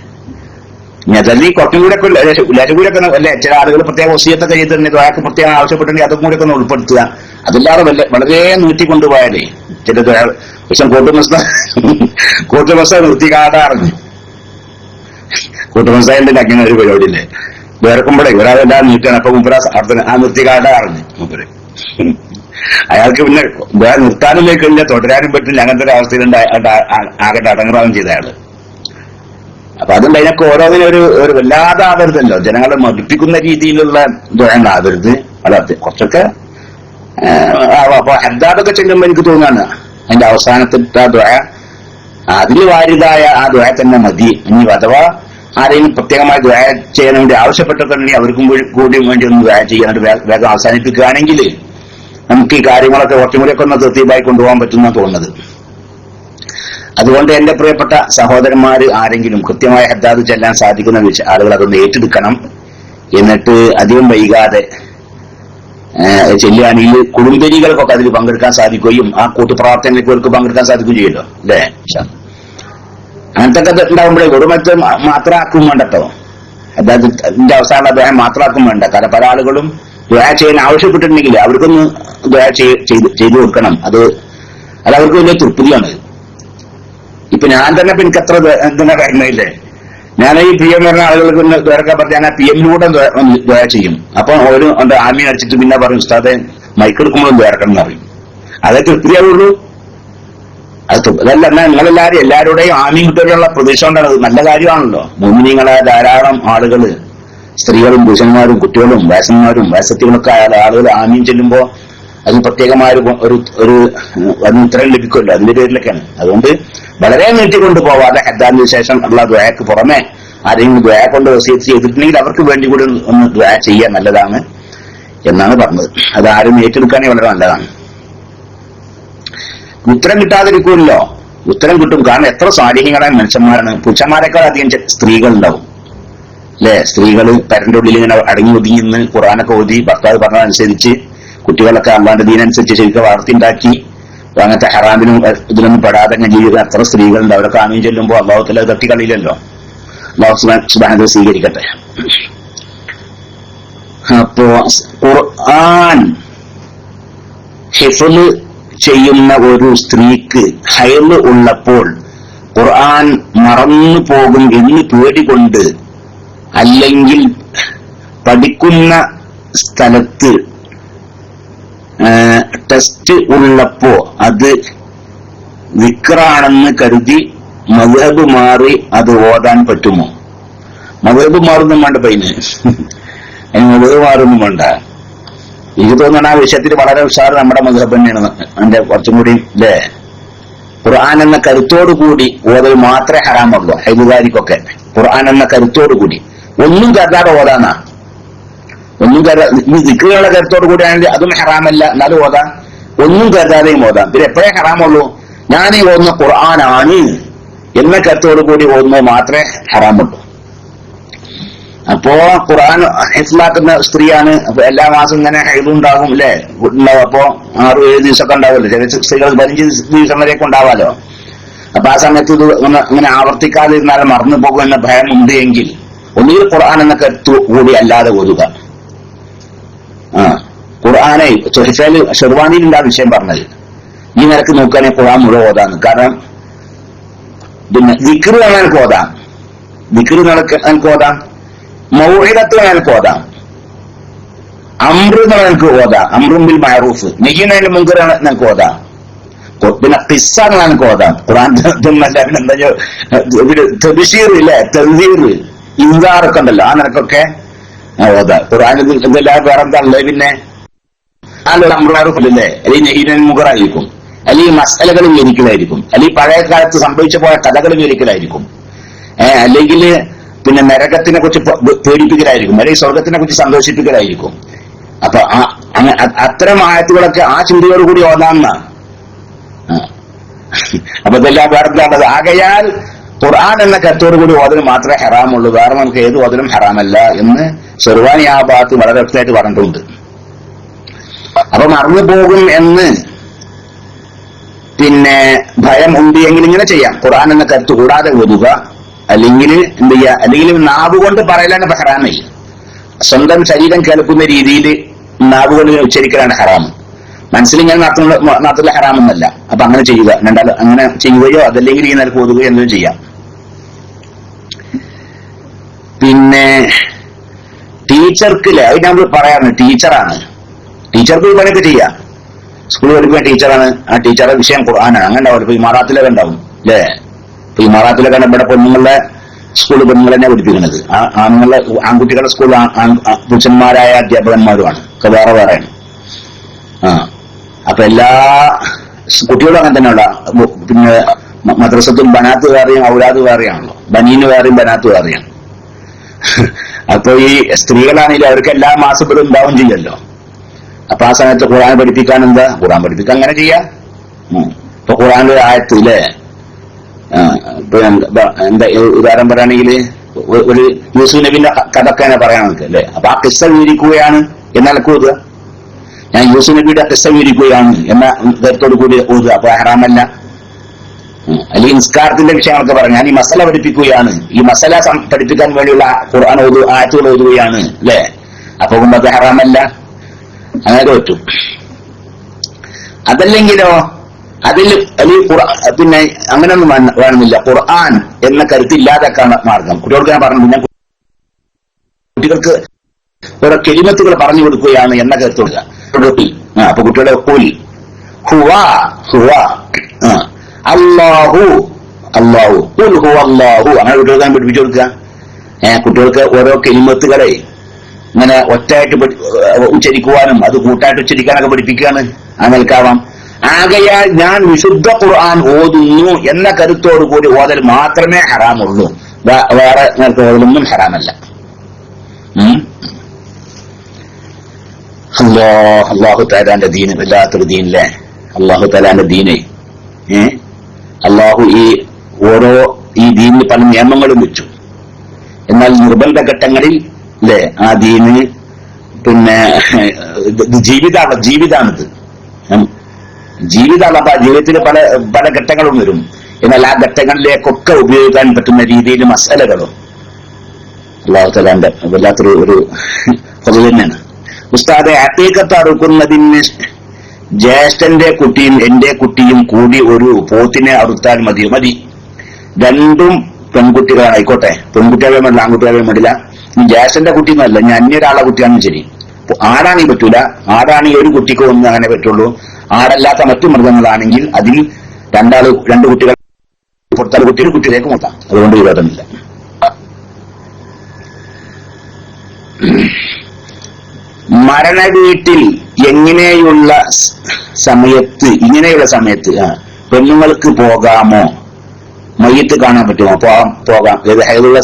അതല്ലെങ്കിൽ കുറച്ചും കൂടെ ഒക്കെ എല്ലാവരും കൂടെ ഒക്കെ അല്ലെ ചില ആളുകൾ പ്രത്യേക വസിയത്തൊക്കെ ചെയ്തിട്ടുണ്ട് ദുആക്ക് പ്രത്യേകം ആവശ്യപ്പെട്ടിട്ടുണ്ടെങ്കിൽ അതും കൂടെ ഒക്കെ ഉൾപ്പെടുത്തുക. അതില്ലാതെ വളരെ നീട്ടിക്കൊണ്ടുപോയാലേ ചില പക്ഷെ കൂട്ടുമസ നിർത്തിക്കാടാറിഞ്ഞു കൂട്ടുമസായന്റെ അങ്ങനെ ഒരു പരിപാടിയില്ലേ വേർക്കുമ്പോഴേ ഒരാളെല്ലാം നീട്ടാണ്. അപ്പൊ മുമ്പ് ആ നിർത്തിക്കാടാറിഞ്ഞു മുമ്പര് അയാൾക്ക് പിന്നെ വേറെ നിർത്താനും വെക്കില്ല തുടരാനും പറ്റില്ല. അങ്ങനത്തെ ഒരു അവസ്ഥയിലുണ്ട് ആകട്ടെ അടങ്ങറാവും ചെയ്ത അയാള്. അപ്പൊ അതുകൊണ്ട് അതിനൊക്കെ ഓരോന്നിനും ഒരു വല്ലാതെ ആവരുതല്ലോ. ജനങ്ങളെ മടുപ്പിക്കുന്ന രീതിയിലുള്ള ദുആവരുത്. അത് കുറച്ചൊക്കെ അപ്പൊ ഹദ്ദാദൊക്കെ ചെല്ലുമ്പോ എനിക്ക് തോന്നാണ് അതിന്റെ അവസാനത്തെ ദുആ അതിൽ വാരിതായ ആ ദുആ തന്നെ മതി. ഇനി അഥവാ ആരെങ്കിലും പ്രത്യേകമായി ദുആ ചെയ്യാൻ വേണ്ടി ആവശ്യപ്പെട്ടിട്ടുണ്ടെങ്കിൽ അവർക്കും കൂടി വേണ്ടി ഒന്ന് ദുആ ചെയ്യാനായിട്ട് വേഗം അവസാനിപ്പിക്കുകയാണെങ്കിൽ നമുക്ക് ഈ കാര്യങ്ങളൊക്കെ കുറച്ചും കൂടിയൊക്കെ ഒന്ന് തൃപ്തിയായി കൊണ്ടുപോകാൻ പറ്റുന്ന തോന്നുന്നത്. അതുകൊണ്ട് എന്റെ പ്രിയപ്പെട്ട സഹോദരന്മാര് ആരെങ്കിലും കൃത്യമായ ഹദ്ദാദ് ചെല്ലാൻ സാധിക്കുന്ന ആളുകൾ അതൊന്ന് ഏറ്റെടുക്കണം. എന്നിട്ട് അധികം വൈകാതെ ചെല്ലുകയാണെങ്കിൽ കുടുംബരികൾക്കൊക്കെ അതിൽ പങ്കെടുക്കാൻ സാധിക്കുകയും ആ കൂട്ടുപ്രവർത്തനങ്ങൾക്ക് പങ്കെടുക്കാൻ സാധിക്കുകയും ചെയ്യുമല്ലോ അല്ലേ. അങ്ങനത്തെ ഉണ്ടാകുമ്പോഴേ വെറുമറ്റ് മാത്രമാക്കും വേണ്ടട്ടോ. അതായത് ഇതിന്റെ അവസാന ദുആ മാത്രമാക്കും വേണ്ട. കാരണം പല ആളുകളും ദുആ ചെയ്യാൻ ആവശ്യപ്പെട്ടിട്ടുണ്ടെങ്കിൽ അവർക്കൊന്ന് ദുആ ചെയ്തു കൊടുക്കണം. അത് അവർക്ക് വലിയ തൃപ്തിയാണ്. ഇപ്പൊ ഞാൻ തന്നെ എനിക്ക് അത്ര എന്തിനാ കാര്യമില്ലേ. ഞാൻ ഈ പി എം വരുന്ന ആളുകൾക്ക് വേറെ പറഞ്ഞാൽ ഞാൻ പി എമ്മിലൂടെ ദുആ ചെയ്യും. അപ്പൊ ഒരു ആമീൻ അടിച്ചിട്ട് പിന്നെ പറയും ഉസ്താദെ മൈക്കെടുക്കുമ്പോഴും വേർക്കണം എന്ന് പറയും. അതേ തൃപ്തിയാവുള്ളൂ. അതല്ല എന്നാൽ നിങ്ങളെല്ലാവരും എല്ലാവരുടെയും ആമീൻ കിട്ടാനുള്ള പ്രതീക്ഷ കൊണ്ടാണ്. നല്ല കാര്യമാണല്ലോ. മുഅ്മിനീങ്ങളെ ധാരാളം ആളുകള് സ്ത്രീകളും പുരുഷന്മാരും കുട്ടികളും വയസ്സന്മാരും വയസ്സത്തികളൊക്കെ ആളുകൾ ആമീൻ ചെല്ലുമ്പോ അതിന് പ്രത്യേകമായ ഒരു അതിന് ഉത്തരം ലഭിക്കുമല്ലോ. അതിന്റെ പേരിലൊക്കെയാണ്. അതുകൊണ്ട് വളരെ നീട്ടിക്കൊണ്ട് പോവാതെ ഹദ്ദാദിന് ശേഷം ഉള്ള ദുആക്ക് പുറമെ ആരെങ്കിലും ദുആ കൊണ്ട് വസിയത്ത് ചെയ്തിട്ടുണ്ടെങ്കിൽ അവർക്ക് വേണ്ടി കൂടി ഒന്ന് ദുആ ചെയ്യാൻ നല്ലതാണ് എന്നാണ് പറഞ്ഞത്. അത് ആരും ഏറ്റെടുക്കാനേ വളരെ നല്ലതാണ്. ഉത്തരം കിട്ടാതിരിക്കുമല്ലോ. ഉത്തരം കിട്ടും. കാരണം എത്ര സ്വാധീനങ്ങളായ മനുഷ്യന്മാരാണ്. പുരുഷന്മാരെക്കാൾ അധികം സ്ത്രീകൾ ഉണ്ടാവും അല്ലെ. സ്ത്രീകൾ പരന്റെ ഉള്ളിൽ ഇങ്ങനെ അടങ്ങി ഒതുങ്ങി നിന്ന് ഖുർആനൊക്കെ ഓതി ഭർത്താവ് പറഞ്ഞതനുസരിച്ച് കുട്ടികളൊക്കെ അള്ളാന്റെ ദീനനുസരിച്ച് ശരിക്കും വളർത്തിണ്ടാക്കി അങ്ങനത്തെ ഹറാമിനും ഇതിലൊന്നും പെടാതെ ജീവിക്കുന്ന എത്ര സ്ത്രീകളുണ്ട്. അവരൊക്കെ ആമീൻ ചെല്ലുമ്പോ അള്ളാഹു തആല തട്ടിക്കളിയില്ലല്ലോ. അള്ളാഹു സുബ്ഹാനഹു സ്വീകരിക്കട്ടെ. അപ്പോ ഖുർആൻ ഹിഫ്ള് ചെയ്യുന്ന ഒരു സ്ത്രീക്ക് ഹൈള് ഉള്ളപ്പോൾ ഖുർആൻ മറന്നു പോകും എന്ന് പേടികൊണ്ട് അല്ലെങ്കിൽ പഠിക്കുന്ന സ്ഥലത്ത് ടെസ്റ്റ് ഉള്ളപ്പോ അത് വിക്റാണെന്ന് കരുതി മദ്ഹബ് മാറി അത് ഓതാൻ പറ്റുമോ? മദ്ഹബ് മാറൊന്നും വേണ്ട. പൈന് മദ്ഹബ് മാറൊന്നും വേണ്ട. എനിക്ക് തോന്നുന്നു ആ വിഷയത്തിൽ വളരെ ഉഷാറ് നമ്മുടെ മദ്ഹബ് തന്നെയാണ്. അതിന്റെ കുറച്ചും കൂടി അല്ലേ. ഖുർആൻ എന്ന കരുത്തോടുകൂടി ഓതൽ മാത്രമേ ഹറാമുള്ളൂ. ഹൈദുകാരിക്കൊക്കെ ഖുർആൻ എന്ന കരുത്തോടുകൂടി ഒന്നും കരുതാതെ ഓതാന്നാ. ഒന്നും ഈ ദിക്റുകളുടെ കരുത്തോട് കൂടിയാണെങ്കിൽ അതും ഹറാമല്ല. എന്നാലും ഓതാം. ഒന്നും കരുതാതെയും ഓതാം. പിന്നെ എപ്പോഴേ ഹറാമുള്ളൂ? ഞാൻ ഈ ഓതുന്ന ഖുർആനാണ് എന്ന കരുത്തോട് കൂടി ഓതുന്നത് മാത്രമേ ഹറാമുള്ളൂ. അപ്പോ ഖുർആൻ ഹിഫ്ളാക്കുന്ന സ്ത്രീയാണ്. അപ്പൊ എല്ലാ മാസം ഇങ്ങനെ ഹൈദുണ്ടാകും അല്ലെ ഉണ്ടാവും. അപ്പോ 6-7 ദിവസമൊക്കെ ഉണ്ടാവുമല്ലോ. ചില സ്ത്രീകൾ 15 ദിവസം വരെയൊക്കെ ഉണ്ടാവാലോ. അപ്പൊ ആ സമയത്ത് ഇത് അങ്ങനെ ആവർത്തിക്കാതിരുന്നാലും മറന്നു പോകും എന്ന ഭയം ഉണ്ട് എങ്കിൽ ഒന്നുകിൽ ഖുർആൻ എന്ന കരുത്തു കൂടി അല്ലാതെ ഓതുക. ഖുർആനെ ഷെർവാനിയിലുണ്ട് ആ വിഷയം പറഞ്ഞത്. ഈ നിരക്ക് നോക്കുകയാണെങ്കിൽ ഖുർആൻ മുഴുവൻ ഓതാന്ന്. കാരണം പിന്നെ ദിക്ർ എനിക്ക് ഓതാം. ദിക്ർ എനിക്ക് ഓതാം. മൗഇദത്ത് എനിക്ക് ഓതാം. അംറ് എനിക്ക് ഓതാം. അംറും ബിൽ മഅറൂഫ് നഹിയൻ മുൻകർ എനിക്ക് ഓതാം. പിന്നെ ഖിസ്സ എനിക്ക് ഓതാം. ഖുർആൻ തബ്ശീർ ഇല്ലേ, തൻസീർ, ഇൻസാറൊക്കെ ഉണ്ടല്ലോ. ആ നിരക്കൊക്കെ ഓതാ. ഖുർആനിൽ എന്തെല്ലാം വേറെന്താ ഉള്ളത്? പിന്നെ അമ്രാറുഫല്ലേ, അല്ലെങ്കിൽ നഹീനൻ മുഗറായിരിക്കും, അല്ലെങ്കിൽ മസലകൾ വിവരിക്കലായിരിക്കും, അല്ലെങ്കിൽ പഴയ കാലത്ത് സംഭവിച്ചു പോയ കഥകൾ വിവരിക്കലായിരിക്കും, അല്ലെങ്കിൽ പിന്നെ നരകത്തിനെ കുറിച്ച് പേടിപ്പിക്കലായിരിക്കും, അല്ലെങ്കിൽ സ്വർഗത്തിനെ കുറിച്ച് സന്തോഷിപ്പിക്കലായിരിക്കും. അപ്പൊ അത്തരം ആയത്തുകളൊക്കെ ആ ചിന്തയോടുകൂടി ഓതാന്ന. അപ്പൊ ഇതെല്ലാം വേറെന്താണത്? ആകയാൽ ഖുർആൻ എന്ന കരുത്തോടുകൂടി ഓതലും മാത്രമേ ഹറാമുള്ളൂ, വേറെ നമുക്ക് ഏത് ഓതലും ഹറാമല്ല എന്ന് ഷെർവാനി ആ ഭാഗത്ത് വളരെ വ്യക്തമായിട്ട് പറഞ്ഞിട്ടുണ്ട്. അപ്പൊ മറന്നു പോകും എന്ന് പിന്നെ ഭയം ഉണ്ട് എങ്കിൽ ഇങ്ങനെ ചെയ്യാം, ഖുർആൻ എന്ന കരുത്ത് കൂടാതെ ഓതുക. അല്ലെങ്കിൽ എന്ത് ചെയ്യുക, അല്ലെങ്കിൽ നാവ് കൊണ്ട് പറയലാണ് ഇപ്പൊ ഹറാമേ. സ്വന്തം ശരീരം കേൾക്കുന്ന രീതിയിൽ നാവ് കൊണ്ട് ഉച്ചരിക്കലാണ് ഹറാം. മനസ്സിലിങ്ങനെ നടത്തുള്ള ഹറാമെന്നല്ല. അപ്പൊ അങ്ങനെ ചെയ്യുക, രണ്ടാൾ അങ്ങനെ ചെയ്യുകയോ അതല്ലെങ്കിൽ ഈ നിലക്ക് ഓതുകയോ എന്തും ചെയ്യാം. പിന്നെ ടീച്ചർക്ക് അത് ഞാൻ പറയാറുണ്ട്, ടീച്ചർക്ക് പണിയൊക്കെ ചെയ്യാം. സ്കൂളിൽ പഠിക്കുന്ന ടീച്ചറാണ്, ആ ടീച്ചറുടെ വിഷയം ഖുർആനാണ്. അങ്ങനെ ഉണ്ടാവും. ഇപ്പൊ ഈ ഇമാറാത്തിലൊക്കെ ഉണ്ടാവും അല്ലേ? ഇപ്പൊ ഈ ഇമാറാത്തിലൊക്കെ ഇവിടെ പെണ്ണുങ്ങളുടെ സ്കൂളിൽ പെണ്ണുങ്ങൾ തന്നെ പഠിപ്പിക്കുന്നത്, ആണുങ്ങളുടെ ആൺകുട്ടികളുടെ സ്കൂളിൽ പുരുഷന്മാരായ അധ്യാപകന്മാരുമാണ്, ഒക്കെ വേറെ വേറെയാണ്. അപ്പൊ എല്ലാ കുട്ടികളും അങ്ങനെ തന്നെയുള്ള. പിന്നെ മദ്രസത്തും ബനാത്ത് വേറെയും ഔലാദ് വേറെയാണല്ലോ, ബനീന് വേറെയും ബനാത്ത് വേറെയാണ്. അപ്പൊ ഈ സ്ത്രീകളാണെങ്കിലും അവർക്ക് എല്ലാ മാസത്തിലും ഉണ്ടാവും ചെയ്യല്ലോ. അപ്പൊ ആ സമയത്ത് ഖുർആൻ പഠിപ്പിക്കാൻ ഖുർആൻ പഠിപ്പിക്കാൻ അങ്ങനെ ചെയ്യാം. ഇപ്പൊ ഖുർആന്റെ ആയത്ത് ഇല്ലേ, എന്താ ഉദാഹരണം പറയുകയാണെങ്കിൽ ഒരു യൂസുഫ് നബിന്റെ കഥക്കെ പറയാൻ നമുക്ക് അല്ലെ. അപ്പൊ ആ കിസ്സ വിവരിക്കുകയാണ് എന്നാൽ ഓതുക. ഞാൻ യൂസുഫ് നബിയുടെ കിസ്സ വിവരിക്കുകയാണ് എന്ന കരുത്തോട് കൂടി ഓതുക, അപ്പൊ ഹറാമല്ല. അല്ലെങ്കിൽ നിസ്കാരത്തിന്റെ വിഷയങ്ങളൊക്കെ പറഞ്ഞു ഞാൻ ഈ മസല പഠിപ്പിക്കുകയാണ്, ഈ മസല പഠിപ്പിക്കാൻ വേണ്ടിയുള്ള ഖുർആൻ ആയത്തുകൾ ഓതുകയാണ് അല്ലെ, അപ്പൊ കൊണ്ട് അത് ഹറാമല്ല. അങ്ങനെ പറ്റും. അതല്ലെങ്കിലോ അതിൽ പിന്നെ അങ്ങനെയൊന്നും വേണമെന്നില്ല. ഖുർആൻ എന്ന കരുത്തില്ലാതാക്കാൻ മാർഗം കുട്ടികൾക്ക് ഞാൻ പറഞ്ഞു. പിന്നെ കുട്ടികൾക്ക് ഓരോ കെലിമത്തുകൾ പറഞ്ഞു കൊടുക്കുകയാണ് എന്ന കരുത്ത് കൊടുക്കുക. അപ്പൊ കുട്ടികളുടെ അല്ലാഹു അല്ലാഹു ഖുൽ ഹുവ അല്ലാഹു അങ്ങനെ കുട്ടികൾക്ക് പഠിപ്പിച്ചു കൊടുക്കുക. കുട്ടികൾക്ക് ഓരോ കെലിമത്തുകളെ ഇങ്ങനെ ഒറ്റയായിട്ട് ഉച്ചരിക്കുവാനും അത് കൂട്ടായിട്ട് ഉച്ചരിക്കാനൊക്കെ പഠിപ്പിക്കുകയാണ്. ആ നിൽക്കാവാം. ആകയാൽ ഞാൻ വിശുദ്ധ ഖുർആൻ ഓതുന്നു എന്ന കരുത്തോടു കൂടി ഓതൽ മാത്രമേ ഹറാമുള്ളൂ, വേറെ നേരത്തെ ഓതലൊന്നും ഹറാമല്ല. അള്ളാഹു തആലാന്റെ ദീന് വല്ലാത്തൊരു ദീനില്ലേ, അള്ളാഹു തആലാന്റെ ദീനെ. അള്ളാഹു ഓരോ ഈ ദീനിന് പല നിയമങ്ങളും വെച്ചു. എന്നാൽ നിർബന്ധ ഘട്ടങ്ങളിൽ അല്ലേ ആ ദീന് പിന്നെ ജീവിതാണിത്. അപ്പൊ ആ ജീവിതത്തിൽ പല പല ഘട്ടങ്ങളും വരും. എന്നാൽ ആ ഘട്ടങ്ങളിലേക്കൊക്കെ ഉപയോഗിക്കാൻ പറ്റുന്ന രീതിയിൽ മസലകളും അല്ലാഹു തആലാന്റെ വല്ലാത്തൊരു പൊതു തന്നെയാണ്. ഉസ്താദെ, അഖീഖത്ത് അറുക്കുന്നതിന് ജ്യേഷ്ഠന്റെ കുട്ടിയും എന്റെ കുട്ടിയും കൂടി ഒരു പോത്തിനെ അറുത്താൽ മതി. രണ്ടും പെൺകുട്ടികളാണ്, ആയിക്കോട്ടെ. പെൺകുട്ടികളെ വേണ്ടില്ല, ആൺകുട്ടികളെ വേണ്ടില്ല. ജ്യേഷ്ഠന്റെ കുട്ടി എന്നല്ല, ഞാൻ അന്യൊരാളെ കുട്ടിയാണെന്ന് ശരി. ആടാണെങ്കിൽ പറ്റൂല. ആടാണെങ്കിൽ ഒരു കുട്ടിക്ക് ഒന്നും അങ്ങനെ പറ്റുള്ളൂ. ആടല്ലാത്ത മറ്റു മൃഗങ്ങളാണെങ്കിൽ അതിൽ രണ്ട് കുട്ടികൾ പുറത്താൽ കുട്ടിയുടെ കുട്ടിയിലേക്ക് മൊത്തം. അതുകൊണ്ട് വിരോധമില്ല. മരണ വീട്ടിൽ ഇങ്ങനെയുള്ള സമയത്ത് പെണ്ണുങ്ങൾക്ക് പോകാമോ? മയ്യത്ത് കാണാൻ പറ്റുമോ? പോകാം. ഹൈദുള്ള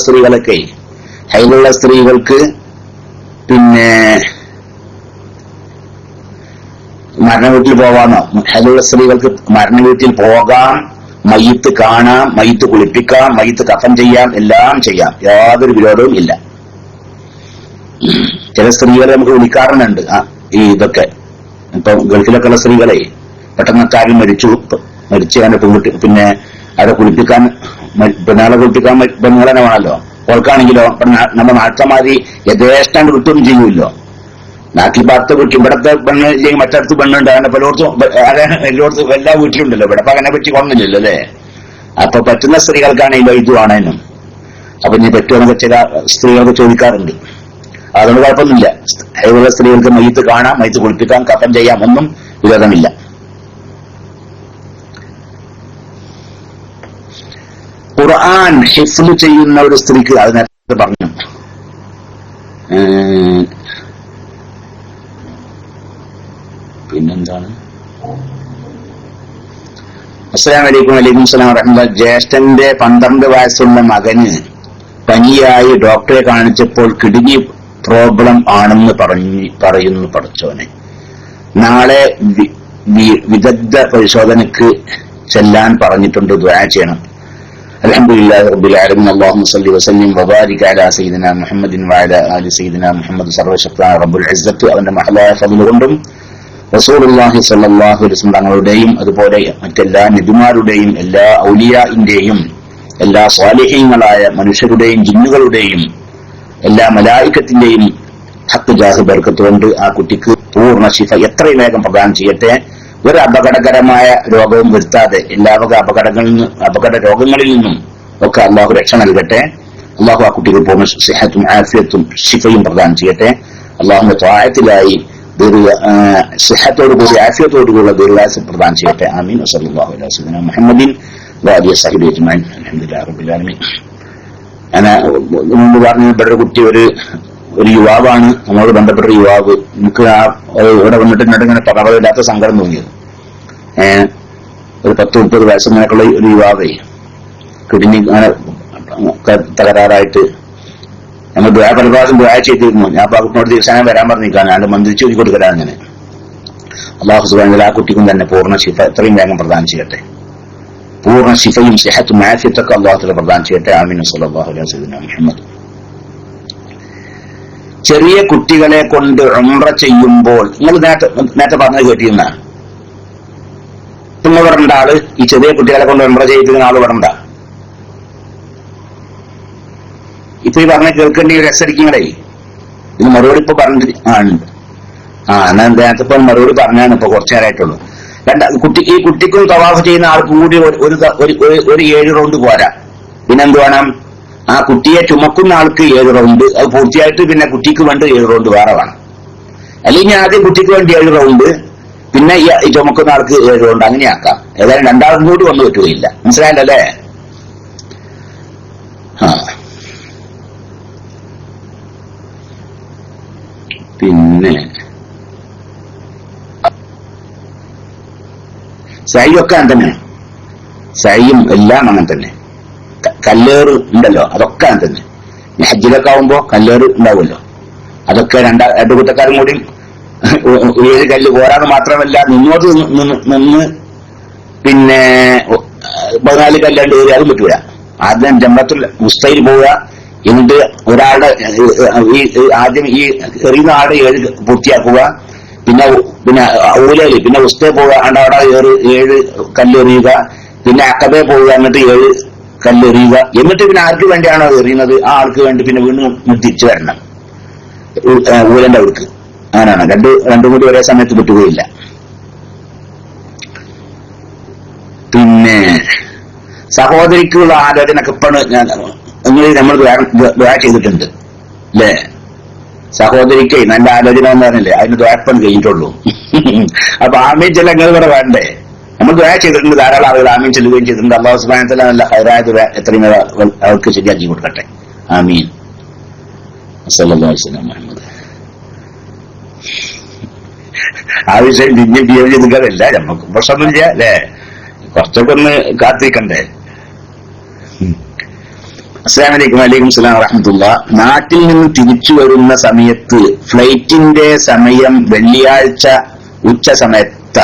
സ്ത്രീകൾക്ക് പിന്നെ മരണ വീട്ടിൽ പോകാമോ? ഹൈദുള്ള സ്ത്രീകൾക്ക് മരണ വീട്ടിൽ പോകാം, മയ്യത്ത് കാണാം, മയ്യത്ത് കുളിപ്പിക്കാം, മയ്യത്ത് കഫൻ ചെയ്യാം, എല്ലാം ചെയ്യാം. യാതൊരു വിരോധവും ഇല്ല. ചില സ്ത്രീകളെ നമുക്ക് വിളിക്കാറുണ്ട് ഇതൊക്കെ. ഇപ്പൊ ഗൾഫിലൊക്കെ ഉള്ള സ്ത്രീകളെ പെട്ടെന്ന് കാര്യം മരിച്ച് അതിന്റെ പെൺകുട്ടി പിന്നെ അവരെ കുളിപ്പിക്കാൻ പെണ്ണുങ്ങളെ കുളിപ്പിക്കാൻ പെണ്ണുങ്ങൾ തന്നെ വേണമല്ലോ. ഓൾക്കാണെങ്കിലോ നമ്മുടെ നാട്ടമാരി യഥേഷ്ടാണ്ട് വിട്ടൊന്നും ചെയ്യൂല്ലോ. നാട്ടിൽ ഭാഗത്ത് വീട്ടിൽ ഇവിടത്തെ പെണ്ണ് ഇല്ലെങ്കിൽ മറ്റടുത്ത് പെണ്ണുണ്ട്. അങ്ങനെ എല്ലായിടത്തും എല്ലാ വീട്ടിലുണ്ടല്ലോ. ഇവിടെ അങ്ങനെ പറ്റി കൊന്നില്ലല്ലോ അല്ലേ. അപ്പൊ പറ്റുന്ന സ്ത്രീകൾക്കാണെങ്കിലോ ഇതുവാണേനും. അപ്പൊ ഇനി പറ്റുമെന്നൊക്കെ ചില സ്ത്രീകൾക്ക് ചോദിക്കാറുണ്ട്. അതുകൊണ്ട് കുഴപ്പമൊന്നുമില്ല. ഹൈദുള്ള സ്ത്രീകൾക്ക് മയ്യത്ത് കാണാം, മയ്യത്ത് കുളിപ്പിക്കാം, കഫൻ ചെയ്യാം, ഒന്നും വിരോധമില്ല. ഖുർആൻ ഹിഫ്ള് ചെയ്യുന്ന ഒരു സ്ത്രീക്ക് അത് നേരത്തെ പറഞ്ഞു അസ്സലാമു അലൈക്കും. വലൈക്കും സലാം വറഹ്മത്തുള്ളാഹി. ജ്യേഷ്ഠന്റെ 12 വയസ്സുള്ള മകന് പനിയായി ഡോക്ടറെ കാണിച്ചപ്പോൾ കിഡ്നി പ്രോബ്ലം ആണെന്ന് പറയുന്നു. പഠിച്ചോനെ, നാളെ വിദഗ്ധ പരിശോധനയ്ക്ക് ചെല്ലാൻ പറഞ്ഞിട്ടുണ്ട്. ദുആ ചെയ്യണം. അൽഹംദുലില്ലാഹി റബ്ബിൽ ആലമീൻ. അല്ലാഹുമ്മ സ്വല്ലി വസല്ലിം വബാരിക് അലാ സയ്യിദിനാ മുഹമ്മദിൻ വഅലാ ആലി സയ്യിദിനാ മുഹമ്മദ്. സർവശക്തനായ റബ്ബുൽ ഇസ്സത്ത് അവന്റെ മഹലായ ഫضل കൊണ്ടും റസൂലുള്ളാഹി സ്വല്ലല്ലാഹു അലൈഹി വസല്ലം തങ്ങളുടെയും അതുപോലെ മറ്റെല്ലാ നബിമാരുടെയും എല്ലാ ഔലിയാഇന്റെയും എല്ലാ സ്വാലിഹീങ്ങളായ മനുഷ്യരുടെയും ജിന്നുകളുടെയും എല്ലാ മലായികത്തിന്റെയും ഹഖ് ജാഹ് ബർക്കത്ത് കൊണ്ട് ആ കുട്ടിക്ക് പൂർണ്ണ ശിഫ എത്രയും വേഗം പ്രദാനം ചെയ്യട്ടെ. ഒരു അപകടകരമായ രോഗവും വരുത്താതെ എല്ലാ വക അപകട രോഗങ്ങളിൽ നിന്നും ഒക്കെ അള്ളാഹു രക്ഷ നൽകട്ടെ. അള്ളാഹു ആ കുട്ടിക്ക് പൂർണ്ണ സിഹത്തും ആഫിയത്തും ശിഫയും പ്രദാനം ചെയ്യട്ടെ. അള്ളാഹുവിന്റെ ത്വാഅത്തിലായി സിഹത്തോടുകൂടി ആഫിയത്തോടുകൂടിയുള്ള ദീർഘായുസ്സ് പ്രദാനം ചെയ്യട്ടെ. ആമീൻ. വസല്ലല്ലാഹു അലാ സയ്യിദിനാ മുഹമ്മദിൻ വഅലിഹി വസഹ്ബിഹി അജ്മഈൻ. അൽഹംദുലില്ലാഹി റബ്ബിൽ ആലമീൻ. മുമ്പ് പറഞ്ഞ ഇവിടെ കുട്ടി ഒരു യുവാവാണ്, നമ്മളോട് ബന്ധപ്പെട്ട യുവാവ്. എനിക്ക് ഇവിടെ വന്നിട്ട് എന്നോട് ഇങ്ങനെ പറവില്ലാത്ത സങ്കടം തോന്നിയത്. ഒരു 10-30 വയസ്സങ്ങനെയൊക്കെയുള്ള ഒരു യുവാവേ കിഡ്നി അങ്ങനെ തകരാറായിട്ട് നമ്മൾ പല പ്രാവശ്യം ദുആ ചെയ്തിരുന്നു. ഞാൻ പാകുട്ടിനോട് ദിവസം വരാൻ പറഞ്ഞിരിക്കാൻ ഞാൻ മന്ത്രിച്ചു കൊടുക്കല. അങ്ങനെ അല്ലാഹു സുബ്ഹാനഹു വ തആല ആ കുട്ടിക്കും തന്നെ പൂർണ്ണ ശിഫ എത്രയും വേഗം പ്രദാനം ചെയ്യട്ടെ. പൂർണ്ണ ശിഫയും സിഹത്തും ആഫിയത്തൊക്കെ അല്ലാഹു തആല പ്രദാനം ചെയ്യട്ടെ. ആമീൻ. സല്ലല്ലാഹു അലൈഹി വസല്ലം മുഹമ്മദ്. ചെറിയ കുട്ടികളെ കൊണ്ട് ഉംറ ചെയ്യുമ്പോൾ നിങ്ങൾ നേരത്തെ പറഞ്ഞത് കേട്ടിരുന്ന നിങ്ങൾ പറഞ്ഞ ആള് ഈ ചെറിയ കുട്ടികളെ കൊണ്ട് ഉംറ ചെയ്യിപ്പിക്കുന്ന ആള് പറഞ്ഞ ഇപ്പൊ ഈ പറഞ്ഞ കേൾക്കേണ്ടി രസടിക്കങ്ങളെ ഇത് മറുപടി ഇപ്പൊ പറഞ്ഞിട്ട് ഉണ്ട്. എന്നാ നേരത്തെ ഇപ്പൊ മറുപടി പറഞ്ഞാണ് ഇപ്പൊ കുറച്ചു നേരമായിട്ടുള്ളൂ. ഈ കുട്ടിക്കും തവാഫ് ചെയ്യുന്ന ആൾക്കും കൂടി ഒരു 7 റൗണ്ട് പോരാ. പിന്നെന്ത് വേണം? ആ കുട്ടിയെ ചുമക്കുന്ന ആൾക്ക് 7 റൗണ്ട്, അത് പൂർത്തിയായിട്ട് പിന്നെ കുട്ടിക്ക് വേണ്ടി 7 റൗണ്ട് വേറെ വേണം. അല്ലെങ്കിൽ ആദ്യം കുട്ടിക്ക് വേണ്ടി 7 റൗണ്ട്, പിന്നെ ഈ ചുമക്കുന്ന ആൾക്ക് 7 റൗണ്ട്, അങ്ങനെയാക്കാം. ഏതായാലും രണ്ടാൾക്കും കൂടി വന്നു പറ്റുകയില്ല. മനസ്സിലായല്ലേ? പിന്നെ സൈയൊക്കെ അങ്ങനെ തന്നെ, സൈയും എല്ലാം അങ്ങനെ തന്നെ. കല്ലേറ് ഉണ്ടല്ലോ, അതൊക്കെ അങ്ങനെ തന്നെ. ഹജ്ജിലൊക്കെ ആവുമ്പോ കല്ലേറ് ഉണ്ടാവുമല്ലോ, അതൊക്കെ രണ്ടു കൂട്ടക്കാരും കൂടി 7 കല്ല് പോരാന്ന് മാത്രമല്ല നിന്നോട്ട് നിന്ന് പിന്നെ 14 കല്ലാണ്ട് കയറി അതും പറ്റൂല. ആദ്യം ജംറത്തുൽ മുസ്തയിൽ പോവുക, എന്നിട്ട് ഒരാളുടെ ആദ്യം ഈ എറിയുന്ന ആളുടെ 7 പൂർത്തിയാക്കുക, പിന്നെ ഊലയില് പിന്നെ ഉസ്തേ പോവുക, അവിടെ 7 കല്ലെറിയുക, പിന്നെ അക്കബേ പോവുക, എന്നിട്ട് 7 കല്ലെറിയുക, എന്നിട്ട് പിന്നെ ആർക്ക് വേണ്ടിയാണോ എറിയുന്നത് ആ ആൾക്ക് വേണ്ടി പിന്നെ വീണ്ടും തിരിച്ചു വരണം ഊലന്റെ അവർക്ക്. അങ്ങനെയാണ്. രണ്ടും കൂടി ഒരേ സമയത്ത് പറ്റുകയില്ല. പിന്നെ സഹോദരിക്കുള്ള ആലോചനക്ക് ഇപ്പാണ് നമ്മൾ ദ്വാ ചെയ്തിട്ടുണ്ട് അല്ലേ? സഹോദരിക്ക് നല്ല ആലോചന എന്ന് പറഞ്ഞില്ലേ, അതിന് ദ്വാപ്പം കഴിഞ്ഞിട്ടുള്ളൂ. അപ്പൊ ആമീൻ ചെല്ല നിങ്ങൾ ഇവിടെ വേണ്ടേ? നമ്മൾ ദ്വാ ചെയ്തിട്ടുണ്ട്, ധാരാളം ആളുകൾ ആമീൻ ചെല്ലുകയും ചെയ്തിട്ടുണ്ട്. അല്ലാഹു സുബ്ഹാനഹു വ തആല നല്ല ഖൈറായ ദുആ എത്രയും അവർക്ക് ശരിയാക്കി കൊടുക്കട്ടെ. ആമീൻ. സല്ലല്ലാഹു അലൈഹി വസല്ലം മുഹമ്മദ്. ആ വിഷയം പിന്നെ ജീവൻ ചെയ്തിട്ടല്ല, നമുക്ക് പ്രശ്നമൊന്നുമില്ല അല്ലേ? കുറച്ചൊക്കെ ഒന്ന് കാത്തിരിക്കണ്ടേ. അസ്സലാമു അലൈക്കും. വലൈക്കും സലാം വറഹ്മത്തുള്ളാഹി. നാട്ടിൽ നിന്ന് തിരിച്ചു വരുന്ന സമയത്ത് ഫ്ലൈറ്റിന്റെ സമയം വെള്ളിയാഴ്ച ഉച്ച സമയത്ത.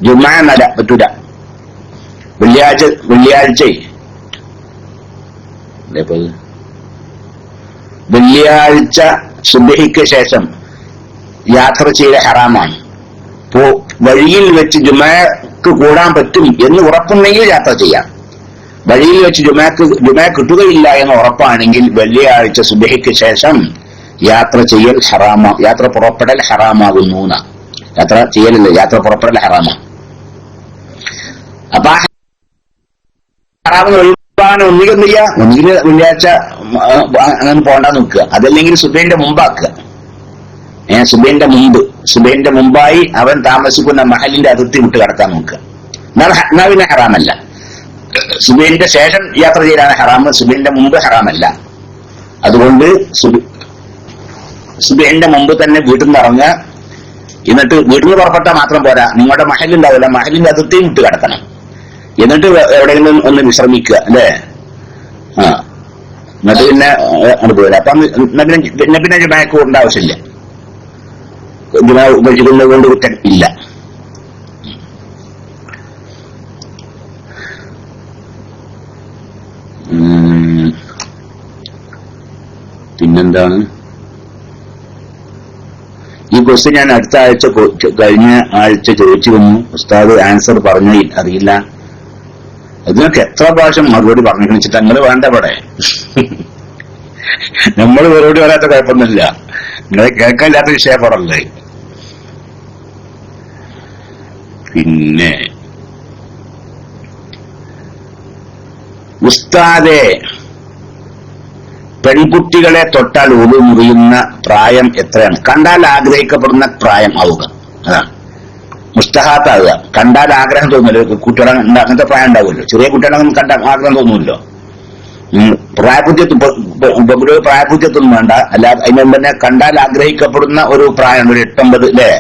ജുമാ എന്നല്ല, പറ്റൂല. വെള്ളിയാഴ്ച സുബ്ഹിക്ക് ശേഷം യാത്ര ചെയ്ത ഹറാമാണ്. വഴിയിൽ വെച്ച് ജുമാക്ക് കൂടാൻ പറ്റും എന്ന് ഉറപ്പുണ്ടെങ്കിൽ യാത്ര ചെയ്യാം. വഴിയിൽ വെച്ച് ജുമാ കിട്ടുകയില്ല എന്ന് ഉറപ്പാണെങ്കിൽ വെള്ളിയാഴ്ച സുബ്ഹിക്ക് ശേഷം യാത്ര ചെയ്യൽ യാത്ര പുറപ്പെടൽ ഹറാമാകുന്നു. യാത്ര ചെയ്യലല്ല, യാത്ര പുറപ്പെടൽ ഹറാമാണ്. അപ്പൊ ഹറാമിന് ഒഴിവാണ് ഒന്നുകിൽ വെള്ളിയാഴ്ച അങ്ങനെ പോകണ്ടാന്ന് നോക്കുക, അതല്ലെങ്കിൽ സുബൈന്റെ മുമ്പാക്കുക. സുബൈന്റെ മുമ്പായി അവൻ താമസിക്കുന്ന മഹലിന്റെ അതിർത്തി വിട്ട് കടക്കാൻ നോക്കുക. എന്നാൽ പിന്നെ ഹറാമല്ല. സുബൈന്റെ ശേഷം യാത്ര ചെയ്യലാണ് ഹറാമ്, സുബൈന്റെ മുമ്പ് ഹറാമല്ല. അതുകൊണ്ട് സുബഹിന്റെ മുമ്പ് തന്നെ വീട്ടിൽ നിന്ന് ഇറങ്ങുക. എന്നിട്ട് വീട്ടിൽ നിന്ന് പുറപ്പെട്ടാൽ മാത്രം പോരാ, നിങ്ങളുടെ മഹലുണ്ടാവില്ല, മഹലിന്റെ അതിർത്തിയും വിട്ട് കിടക്കണം. എന്നിട്ട് എവിടെയെങ്കിലും ഒന്ന് വിശ്രമിക്കുക അല്ലേ. എന്നിട്ട് പിന്നെ അത് പോരാ. അപ്പം പിന്നെ ജുമാക്ക് കൂടേണ്ട ആവശ്യമില്ല. ജുമാ ഉപയോഗിക്കുന്നത് കൊണ്ട് കുറ്റം ഇല്ല. പിന്നെന്താണ് ഈ ക്വസ്റ്റ്യൻ ഞാൻ അടുത്ത ആഴ്ച കഴിഞ്ഞ ആഴ്ച ചോദിച്ചു വന്നു. ഉസ്താദ് ആൻസർ പറഞ്ഞു അറിയില്ല. അതിനൊക്കെ എത്ര പ്രാവശ്യം മറുപടി പറഞ്ഞു വെച്ചിട്ട് അങ്ങനെ വേണ്ട ഇവിടെ. നമ്മൾ മറുപടി പറയാത്ത കുഴപ്പമൊന്നുമില്ല. നിങ്ങളെ കേൾക്കാനില്ലാത്ത വിഷയം പറഞ്ഞേ. പിന്നെ ഉസ്താദെ, പെൺകുട്ടികളെ തൊട്ടാൽ ഉളു മുറിയുന്ന പ്രായം എത്രയാണ്? കണ്ടാൽ ആഗ്രഹിക്കപ്പെടുന്ന പ്രായം ആവുക, അതാണ് മുസ്തഹാത്താവുക. കണ്ടാൽ ആഗ്രഹം തോന്നുമല്ലോ, കുട്ടികളെ അങ്ങനത്തെ പ്രായം ഉണ്ടാവുമല്ലോ. ചെറിയ കുട്ടികളെ കണ്ടാൽ ആഗ്രഹം തോന്നുമല്ലോ. പ്രായപൂജ്യത്തൊന്നും വേണ്ട, അല്ലാതെ അതിന് മുമ്പ് തന്നെ കണ്ടാൽ ആഗ്രഹിക്കപ്പെടുന്ന ഒരു പ്രായം, ഒരു 8-9 അല്ലേ,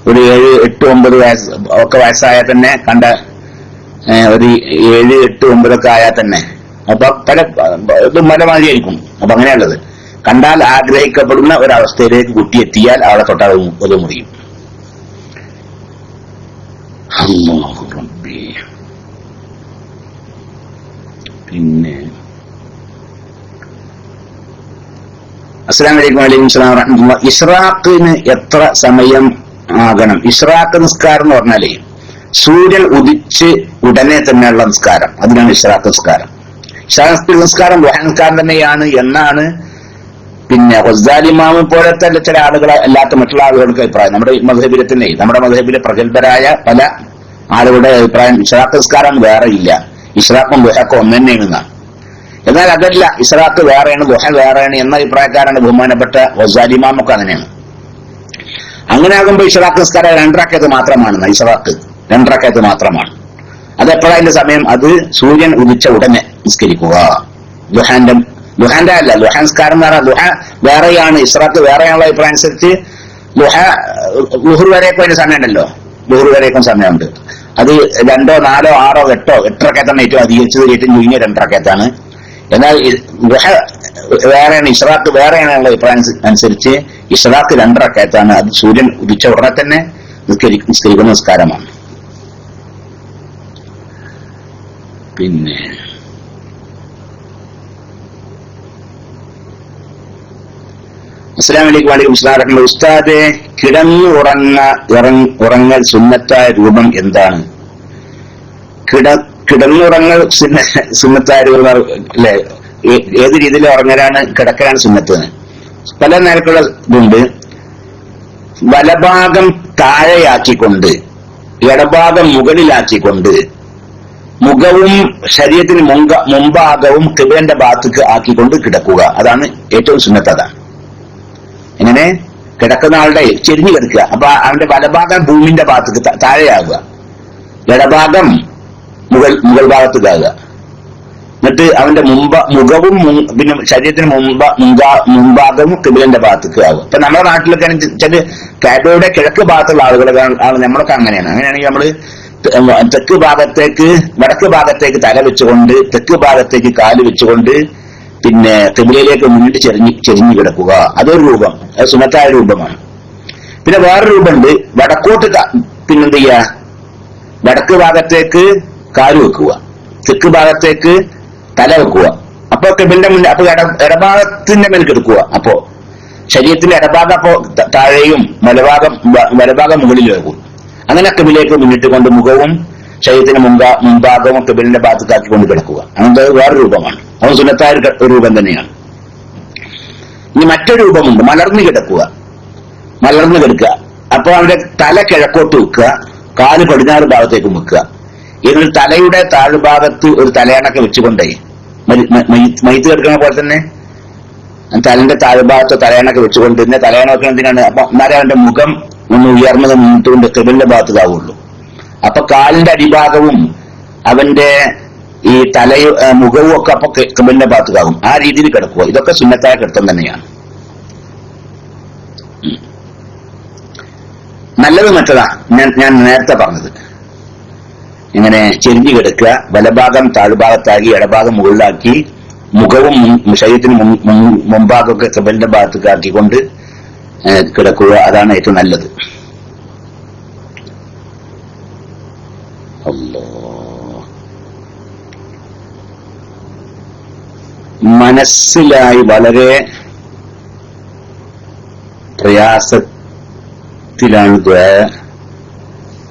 ഒരു 7-8-9 വയസ്സ് ഒക്കെ വയസ്സായാൽ തന്നെ കണ്ട, ഒരു 7-8-9 ഒക്കെ ആയാൽ തന്നെ അപ്പൊ പല മലമാതിരിയായിരിക്കും. അപ്പൊ അങ്ങനെയുള്ളത് കണ്ടാൽ ആഗ്രഹിക്കപ്പെടുന്ന ഒരവസ്ഥയിലേക്ക് കുട്ടി എത്തിയാൽ അവളെ തൊട്ടാൽ ഒരു മുറിയും. പിന്നെ അസ്സലാമു അലൈക്കും. വലൈക്കും സലാം വറഹ്മത്തുള്ളാഹി. ഇശ്റാഖിന് എത്ര സമയം ആകണം? ഇശ്റാഖ് നിസ്കാരം എന്ന് പറഞ്ഞാലേ സൂര്യൻ ഉദിച്ച് ഉടനെ തന്നെയുള്ള നിസ്കാരം, അതിനാണ് ഇശ്റാഖ് നിസ്കാരം. ഇശ്റാഖ് നിസ്കാരം ദുഹാ നിസ്കാരം തന്നെയാണ് എന്നാണ് പിന്നെ ഗസാലി ഇമാം പോലത്തെ ചില ആളുകൾ, അല്ലാത്ത മറ്റുള്ള ആളുകൾക്ക് അഭിപ്രായം. നമ്മുടെ മദ്ഹബിലെ തന്നെ, നമ്മുടെ മദ്ഹബിലെ പ്രഗത്ഭരായ പല ആളുകളുടെ അഭിപ്രായം ഇശ്റാഖ് നിസ്കാരം വേറെ ഇല്ല, ഇശ്റാഖും ദുഹക്കും ഒന്ന് തന്നെയാണ്. എന്നാൽ അതല്ല, ഇശ്റാഖ് വേറെയാണ് ദുഹ വേറെയാണ് എന്ന അഭിപ്രായക്കാരാണ് ബഹുമാനപ്പെട്ട ഗസാലി ഇമാമൊക്കെ അങ്ങനെയാണ്. അങ്ങനെ ആകുമ്പോൾ ഇശ്റാഖ് നിസ്കാരം 2 റക്അത്ത് മാത്രമാണ്. ഇശ്റാഖ് 2 റക്അത്ത് മാത്രമാണ്. അതെപ്പോഴതിന്റെ സമയം? അത് സൂര്യൻ ഉദിച്ച ഉടനെ നിസ്കരിക്കുക. ദുഹാന്റെ അല്ല, ദുഹാ നിസ്കാരം എന്ന് പറഞ്ഞാൽ ദുഹ വേറെയാണ്, ഇശ്റാഖ് വേറെയാണുള്ള അഭിപ്രായം അനുസരിച്ച് ളുഹർ വരെയൊക്കെ അതിന്റെ സമയമുണ്ടല്ലോ, ളുഹർ വരെയൊക്കെ സമയമുണ്ട്. അത് 2, 4, 6, 8 റക്അത്താണ് ഏറ്റവും അധികരിച്ചത്, ഏറ്റവും ചുരുങ്ങിയ 2 റക്അത്താണ്. എന്നാൽ ദുഹ വേറെയാണ്, ഇശ്റാഖ് വേറെയാണുള്ള അഭിപ്രായം അനുസരിച്ച് ഇശ്റാഖ് 2 റക്അത്താണ്. അത് സൂര്യൻ ഉദിച്ച ഉടനെ തന്നെ നിസ്കരിക്കുന്ന നിസ്കാരമാണ്. പിന്നെ അസ്സലാമു അലൈക്കും. വലൈക്കും സലാം. ഉസ്താദെ, കിടന്നു ഉറങ്ങൽ സുന്നത്തായ രൂപം എന്താണ്? കിടന്നുറങ്ങൽ സുന്നത്തായ രൂപം അല്ലെ? ഏത് രീതിയിൽ ഉറങ്ങലാണ്, കിടക്കലാണ് സുന്നത്ത്? പല നിലക്കുള്ള ഇതുണ്ട്. വലഭാഗം താഴെയാക്കിക്കൊണ്ട് ഇടഭാഗം മുകളിലാക്കിക്കൊണ്ട് മുഖവും ശരീരത്തിന് മുമ്പാകവും കിബിലന്റെ ഭാഗത്തേക്ക് ആക്കിക്കൊണ്ട് കിടക്കുക, അതാണ് ഏറ്റവും സുന്നത്ത്. അതാണ് എങ്ങനെ കിടക്കുന്ന ആളുടെ ചെരിഞ്ഞു കിടക്കുക. അപ്പൊ അവന്റെ വലഭാഗം ഭൂമിന്റെ ഭാഗത്തേക്ക് താഴെയാകുക, ഇടഭാഗം മുകൾ ഭാഗത്തേക്കാകുക. എന്നിട്ട് അവന്റെ മുഖവും പിന്നെ ശരീരത്തിന് മുമ്പാകവും കിബിലന്റെ ഭാഗത്തേക്ക് ആകുക. ഇപ്പൊ നമ്മുടെ നാട്ടിലൊക്കെ ചില കാബയുടെ കിഴക്ക് ഭാഗത്തുള്ള ആളുകളാണ്, നമ്മളൊക്കെ അങ്ങനെയാണ്. അങ്ങനെയാണെങ്കിൽ നമ്മള് തെക്ക് ഭാഗത്തേക്ക് വടക്ക് ഭാഗത്തേക്ക് തല വെച്ചുകൊണ്ട് തെക്ക് ഭാഗത്തേക്ക് കാല് വെച്ചുകൊണ്ട് പിന്നെ കിബിലയിലേക്ക് മുന്നിട്ട് ചെരിഞ്ഞു കിടക്കുക. അതൊരു രൂപം, അത് സുന്നത്തായ രൂപമാണ്. പിന്നെ വേറൊരു രൂപമുണ്ട്, വടക്കോട്ട് പിന്നെന്ത് ചെയ്യുക, വടക്ക് ഭാഗത്തേക്ക് കാല് വെക്കുക, തെക്ക് ഭാഗത്തേക്ക് തല വെക്കുക. അപ്പൊ കിബിലിന്റെ മുന്നിൽ, അപ്പൊ ഇടഭാഗത്തിന്റെ മേൽ കിടക്കുക. അപ്പോ ശരീരത്തിന്റെ ഇടഭാഗം അപ്പോ താഴെയും വലഭാഗം മുകളിൽ വെക്കും. അങ്ങനെ കിബിലേക്ക് മുന്നിട്ട് കൊണ്ട് മുഖവും ശരീരത്തിന് മുമ്പാകവും കിബിലിന്റെ ഭാഗത്തേക്കാക്കിക്കൊണ്ട് കിടക്കുക. അങ്ങനത്തെ വേറെ രൂപമാണ്, അവൻ സുന്നത്തായ ഒരു രൂപം തന്നെയാണ്. ഇനി മറ്റൊരു രൂപമുണ്ട്, മലർന്നു കിടക്കുക. മലർന്നു കിടക്കുക. അപ്പൊ അവന്റെ തല കിഴക്കോട്ട് വെക്കുക, കാല് പടിഞ്ഞാറ് ഭാഗത്തേക്കും വെക്കുക. എന്നിട്ട് തലയുടെ താഴ്ഭാഗത്ത് ഒരു തലയണൊക്കെ വെച്ചുകൊണ്ടേ, മയ്യത്ത് കിടക്കുന്ന പോലെ തന്നെ തലന്റെ താഴ്ഭാഗത്ത് തലയണൊക്കെ വെച്ചുകൊണ്ട്, പിന്നെ തലയണ വെക്കണം എന്തിനാണ്? അപ്പൊ എന്നാലേ അവന്റെ മുഖം ഒന്ന് ഉയർന്നത് നിന്നിട്ടുകൊണ്ട് കിബിലിന്റെ ഭാഗത്തേക്കാവുള്ളൂ. അപ്പൊ കാലിന്റെ അടിഭാഗവും അവന്റെ ഈ മുഖവും ഒക്കെ അപ്പൊ കിബിലിന്റെ ഭാഗത്തേക്കാവും. ആ രീതിയിൽ കിടക്കുക. ഇതൊക്കെ സുന്നത്തായ കിടത്തം തന്നെയാണ്. നല്ലത് മറ്റതാ ഞാൻ നേരത്തെ പറഞ്ഞത്. ഇങ്ങനെ ചെരിഞ്ഞു കിടക്കുക, വലഭാഗം താഴ്ഭാഗത്താക്കി ഇടഭാഗം മുകളിലാക്കി മുഖവും ശരീരത്തിന് മുമ്പാകൊക്കെ കബലിന്റെ ഭാഗത്തേക്ക് ആക്കിക്കൊണ്ട് കിടക്കുക, അതാണ് ഏറ്റവും നല്ലത്. മനസ്സിലായി വളരെ പ്രയാസത്തിലാണ്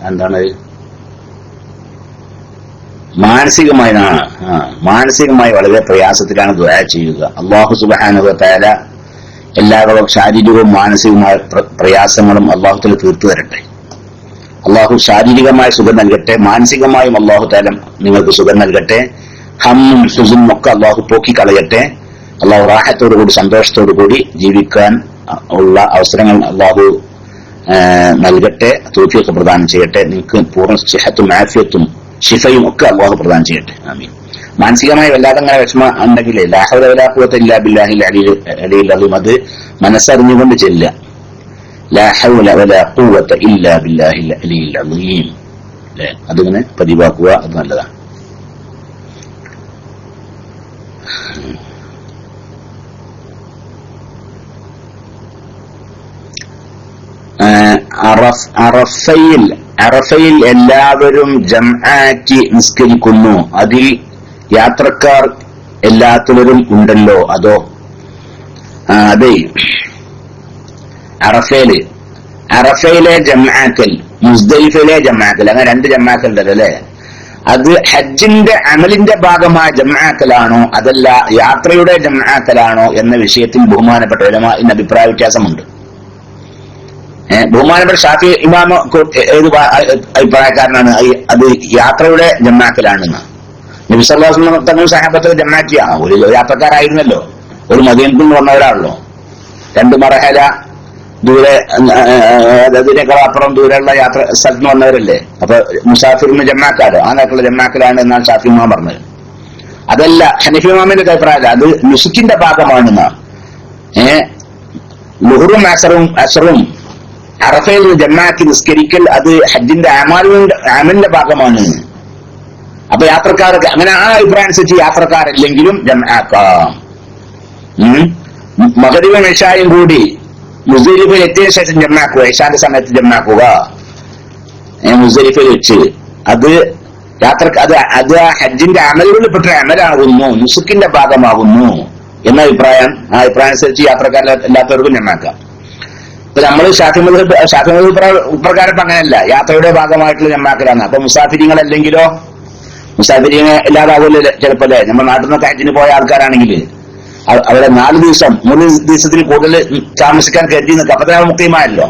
എന്താണ് മാനസികമായി വളരെ പ്രയാസത്തിലാണ് ദുആ ചെയ്യുക. അല്ലാഹു സുബ്ഹാനഹു വ തആല എല്ലാവരും ശാരീരികവും മാനസികവുമായ പ്രയാസങ്ങളും അല്ലാഹു തആല തീർത്തു തരട്ടെ. അല്ലാഹു ശാരീരികമായ സുഖം നൽകട്ടെ, മാനസികമായും അല്ലാഹു തആല നിങ്ങൾക്ക് സുഖം നൽകട്ടെ. ഹമ്മും ഹുസുനും ഒക്കെ അല്ലാഹു പോക്കി കളയട്ടെ. അല്ലാഹു റാഹത്തോടുകൂടി സന്തോഷത്തോടുകൂടി ജീവിക്കാൻ ഉള്ള അവസരങ്ങൾ അല്ലാഹു നൽകട്ടെ, തൗഫീഖ് പ്രദാനം ചെയ്യട്ടെ. നിങ്ങൾക്ക് പൂർണ്ണ സിഹത്തും ആഫിയത്തും ഷിഫയും ഒക്കെ അല്ലാഹു പ്രദാനം ചെയ്യട്ടെ. ആമീൻ. മാനസികമായി വല്ലാതെ അങ്ങനെ വിഷമം ഉണ്ടെങ്കിലേ ലാ ഹൗല വലാ ഖുവത ഇല്ലാ ബില്ലാഹിൽ അലിയിൽ അലീം, അത് മനസ്സറിഞ്ഞുകൊണ്ട് ചെല്ലുക. ലാ ഹൗല വലാ ഖുവത ഇല്ലാ ബില്ലാഹിൽ അലിയിൽ അലീം, അല്ലേ? അതിങ്ങനെ പതിവാക്കുക, അത് നല്ലതാണ്. അറഫയിൽ എല്ലാവരും ജംആക്കി നിസ്കരിക്കുന്നു. അതിൽ യാത്രക്കാർ എല്ലാത്തവരും ഉണ്ടല്ലോ, അതോ? അതെ, അറഫയിലെ ജംആക്കൽ, മുസ്ദലിഫയിലെ ജംആക്കൽ, അങ്ങനെ രണ്ട് ജംആക്കൽ ഉണ്ടല്ലോ അല്ലെ? അത് ഹജ്ജിന്റെ അമലിന്റെ ഭാഗമായ ജംആക്കലാണോ അതല്ല യാത്രയുടെ ജംആക്കലാണോ എന്ന വിഷയത്തിൽ ബഹുമാനപ്പെട്ട ഉലമാഇന് അഭിപ്രായ വ്യത്യാസമുണ്ട്. ബഹുമാനപ്പെട്ട ഷാഫി ഇമാം ഏത് അഭിപ്രായക്കാരനാണ്? അത് യാത്രയുടെ ജംആക്കലാണെന്ന്. നബി സല്ലല്ലാഹു അലൈഹി വസല്ലം തങ്ങൾ സഹാബത്തെ ജംആക്കിയാണ്. ഒരു യാത്രക്കാരായിരുന്നല്ലോ, ഒരു മദീനത്തിൽ നിന്ന് വന്നവരാണല്ലോ. 2 മർഹല ദൂരെ, അതിനേക്കാൾ അപ്പുറം ദൂരെയുള്ള യാത്ര സ്ഥലത്ത് വന്നവരല്ലേ. അപ്പൊ മുസാഫിറിന് ജംആക്കാലോ, ആ നിലക്കുള്ള ജംആക്കലാണ് എന്നാണ് ഷാഫി ഇമാം പറഞ്ഞത്. അതല്ല ഹനഫി ഇമാമിന്റെ അഭിപ്രായമല്ല, അത് നുസുക്കിന്റെ ഭാഗമാണെന്നാണ്. ളുഹറും അസറും അറഫയിൽ ജംആക്കി നിസ്കരിക്കൽ അത് ഹജ്ജിന്റെ അമലിന്റെ ഭാഗമാണ്. അപ്പൊ യാത്രക്കാർക്ക് അങ്ങനെ ആ അഭിപ്രായം അനുസരിച്ച് യാത്രക്കാരല്ലെങ്കിലും ജംആക്കാം. മഗ്രിബും ഇശായും കൂടി മുസ്ദലിഫയിൽ എത്തിയതിനു ശേഷം ജംആക്കുക, ഇശാന്റെ സമയത്ത് ജംആക്കുക മുസ്ദലിഫയിൽ വെച്ച്. അത് അത് ഹജ്ജിന്റെ അമലുകളിൽപ്പെട്ട അമലാകുന്നു, നുസുക്കിന്റെ ഭാഗമാകുന്നു എന്ന അഭിപ്രായം. ആ അഭിപ്രായം അനുസരിച്ച് യാത്രക്കാരില്ലാത്തവർക്കും ജംആക്കാം. നമ്മള് ഷാഫി മദ്ഹബ് പ്രകാരം അങ്ങനെയല്ല, യാത്രയുടെ ഭാഗമായിട്ടുള്ള ജംആക്കലാണ്. അപ്പൊ മുസാഫിരിങ്ങളല്ലെങ്കിലോ, മുസാഫിരിങ്ങൾ ഇല്ലാതാകുമല്ലോ ചിലപ്പോ അല്ലേ? നമ്മുടെ നാട്ടിൽ നിന്നൊക്കെ ഹജ്ജിന് പോയ ആൾക്കാരാണെങ്കിൽ അവിടെ 4 ദിവസം 3 ദിവസത്തിൽ കൂടുതൽ താമസിക്കാൻ കരുതി നിൽക്കുക. അപ്പൊ തന്നെ മുഖ്യമായല്ലോ.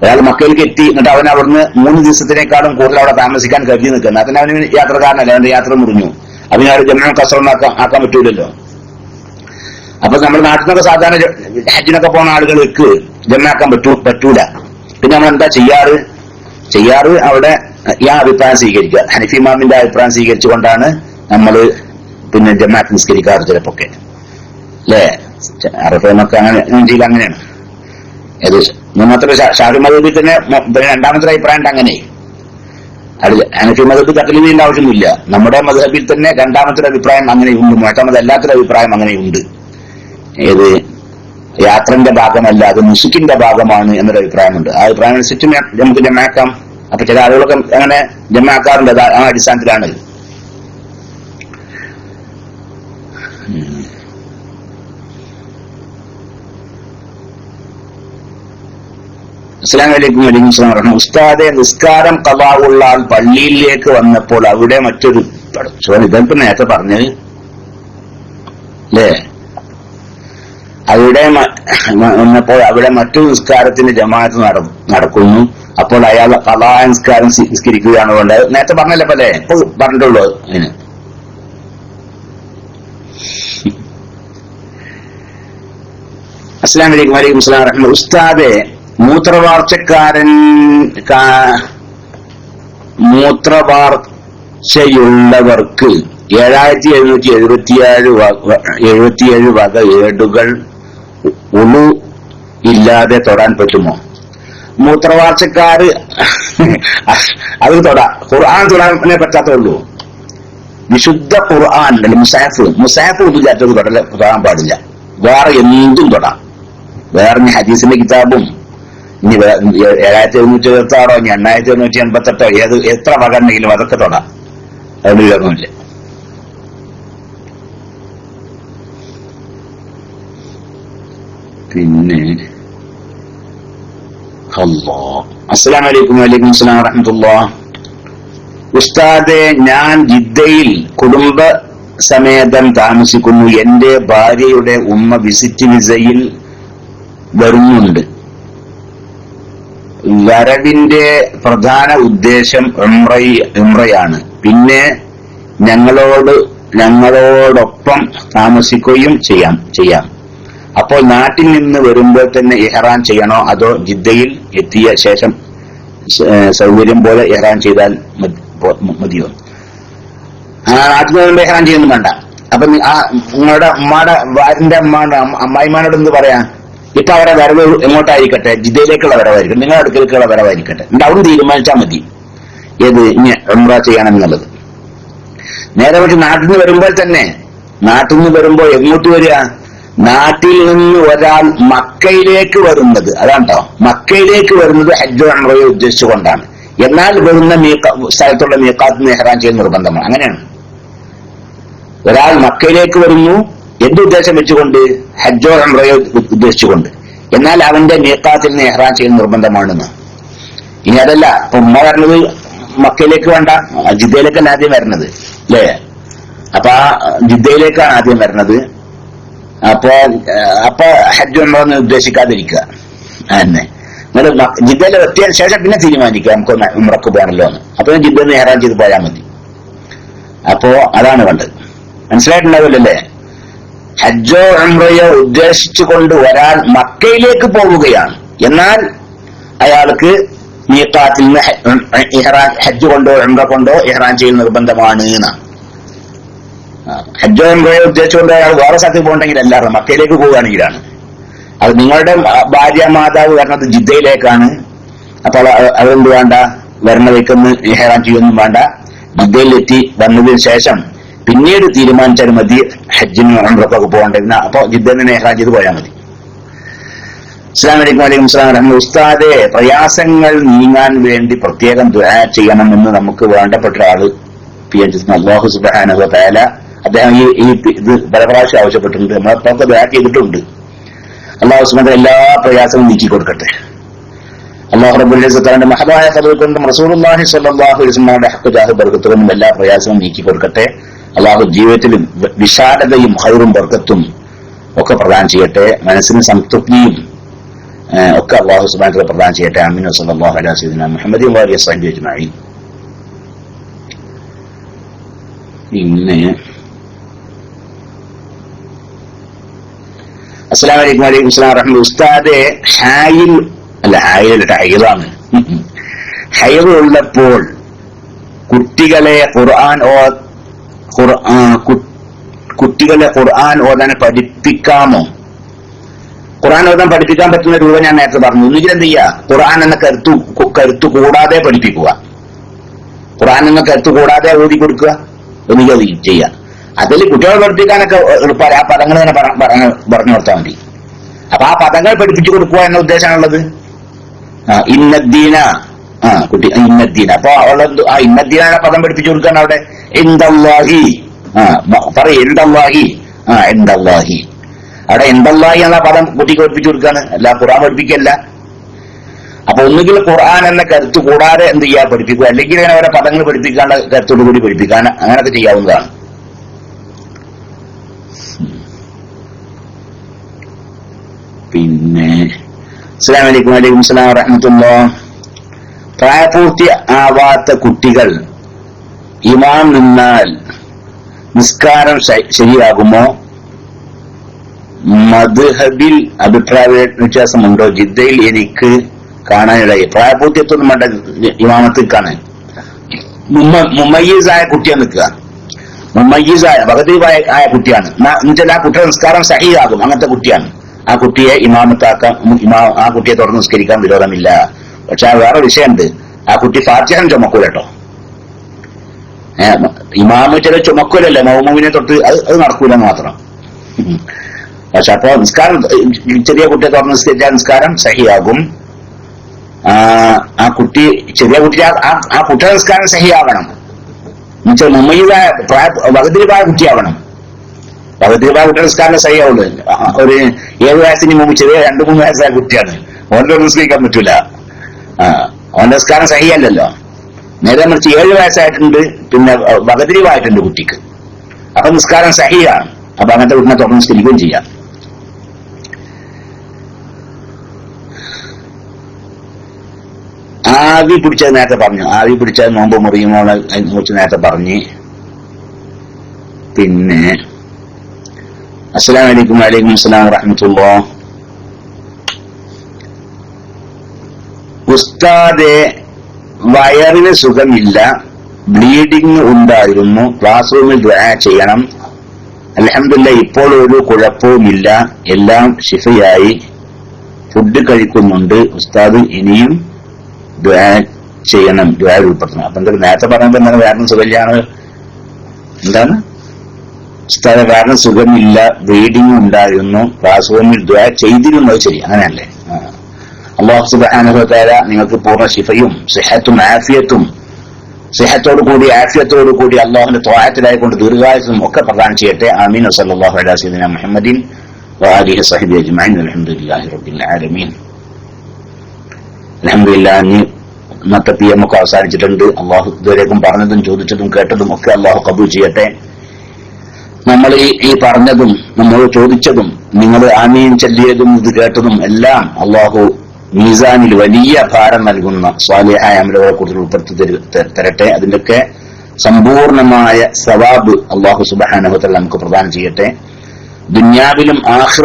ഒരാൾ മക്കയിലേക്ക് എത്തി, എന്നിട്ട് അവൻ അവിടുന്ന് 3 ദിവസത്തിനേക്കാളും കൂടുതൽ അവിടെ താമസിക്കാൻ കരുതി നിൽക്കുന്നത്, അതിന് അവന് യാത്രക്കാരനല്ല, അവന്റെ യാത്ര മുറിഞ്ഞു. അതിന് അവർ ജംആ കസറൊന്നാക്കാൻ പറ്റൂലല്ലോ. അപ്പൊ നമ്മുടെ നാട്ടിൽ നിന്നൊക്കെ സാധാരണ ഹജ്ജിനൊക്കെ പോകുന്ന ആളുകൾക്ക് ജംആക്കാൻ പറ്റൂല. പിന്നെ നമ്മൾ എന്താ ചെയ്യാറ്? അവിടെ ഈ അഭിപ്രായം സ്വീകരിക്കുക, ഹനഫി ഇമാമിന്റെ അഭിപ്രായം സ്വീകരിച്ചുകൊണ്ടാണ് നമ്മൾ പിന്നെ ജംആത്ത് നിസ്കരിക്കാറ് ചിലപ്പൊക്കെ, അല്ലേ? അറഫമൊക്കെ അങ്ങനെയാണ് ഏകദേശം. മാത്രമല്ല ഷാഫി മദ്ഹബിൽ തന്നെ രണ്ടാമത്തെ അഭിപ്രായം ഉണ്ട്. അങ്ങനെ ഹനഫി മദ്ഹബ് തഖ്ലീദിന്റെ ആവശ്യമൊന്നുമില്ല. നമ്മുടെ മദ്ഹബിൽ തന്നെ രണ്ടാമത്തെ അഭിപ്രായം അങ്ങനെയുണ്ട്, മുഅ്തമദ് അല്ലാത്തൊരു അഭിപ്രായം അങ്ങനെയുണ്ട്. ഏത് യാത്രന്റെ ഭാഗമല്ല, അത് നുസുക്കിന്റെ ഭാഗമാണ് എന്നൊരു അഭിപ്രായമുണ്ട്. ആ അഭിപ്രായം അനുസരിച്ച് നമുക്ക് ജംആക്കാം. അപ്പൊ ചില ആളുകളൊക്കെ അങ്ങനെ ജംആക്കാറുണ്ട്, ആ അടിസ്ഥാനത്തിലാണ്. അസ്സലാമു അലൈക്കും. വലൈക്കും അസ്സലാം വറഹ്മത്തുള്ളാഹി. ഉസ്താദെ, നിസ്കാരം ഖളാഉള്ള ആൾ പള്ളിയിലേക്ക് വന്നപ്പോൾ അവിടെ മറ്റൊരു ഇതൊക്കെ നേരത്തെ പറഞ്ഞത് അല്ലേ? അവിടെ വന്നപ്പോൾ അവിടെ മറ്റൊരു നിസ്കാരത്തിന്റെ ജമാഅത്ത് നടക്കുന്നു. അപ്പോൾ അയാൾ ഖളാ നിസ്കാരം നിസ്കരിക്കുകയാണ് വേണ്ടത്. നേരത്തെ പറഞ്ഞല്ലേ പോലെ ഇപ്പോൾ പറഞ്ഞിട്ടുള്ളൂ. അതിന് അസ്സലാമു അലൈക്കും. വലൈക്കും അസ്സലാം വറഹ്മത്തുള്ളാഹി. ഉസ്താദെ, മൂത്രവാർച്ചയുള്ളവർക്ക് 7777 വക ഏടുകൾ ഉളു ഇല്ലാതെ തൊടാൻ പറ്റുമോ? മൂത്രവാർച്ചക്കാര് അത് തൊടാ. ഖുർആൻ തൊടാനെ പറ്റാത്തുള്ളൂ. വിശുദ്ധ ഖുർആൻ മുസാഫ് ഉപചാറ്റത് തൊടാൻ പാടില്ല. വേറെ എന്തും തൊടാം. വേറെ ഹദീസിന്റെ കിതാബും ഇനി 7776 ഇനി 8888 ഏത് എത്ര വകണ്ടെങ്കിലും അതൊക്കെ തൊടാം. അതുകൊണ്ട് ഇതൊന്നുമില്ല. പിന്നെ അസ്സലാമു അലൈക്കും. വലൈക്കും അസ്സലാം വറഹ്മത്തുള്ളാഹ്. ഉസ്താദെ, ഞാൻ ജിദ്ദയിൽ കുടുംബ സമേതം താമസിക്കുന്നു. എന്റെ ഭാര്യയുടെ ഉമ്മ വിസിറ്റ് വിസയിൽ വരുന്നുണ്ട്. വരവിന്റെ പ്രധാന ഉദ്ദേശം ഉംറയാണ്. പിന്നെ ഞങ്ങളോടൊപ്പം താമസിക്കുകയും ചെയ്യാം. അപ്പോൾ നാട്ടിൽ നിന്ന് വരുമ്പോൾ തന്നെ ഇഹ്റാം ചെയ്യണോ, അതോ ജിദ്ദയിൽ എത്തിയ ശേഷം സൗകര്യം പോലെ ഇഹ്റാം ചെയ്താൽ മതിയോ? നാട്ടിൽ നിന്ന് വരുമ്പോ ഇഹ്റാം ചെയ്യുന്നു വേണ്ട. അപ്പൊ നിങ്ങളുടെ ഭാര്യന്റെ അമ്മായിമാനോട് എന്ത് പറയാ? ഇപ്പൊ അവരെ വരവ് എങ്ങോട്ടായിരിക്കട്ടെ, ജിദ്ദയിലേക്കുള്ള വരവായിരിക്കട്ടെ, നിങ്ങളുടെ അടുക്കലേക്കുള്ള വരവായിരിക്കട്ടെ, അവിടെ തീരുമാനിച്ചാൽ മതി ഏത് ഇനി ഉംറ ചെയ്യണമെന്നുള്ളത്. നേരെ മറിച്ച് നാട്ടിൽ നിന്ന് വരുമ്പോൾ എങ്ങോട്ട് വരിക? നാട്ടിൽ നിന്ന് ഒരാൾ മക്കയിലേക്ക് വരുന്നത്, അതാണ്ടോ മക്കയിലേക്ക് വരുന്നത് ഹജ്ജ് ഉംറയെ ഉദ്ദേശിച്ചുകൊണ്ടാണ്. എന്നാൽ വരുന്ന സ്ഥലത്തുള്ള മീഖാത്ത് നിന്ന് ഇഹ്റാം ചെയ്യുന്ന നിർബന്ധമാണ്. അങ്ങനെയാണ്. ഒരാൾ മക്കയിലേക്ക് വരുന്നു എന്തുദ്ദേശം വെച്ചുകൊണ്ട്? ഹജ്ജോ ഉംറയോ ഉദ്ദേശിച്ചുകൊണ്ട്. എന്നാൽ അവന്റെ മീഖാത്തിൽ നിന്ന് ഇഹ്റാം ചെയ്യുന്ന നിർബന്ധമാണെന്ന്. ഇനി അതല്ല, ഇപ്പൊ ഉമ്മ വരുന്നത് മക്കയിലേക്ക് വേണ്ട, ജിദ്ദയിലേക്കല്ല ആദ്യം വരുന്നത്, അല്ലേ? അപ്പൊ ആ ജിദ്ദയിലേക്കാണ് ആദ്യം വരുന്നത്. അപ്പൊ ഹജ്ജ് ഉംറ ഉദ്ദേശിക്കാതിരിക്കുക. തന്നെ നിങ്ങൾ ജിദ്ദയിൽ എത്തിയതിനു ശേഷം പിന്നെ തീരുമാനിക്കുക നമുക്ക് ഉംറക്ക് പോകണല്ലോ എന്ന്. അപ്പൊ ജിദ്ദയിൽ നിന്ന് ഇഹ്റാം ചെയ്ത് പോയാൽ മതി. അപ്പോ അതാണ് വേണ്ടത്. മനസ്സിലായിട്ടുണ്ടാവില്ലല്ലേ? ഹജ്ജോ ഉംറയോ ഉദ്ദേശിച്ചുകൊണ്ട് ഒരാൾ മക്കയിലേക്ക് പോവുകയാണ്, എന്നാൽ അയാൾക്ക് മീഖാത്തിൽ നിന്ന് ഹജ്ജ് കൊണ്ടോ ഉംറ കൊണ്ടോ ഇഹ്റാം ചെയ്യൽ നിർബന്ധമാണ് എന്നാണ്. ഹജ്ജോ ഉംറയോ ഉദ്ദേശിച്ചുകൊണ്ട് അയാൾ വേറെ സ്ഥലത്തേക്ക് പോകണമെങ്കിൽ അല്ലാതെ മക്കയിലേക്ക് പോവുകയാണെങ്കിലാണ്. അത് നിങ്ങളുടെ ഭാര്യ മാതാവ് വരുന്നത് ജിദ്ദയിലേക്കാണ്. അപ്പോൾ അതെന്ത് വേണ്ട, വരണ വയ്ക്കൊന്ന് ഇഹ്റാം ചെയ്യൊന്നും വേണ്ട. ജിദ്ദയിലെത്തി വന്നതിന് ശേഷം പിന്നീട് തീരുമാനിച്ചാൽ മതി ഹജ്ജിന് ഉംറക്കൊക്കെ പോകേണ്ടിരുന്ന. അപ്പൊ ജിദ്ദയിൽ നിന്ന് ഇഹ്റാം ചെയ്ത് പോയാൽ മതി. അസ്സലാമു അലൈക്കും. വലൈക്കും അസ്സലാം വറഹ്മത്തുള്ളാഹി. ഉസ്താദെ, പ്രയാസങ്ങൾ നീങ്ങാൻ വേണ്ടി പ്രത്യേകം ദുആ ചെയ്യണമെന്ന് നമുക്ക് വേണ്ടപ്പെട്ട ആള് അല്ലാഹു സുബ്ഹാനഹു വ തആല അദ്ദേഹം ഇത് പല പ്രാവശ്യം ആവശ്യപ്പെട്ടിട്ടുണ്ട്. നമ്മളൊക്കെ ദുആ ചെയ്തിട്ടുണ്ട്. അല്ലാഹു സുബ്ഹാനഹു എല്ലാ പ്രയാസവും നീക്കി കൊടുക്കട്ടെ. അല്ലാഹു റബ്ബുൽ ഇസ്സത്തിന്റെ മഹദായ ഖദർ കൊണ്ടും റസൂലുള്ളാഹി സ്വല്ലല്ലാഹു അലൈഹി വസല്ലമയുടെ ഹഖ് ജാഹ് ബർക്കത്ത് കൊണ്ടും എല്ലാ പ്രയാസവും നീക്കി കൊടുക്കട്ടെ. അല്ലാഹു ജീവിതത്തിൽ വിശാലതയും ഖൈറും ബർക്കത്തും ഒക്കെ പ്രദാനം ചെയ്യട്ടെ. മനസ്സിന് സംതൃപ്തിയും ഒക്കെ അല്ലാഹു സുബ്ഹാനഹു വ തആല പ്രദാനം ചെയ്യട്ടെ. ആമീൻ. സല്ലല്ലാഹു അലൈഹി വസല്ലം മുഹമ്മദി വ ആലിഹി വസഹ്ബിഹി അജ്മഈൻ. പിന്നെ അസ്സലാമു അലൈക്കും. വലൈക്കും അസ്സലാം വറഹ്മത്തുള്ളാഹി. ഉസ്താദെ, ഹൈറാണ്. ഹൈറ് ഉള്ളപ്പോൾ കുട്ടികളെ ഖുർആൻ ഓതാൻ പഠിപ്പിക്കാമോ? ഖുർആൻ ഓതാൻ പഠിപ്പിക്കാൻ പറ്റുന്ന രൂപ ഞാൻ നേരത്തെ പറഞ്ഞു. ഒന്നുകിൽ എന്ത് ചെയ്യുക, ഖുർആൻ എന്ന കരുത്തു കൂടാതെ പഠിപ്പിക്കുക, ഖുർആൻ എന്ന കരുത്തു കൂടാതെ ഓതി കൊടുക്കുക, ഒന്നുകിൽ അത് ചെയ്യുക. അതിൽ കുട്ടികളെ പഠിപ്പിക്കാനൊക്കെ എളുപ്പമല്ല. ആ പദങ്ങൾ തന്നെ പറഞ്ഞു കൊടുത്താൽ മതി. അപ്പൊ ആ പദങ്ങൾ പഠിപ്പിച്ചു കൊടുക്കുക എന്ന ഉദ്ദേശമാണുള്ളത്. ഇന്നദ്ദീന ഇന്നദ്ദീന. അപ്പൊ അവളെ ഇന്നദ്ദീന പദം പഠിപ്പിച്ചു കൊടുക്കാൻ അവിടെ ഇൻദല്ലാഹി പറയും. ഇൻദല്ലാഹി അവിടെ ഇൻദല്ലാഹി എന്ന പദം കുട്ടിക്ക് പഠിപ്പിച്ചു കൊടുക്കാണ്, അല്ല ഖുർആൻ പഠിപ്പിക്കല്ല. അപ്പൊ ഒന്നുകിൽ ഖുർആൻ എന്ന കരുത്ത് കൂടാതെ എന്ത് ചെയ്യാ പഠിപ്പിക്കുക, അല്ലെങ്കിൽ അങ്ങനെ അവരെ പദങ്ങൾ പഠിപ്പിക്കാനുള്ള കരുത്തോടു കൂടി പഠിപ്പിക്കാൻ അങ്ങനെയൊക്കെ ചെയ്യാവുന്നതാണ്. പിന്നെ അസ്സലാമു അലൈക്കും. വലൈക്കും അസ്സലാം വറഹ്മത്തുള്ളാഹി. പ്രായപൂർത്തി ആവാത്ത കുട്ടികൾ ഇമാം നിന്നാൽ നിസ്കാരം ശരിയാകുമോ? മദ്ഹബിൽ അഭിപ്രായ വ്യത്യാസമുണ്ടോ? ജിദ്ദയിൽ എനിക്ക് കാണാനിടയായി. പ്രായപൂർത്തിയത്തൊന്നും വേണ്ട ഇമാമത്തിൽ കാണാൻ. മുമയ്യിസായ കുട്ടിയാണ് നിൽക്കുക. മുമയ്യിസായ വഖദീബായ കുട്ടിയാണ് എന്നുവെച്ചാൽ ആ കുട്ടിയുടെ നിസ്കാരം സഹീഹാകും. അങ്ങനത്തെ കുട്ടിയാണ്. ആ കുട്ടിയെ ഇമാമത്താക്കാൻ, ആ കുട്ടിയെ തുറന്ന് നിസ്കരിക്കാൻ വിരോധമില്ല. പക്ഷെ വേറെ വിഷയമുണ്ട്, ആ കുട്ടി ഫാത്തിഹ ചുമക്കൂല കേട്ടോ. ഇമാമ് ചില ചുമക്കൂലല്ലേ മൗമൂമിനെ തൊട്ട്, അത് നടക്കൂലെന്ന് മാത്രം. പക്ഷെ അപ്പൊ നിസ്കാരം ചെറിയ കുട്ടിയെ തുറന്ന് നിസ്കരിച്ചാൽ നിസ്കാരം സഹിയാകും. ആ കുട്ടി ചെറിയ കുട്ടി ആ കുട്ടിയുടെ നിസ്കാരം സഹിയാവണം. എന്നുവെച്ചാൽ മുമ്മയിലായ വകതിരിവായ കുട്ടിയാവണം. വകതിരിവായ കുട്ടിയുടെ നിസ്കാരം സഹിയാവുള്ളൂ. ഒരു 7 വയസ്സിന് മുമ്പ് ചെറിയ 2-3 വയസ്സായ കുട്ടിയാണ്, ഓൻ്റെ നിസ്കരിക്കാൻ പറ്റൂല. ഓൻ്റെ നിസ്കാരം സഹിയല്ലല്ലോ. നേരെ മറിച്ച് 7 വയസ്സായിട്ടുണ്ട്, പിന്നെ വകതിരിവായിട്ടുണ്ട് കുട്ടിക്ക്, അപ്പൊ നിസ്കാരം സഹിയാണ്. അപ്പൊ അങ്ങനത്തെ കുട്ടിനെ തുറന്ന് നിസ്കരിക്കുകയും ചെയ്യാം. ആവി പിടിച്ചത് നേരത്തെ പറഞ്ഞു, ആവി പിടിച്ചത് നോമ്പ് മുറിയുമോ കുറിച്ച് നേരത്തെ പറഞ്ഞ്. പിന്നെ അസ്സലാമു അലൈക്കും. വഅലൈക്കും അസ്സലാം വറഹ്മത്തുള്ളാഹി. ഉസ്താദെ, വയറിന് സുഖമില്ല, ബ്ലീഡിങ് ഉണ്ടായിരുന്നു, ക്ലാസ് റൂമിൽ ദുആ ചെയ്യണം. അൽഹംദുലില്ലാഹ് ഇപ്പോൾ ഒരു കുഴപ്പവുമില്ല, എല്ലാം ശിഫയായി, ഫുഡ് കഴിക്കുന്നുണ്ട്. ഉസ്താദ് ഇനിയും ദുആ ചെയ്യണം, ദുആ ഉൾപ്പെടുത്തണം. അപ്പൊ എന്തൊക്കെ നേരത്തെ പറഞ്ഞപ്പോ എന്താണ് വയറിന് സുഖമില്ലാണ്? എന്താണ് ഉസ്താദെ, വയറിന് സുഖമില്ല, ബ്ലീഡിങ് ഉണ്ടായിരുന്നു, ക്ലാസ് റൂമിൽ ദുആ ചെയ്തിരുന്നു. അത് ശരി, അങ്ങനെയല്ലേ? അല്ലാഹു സുബ്ഹാനഹു വ തആല നിങ്ങൾക്ക് പൂർണ്ണ ശിഫയും സിഹത്തും ആഫിയത്തും, സിഹത്തോടു കൂടി ആഫിയത്തോടു കൂടി അള്ളാഹുവിന്റെ ത്വാഅത്തിലായിക്കൊണ്ട് ദീർഘായുസ്സും ഒക്കെ പ്രദാനം ചെയ്യട്ടെ. ആമീൻ. വസല്ലല്ലാഹു അലാ സയ്യിദിനാ മുഹമ്മദിൻ വആലിഹി വസഹ്ബിഹി അജ്മഈൻ. അൽഹംദുലില്ലാഹി റബ്ബിൽ ആലമീൻ. അൽഹംദുലില്ലാഹ്, ഇന്നത്തെ PM ഒക്കെ അവസാനിച്ചിട്ടുണ്ട്. അള്ളാഹു ഇതുവരേക്കും പറഞ്ഞതും ചോദിച്ചതും കേട്ടതും ഒക്കെ അള്ളാഹു കബൂൽ ചെയ്യട്ടെ. നമ്മൾ ഈ പറഞ്ഞതും നമ്മൾ ചോദിച്ചതും നിങ്ങൾ ആമീൻ ചൊല്ലിയതും ഇത് കേട്ടതും എല്ലാം അള്ളാഹു മീസാനിൽ വലിയ ഭാരം നൽകുന്ന സ്വാലിഹായ അമലുകളെ കുറിച്ച് ഉൾപ്പെടുത്തി തരട്ടെ. അതിന്റെയൊക്കെ സമ്പൂർണമായ സവാബ് അള്ളാഹു സുബ്ഹാനഹു വ തആല നമുക്ക് പ്രദാനം ചെയ്യട്ടെ. ദുനിയാവിലും ആഖിറ